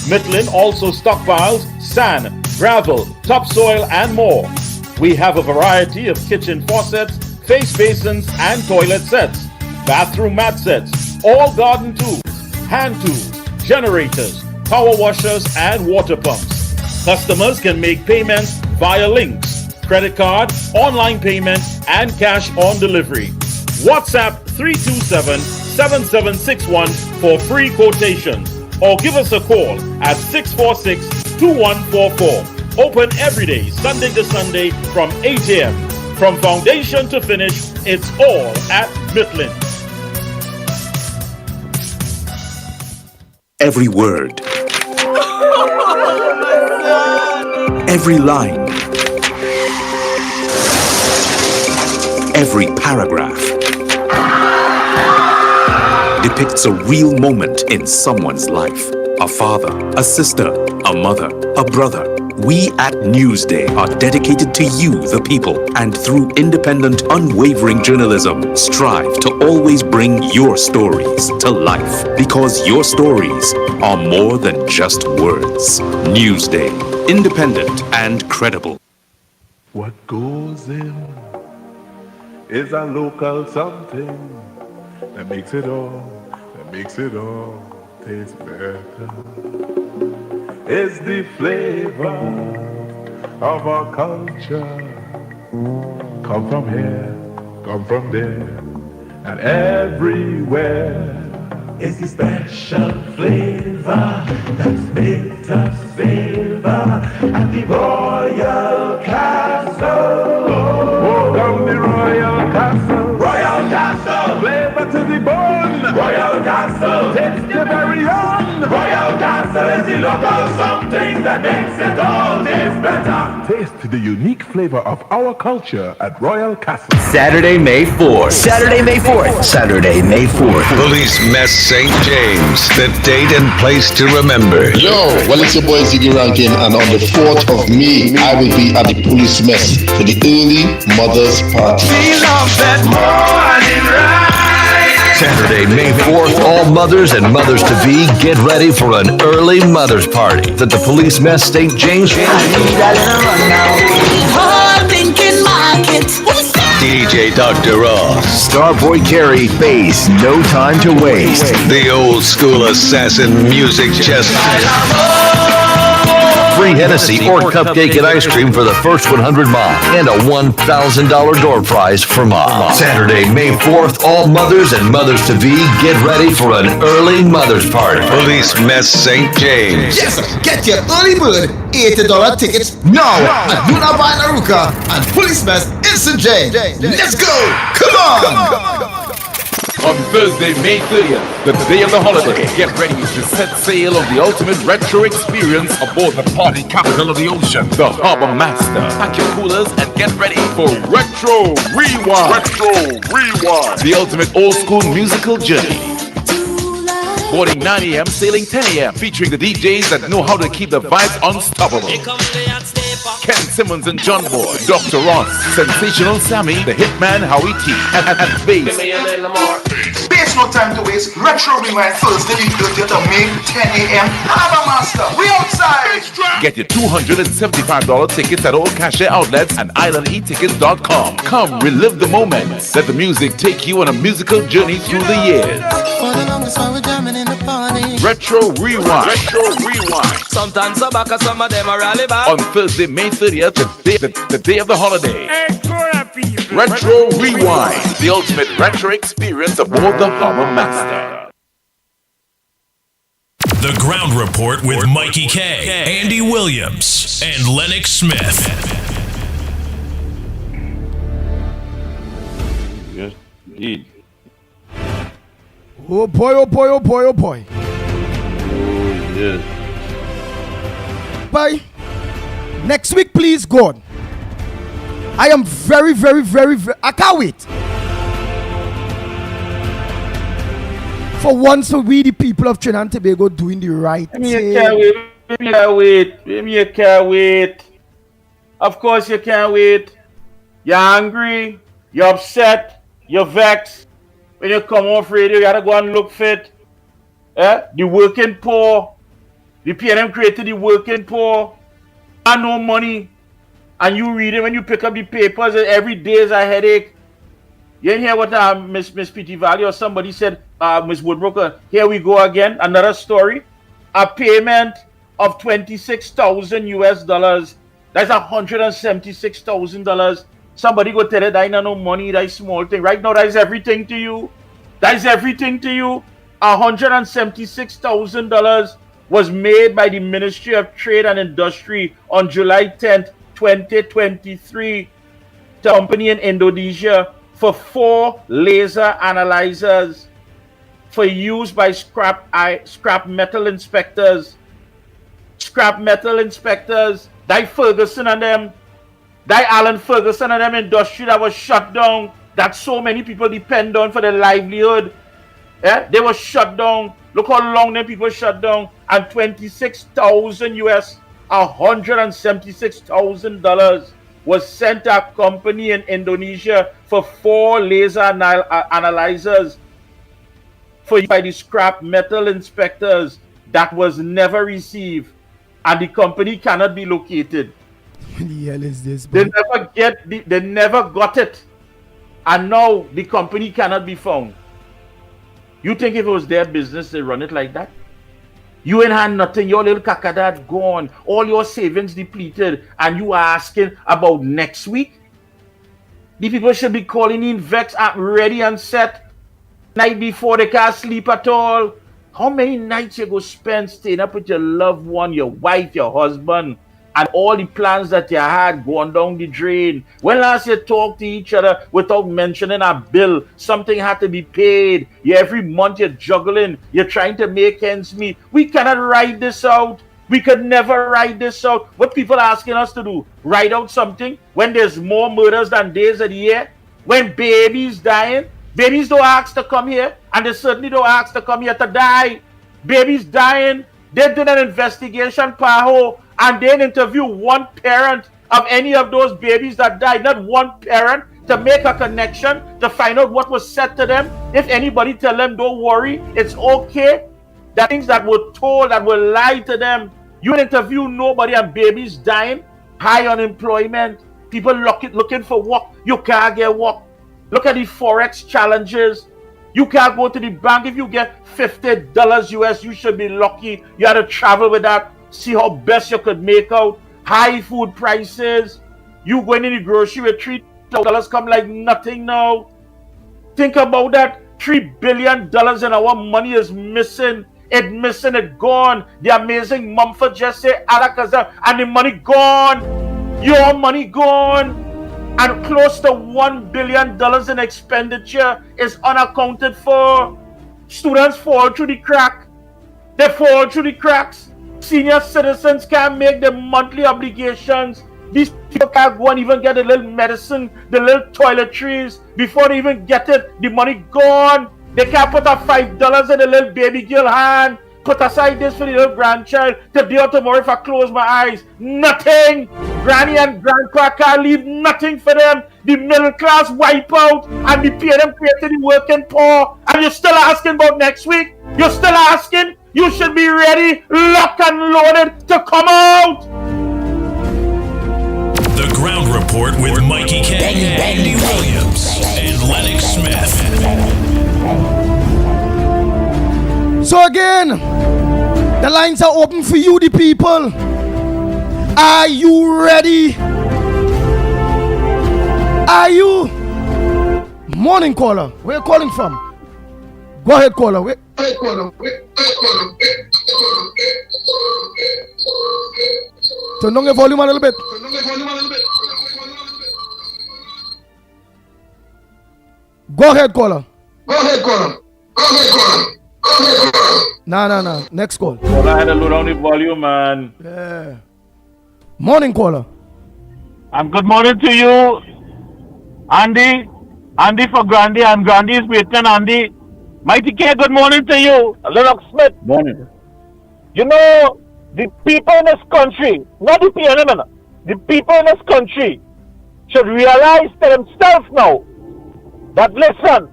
Midland also stockpiles sand, gravel, topsoil, and more. We have a variety of kitchen faucets, face basins, and toilet sets, bathroom mat sets, all garden tools, hand tools, generators, power washers, and water pumps. Customers can make payments via links, credit card, online payment, and cash on delivery. WhatsApp 327-7761 for free quotations, or give us a call at 646-2144. Open every day, Sunday to Sunday from 8 a.m. From foundation to finish, it's all at Midland. Every word, every line, every paragraph depicts a real moment in someone's life. A father, a sister, a mother, a brother, We at Newsday are dedicated to you, the people, and through independent, unwavering journalism, strive to always bring your stories to life, because your stories are more than just words. Newsday, independent and credible. What goes in is a local something that makes it all taste better. It's the flavor of our culture. Come from here, come from there, and everywhere. It's the special flavor that's made us savor at the Royal Castle. Oh, come the Royal Castle. Royal Castle. Flavor to the bone. Royal Castle. Taste the very own. Royal Castle is the local something that makes it all taste better. Taste the unique flavor of our culture at Royal Castle. Saturday, May 4th. Saturday, May 4th. Saturday, May 4th. Police Mess St. James, the date and place to remember. Yo, well, it's your boy Ziggy Rankin, and on the 4th of May, I will be at the Police Mess for the early Mother's Party. We love that morning ride. Saturday, May 4th, all mothers and mothers-to-be get ready for an early mother's party at the Police Mess St. James. DJ Dr. Ross, Starboy Carey, bass, no time to waste. The old school assassin music chest. Free Hennessy or cupcake and ice cream for the first 100 mom, and a $1,000 door prize for mom. Saturday, May 4th, all mothers and mothers-to-be get ready for an early mother's party. Police Mess St. James. Yes, get your early bird $80 tickets now at Luna Vine Aruka and Police Mess in St. James. Let's go! Come on! On Thursday, May 30th, the day of the holiday, get ready to set sail on the ultimate retro experience aboard the party capital of the ocean, the Harbor Master. Pack your coolers and get ready for Retro Rewind. Retro Rewind. The ultimate old school musical journey. Boarding 9 a.m., sailing 10 a.m., featuring the DJs that know how to keep the vibes unstoppable. Ken Simmons and John Boy, Dr. Ross, Sensational Sammy, the Hitman Howie T, and Bass. Bass, no time to waste. Retro Rewind Thursday, the 30th of May, 10 a.m. Harbor Master, we outside. Get your $275 tickets at all cashier outlets and islandetickets.com. Come relive the moments. Let the music take you on a musical journey through the years. Retro Rewind. Retro Rewind. Sometimes some back, some of them are rally back. On Thursday, May 30th, the day of the holiday. Retro Rewind. The ultimate retro experience aboard the Harbor Master. The Ground Report with Mikey K, Andy Williams, and Lennox Smith. Yes, indeed. Oh boy, oh boy, oh boy, oh boy. Oh, yes. Bye. Next week, please, God. I am very, I can't wait. For once, we the people of Trinidad and Tobago doing the right thing. You can't wait. Of course you can't wait. You're angry, you're upset, you're vexed. When you come off radio, you gotta go and look fit. The working poor, the PNM created the working poor, and no money. And you read it when you pick up the papers, every day is a headache. You didn't hear what Miss P.T. Valley or somebody said, Miss Woodbrook, here we go again, another story. A payment of $26,000 US. That's $176,000. Somebody go tell it that ain't no money, that is small thing. Right now, that is everything to you. That is everything to you. $176,000 was made by the Ministry of Trade and Industry on July 10th, 2023. The company in Indonesia for 4 laser analyzers for use by scrap metal inspectors. Scrap metal inspectors. That Ferguson and them. That Alan Ferguson and them industry that was shut down, that so many people depend on for their livelihood. They were shut down. Look how long them people shut down. And $26,000 US $176,000 was sent to a company in Indonesia for 4 laser analyzers by the scrap metal inspectors that was never received, and the company cannot be located. What the hell is this, They bro? they never got it, and now the company cannot be found. You think if it was their business, they run it like that? You ain't had nothing, your little kakadad gone, all your savings depleted, and you are asking about next week? The people should be calling in vexed and ready and set night before they can't sleep at all. How many nights you go spend staying up with your loved one, your wife, your husband, and all the plans that you had going down the drain? When last you talked to each other without mentioning a bill? Something had to be paid. Every month you're juggling. You're trying to make ends meet. We cannot ride this out. We could never ride this out. What people are asking us to do? Ride out something when there's more murders than days of the year? When babies dying? Babies don't ask to come here, and they certainly don't ask to come here to die. Babies dying. They did an investigation, Paho, and they interview one parent of any of those babies that died, not one parent, to make a connection, to find out what was said to them. If anybody tell them, don't worry, it's okay, the things that were told, that were lied to them. You interview nobody, and babies dying, high unemployment, people looking for work, you can't get work. Look at the Forex challenges. You can't go to the bank. If you get $50 US, you should be lucky. You had to travel with that. See how best you could make out. High food prices. You going in the grocery with $3 come like nothing now. Think about that. $3 billion in our money is missing. It's missing, it gone. The amazing Mumford just say Alakaza, and the money gone. Your money gone. And close to $1 billion in expenditure is unaccounted for. Students fall through the crack. They fall through the cracks. Senior citizens can't make their monthly obligations. These people can't go and even get a little medicine, the little toiletries. Before they even get it, the money gone. They can't put a $5 in a little baby girl hand. Put aside this for the little grandchild. Today or tomorrow if I close my eyes. Nothing. Granny and grandpa can't leave nothing for them. The middle class wipe out and the pay them created the working poor. And you're still asking about next week? You're still asking? You should be ready, locked and loaded to come out. The Ground Report with Mikey K, Andy Williams, and Lennox Smith. So again, the lines are open for you, the people. Are you ready? Are you? Morning caller. Where you calling from? Go ahead, caller. Where? Turn down your volume a little bit. Go ahead, caller. Nah. Next call. Well, I had to load down the volume, man. Yeah. Morning caller. And good morning to you, Andy. Andy for Grandy, and Grandy is waiting, Andy. Mighty K, good morning to you. Lennox Smith. Morning. You know, the people in this country, not the PNM, the people in this country should realize to themselves now that, listen,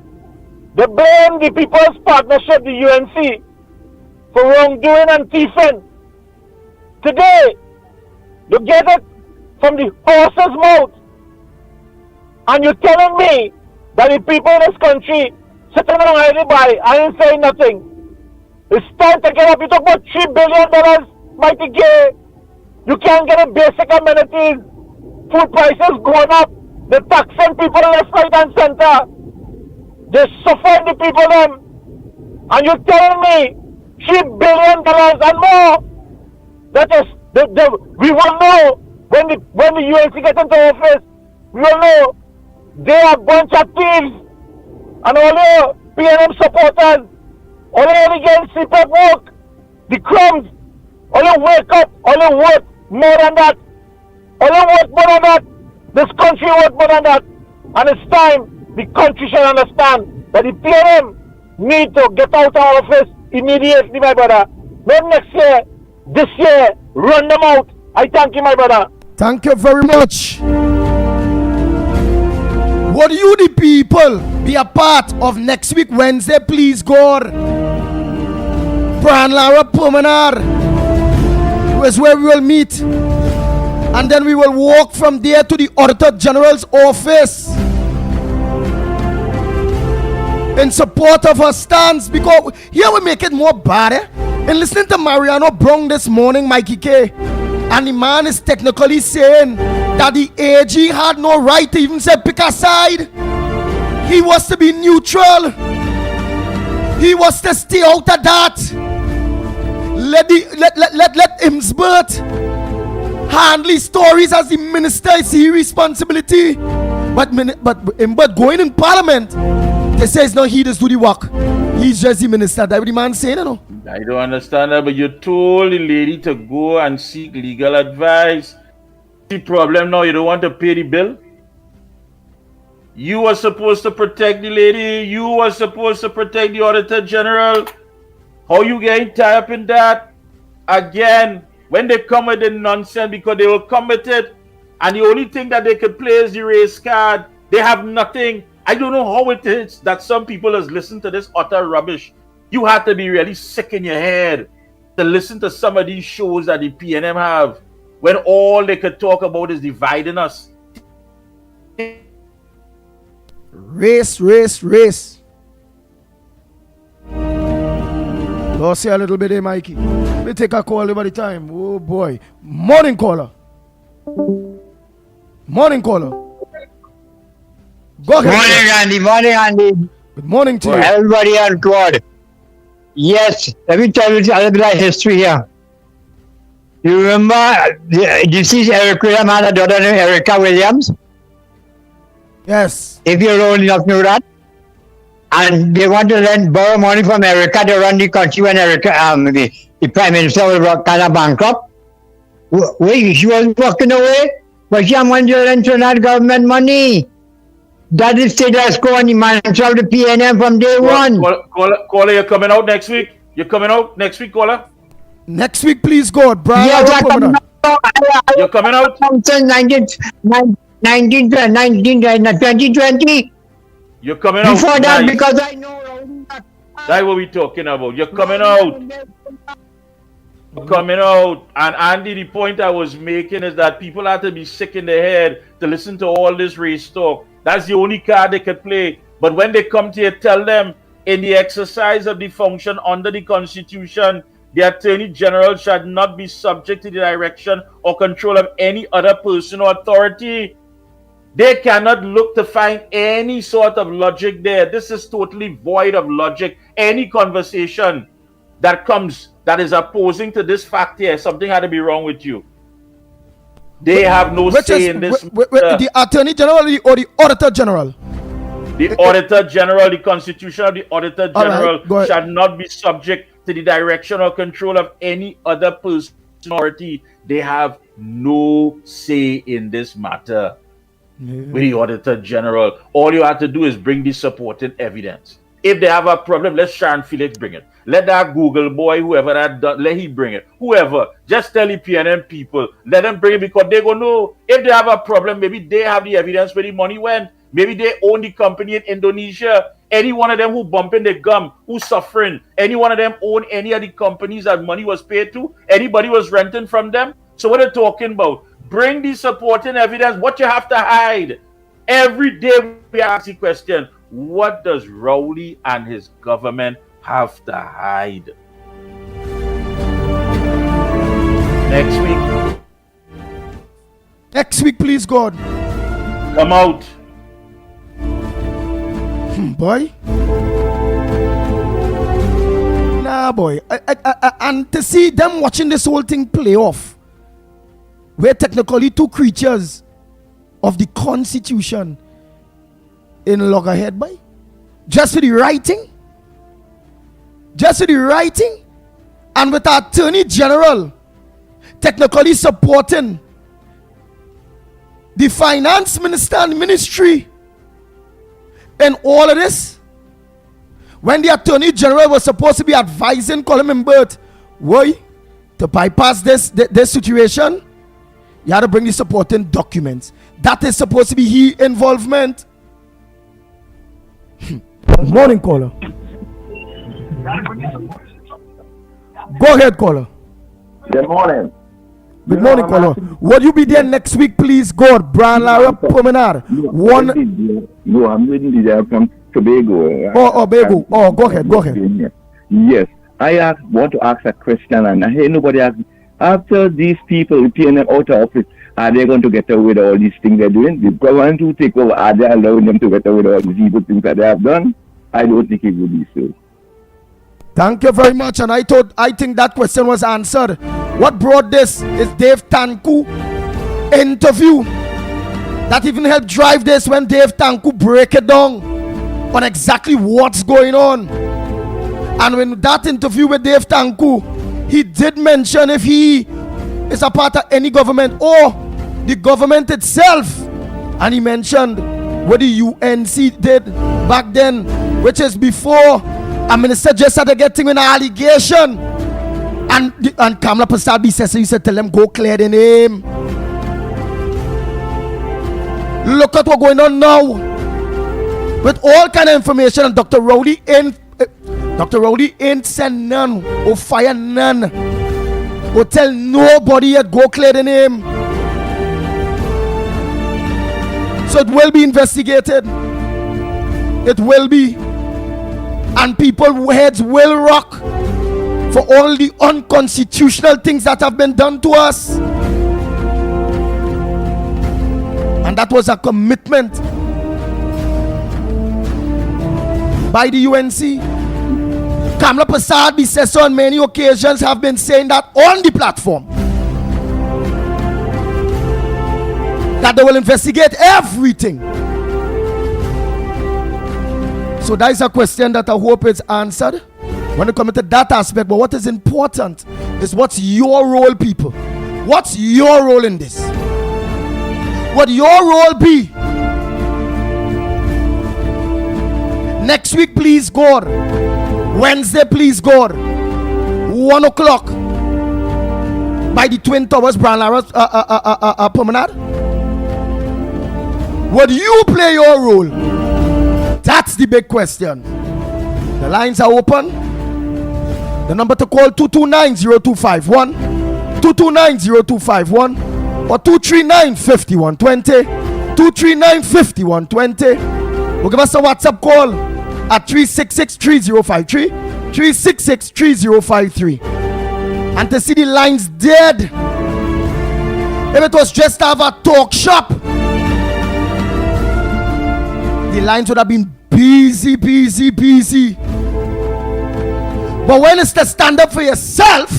they blame the People's Partnership, the UNC, for wrongdoing and thieving. Today, you get it from the horse's mouth, and you're telling me that the people in this country sitting on anybody, I ain't saying nothing. It's time to get up. You talk about $3 billion, Mighty K. You can't get a basic amenities. Food prices going up. They're taxing people left, right, and center. They're suffering the people them. And you're telling me $3 billion and more. That is, we will know when the UNC gets into office. We will know they are a bunch of thieves. And all your PNM supporters, all you against CPAP work, the crumbs, all you wake up, all you work more than that. All you work more than that. This country work more than that. And it's time the country should understand that the PNM need to get out of office immediately, my brother. Not next year, this year, run them out I thank you, my brother. Thank you very much. Would you, the people, be a part of next week, Wednesday, please, God? Bran Lara Pulmonar is where we will meet. And then we will walk from there to the Auditor General's office in support of her stance, because here we make it more bad. And listening to Mariano Brown this morning, Mikey K, and the man is technically saying that the AG had no right to even say pick a side. He was to be neutral. He was to stay out of that. Let Imsbert handle his stories as the minister. It's his responsibility. But Imbert going in parliament, they say it's not he that's do the work. He's just the minister. That's what the man saying, you know. I don't understand that, but you told the lady to go and seek legal advice. The problem now, you don't want to pay the bill. You were supposed to protect the lady. You were supposed to protect the Auditor General. How you getting tied up in that? Again, when they come with the nonsense, because they will come with it, and the only thing that they can play is the race card. They have nothing. I don't know how it is that some people has listened to this utter rubbish. You have to be really sick in your head to listen to some of these shows that the PNM have, when all they could talk about is dividing us. Race. Lost you a little bit there, Mikey. Let me take a call over the time. Oh boy. Morning caller. Go ahead. Morning, Andy. Good morning to you. Everybody on God. Yes, let me tell you a little bit of history here. You remember, this is Eric Williams had a daughter named Erica Williams? Yes. If you're old enough to know that. And they want to borrow money from Erica to run the country when Erica, the Prime Minister was kind of bankrupt. She was walking away, but she wanted to lend to that government money. That is status quo and the mantra of the PNM from day one. Caller, you're coming out next week? You're coming out next week, caller? Next week, please, God. Brian, yes, you're coming out? 2020. You're coming out? Before that, because I know. That's what we're talking about. You're coming out. Coming out. And Andy, the point I was making is that people have to be sick in their head to listen to all this race talk. That's the only card they could play. But when they come to you, tell them in the exercise of the function under the Constitution, the Attorney General shall not be subject to the direction or control of any other person or authority. They cannot look to find any sort of logic there. This is totally void of logic. Any conversation that comes that is opposing to this fact here, something had to be wrong with you. They have no say in this. The Attorney General or the Auditor General? The Auditor General, the Constitution of the Auditor General shall not be subject to the direction or control of any other person or authority. They have no say in this matter. With the Auditor General, all you have to do is bring the supporting evidence. If they have a problem, let Sharon Felix bring it. Let that Google boy, whoever that done, let he bring it. Whoever, just tell the PNM people, let them bring it, because they go know if they have a problem. Maybe they have the evidence where the money went. Maybe they own the company in Indonesia. Any one of them who bumping the gum, who's suffering, any one of them own any of the companies that money was paid to. Anybody was renting from them. So what they're talking about? Bring the supporting evidence. What you have to hide? Every day we ask the question, what does Rowley and his government have to hide? Next week, please, God. Come out. Boy. Nah, boy. And to see them watching this whole thing play off, we're technically two creatures of the Constitution in loggerhead, boy. Just for the writing. And with our Attorney General technically supporting the Finance Minister and Ministry in all of this. When the Attorney General was supposed to be advising Colin Imbert, why, to bypass this situation, You had to bring the supporting documents. That is supposed to be his involvement. Morning, caller. Go ahead, caller. Good morning. Good morning, caller. Would you be there next week, please, God? Brian Lara Promenade. No, I'm reading there from Tobago. Tobago. Go ahead. Yes. I want to ask a question, and I hear nobody ask. After these people appearing out of office, are they going to get away with all these things they're doing? The government to take over, are they allowing them to get away with all these evil things that they have done? I don't think it would be so. Thank you very much, and I think that question was answered. What brought this is Dave Tanku interview that even helped drive this when Dave Tanku break it down on exactly what's going on. And when that interview with Dave Tanku, he did mention if he is a part of any government or the government itself, and he mentioned what the UNC did back then, which is before a minister just started getting an allegation, and Kamala Prasad says, he said, tell them go clear the name. Look at what's going on now with all kind of information, and Dr. Rowley ain't send none or fire none or tell nobody yet go clear the name. So it will be investigated. It will be. And people's heads will rock for all the unconstitutional things that have been done to us. And that was a commitment by the UNC. Kamala Prasad says on many occasions have been saying that on the platform that they will investigate everything. So that is a question that I hope is answered when it comes to that aspect. But what is important is what's your role, people? What's your role in this? What your role be? Next week, please, God. Wednesday, please, God. 1 o'clock by the Twin Towers, Brian Lara's Promenade. Would you play your role? That's the big question. The lines are open. The number to call 229-0251, 229-0251, or 239-5120, 239-5120. We'll give us a WhatsApp call at 366-3053, 366-3053. And to see the lines dead, if it was just to have a talk shop, the lines would have been busy. But when it's to stand up for yourself,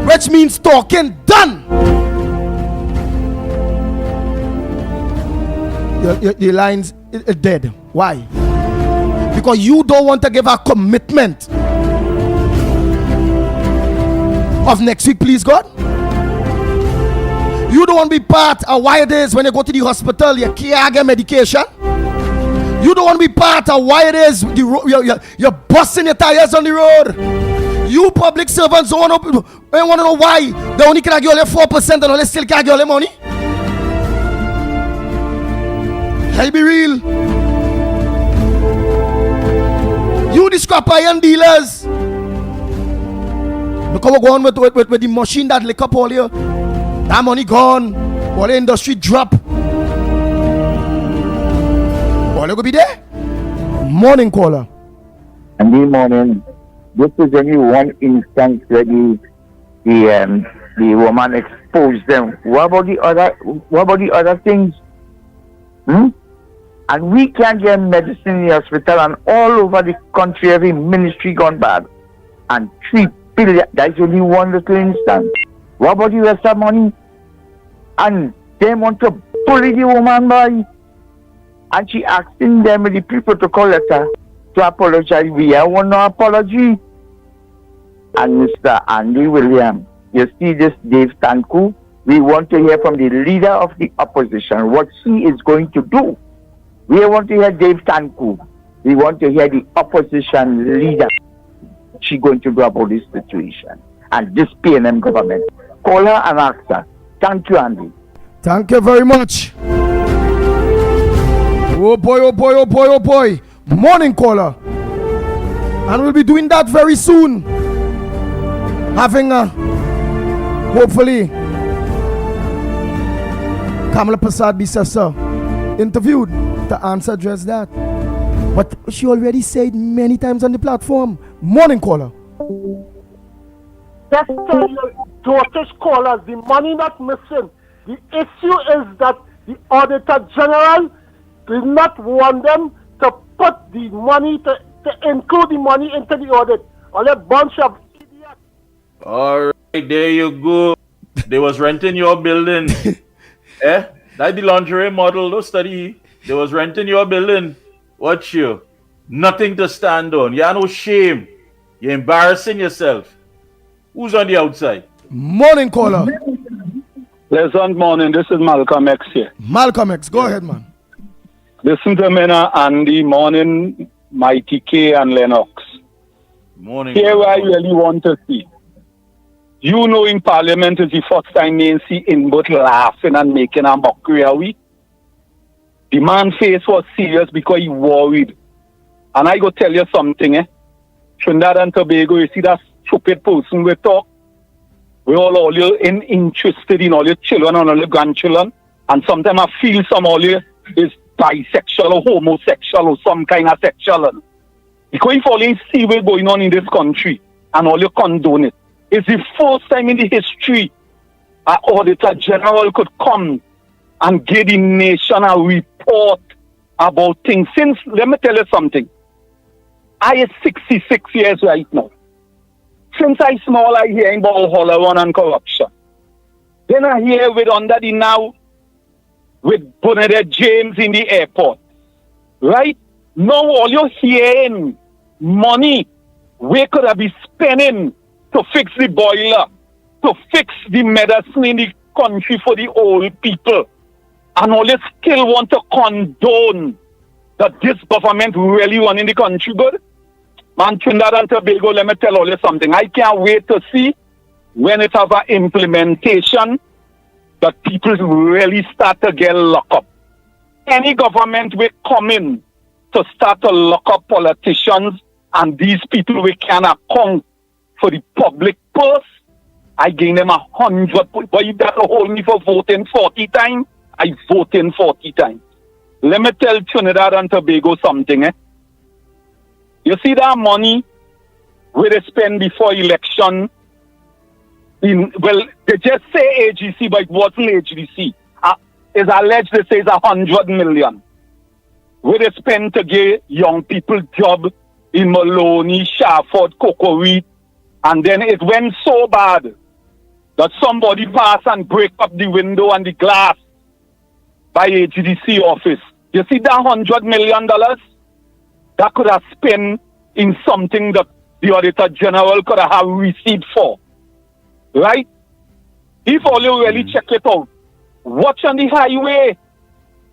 which means talking done, your lines are dead. Why? Because you don't want to give a commitment of next week, please, God. You don't want to be part of why it is when you go to the hospital, you can't get medication. You don't want to be part of why it is you're busting your tires on the road. You public servants don't want to know why they only can give you 4% and only still can't give you money. I'll be real. You the scrap iron dealers, because we're going with the machine that lick up all here. That money gone. All the industry drop. All you go be there. Morning caller. And good morning. This is only one instance where the woman exposed them. What about the other things? And we can't get medicine in the hospital, and all over the country, every ministry gone bad. And 3 billion, that's only one little instance. What about the rest of money? And they want to bully the woman, boy. And she asking them with the pre-protocol letter to apologize. We have one no apology. And Mr. Andy Williams, you see this Dave Tanku, we want to hear from the leader of the opposition what he is going to do. We want to hear Dave Tanku. We want to hear the opposition leader. What she going to do about this situation and this PNM government. Call her and ask her. Thank you, Andy. Thank you very much. Oh boy, oh boy, oh boy, oh boy. Morning caller. And we'll be doing that very soon. Having hopefully Kamala Prasad Bisasa interviewed to answer just that. But she already said many times on the platform. Morning caller. Just tell your daughters callers, the money not missing. The issue is that the Auditor General did not want them to put the money, to include the money into the audit. All a bunch of idiots. All right, there you go. They was renting your building. That the lingerie model, don't study. They was renting your building. Watch you. Nothing to stand on. You have no shame. You're embarrassing yourself. Who's on the outside? Morning caller. Pleasant morning. This is Malcolm X here. Malcolm X, go ahead, man. Listen to me now, Andy. Morning, Mikey K and Lennox. Morning. Here I really want to see. You know in Parliament is the first time me see in both laughing and making a mockery of we. The man's face was serious because he worried. And I go tell you something, Trinidad and Tobago, you see that stupid person we talk. We all you interested in all your children and all your grandchildren. And sometimes I feel some all you is bisexual or homosexual or some kind of sexual. Because if all you see what's going on in this country and all you condone it, it's the first time in the history an Auditor General could come and give the nation a report about things. Since, let me tell you something. I am 66 years right now. Since I small, I hear about Hollow and corruption. Then I hear with under the now with Bernadette James in the airport. Right? Now all you're hearing money we could have been spending to fix the boiler, to fix the medicine in the country for the old people. And all you still want to condone that this government really running the country good? Man, Trinidad and Tobago, let me tell all you something. I can't wait to see when it has an implementation that people really start to get locked up. Any government will come in to start to lock up politicians and these people we can account for the public purse. I gain them 100. But if that hold me for voting 40 times, I vote in 40 times. Let me tell Trinidad and Tobago something. You see that money where they spend before election well, they just say AGC, but it wasn't AGC. It's alleged they say it's 100 million. Where they spend to give young people job in Maloney, Sharford, Cocoa, and then it went so bad that somebody passed and break up the window and the glass by AGDC office. You see that $100 million? That could have spent in something that the Auditor General could have received for. Right? If all you really check it out, watch on the highway,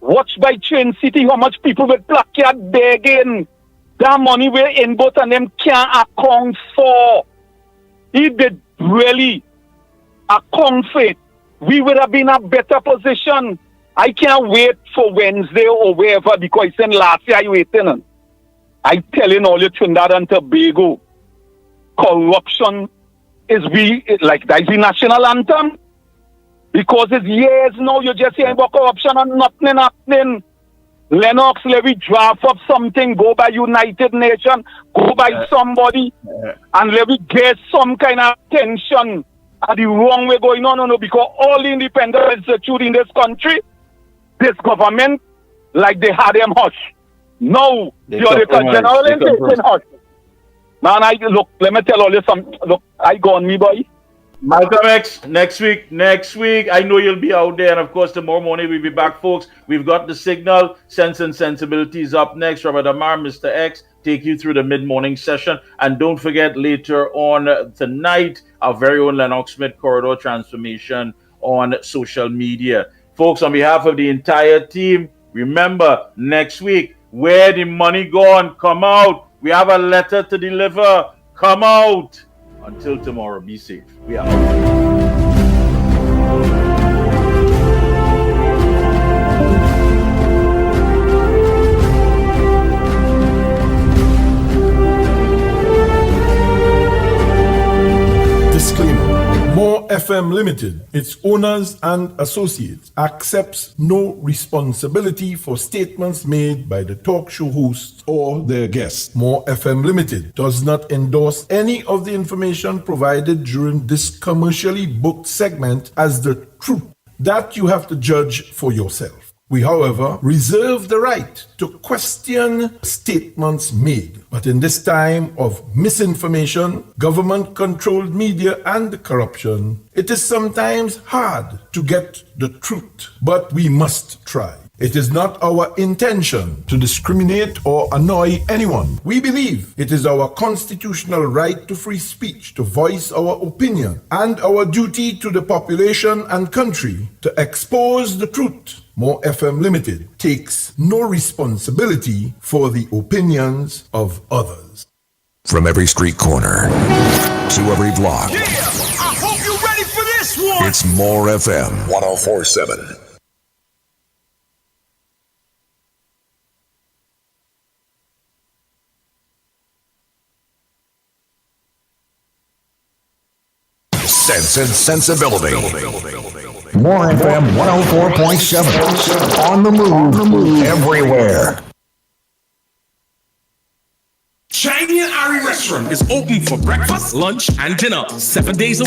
watch by Train City how much people with placard begging. That money we're in both and them can't account for. If they really account for it, we would have been in a better position. I can't wait for Wednesday or wherever because it's in last year I waiting. I telling all you Trinidad and Tobago, corruption is like that's the national anthem. Because it's years now you just hearing about corruption and nothing happening. Lennox, let me draft up something, go by United Nations, go by somebody, and let me get some kind of attention at the wrong way going on, because all the independent institute in this country, this government, like they had them hush. No, the Auditor General ain't taking hush. Man, let me tell all you something. Look, I go on me, boy. Malcolm X, next week, I know you'll be out there, and of course tomorrow morning we'll be back, folks. We've got the signal, Sense and Sensibilities up next. Robert Amar, Mr. X, take you through the mid-morning session, and don't forget later on tonight, our very own Lennox Smith Corridor Transformation on social media. Folks, on behalf of the entire team, remember, next week, where the money gone, come out. We have a letter to deliver. Come out. Until tomorrow, be safe. We are out. Disclaimer. More FM Limited, its owners and associates, accepts no responsibility for statements made by the talk show hosts or their guests. More FM Limited does not endorse any of the information provided during this commercially booked segment as the truth. That you have to judge for yourself. We, however, reserve the right to question statements made. But in this time of misinformation, government-controlled media, and corruption, it is sometimes hard to get the truth. But we must try. It is not our intention to discriminate or annoy anyone. We believe it is our constitutional right to free speech, to voice our opinion, and our duty to the population and country to expose the truth. More FM Limited takes no responsibility for the opinions of others. From every street corner to every block, Yeah, I hope you're ready for this one. it's More FM 104.7. Sense and Sensibility. More FM 104.7. On the move, everywhere. China Ari Restaurant is open for breakfast, lunch, and dinner 7 days a week.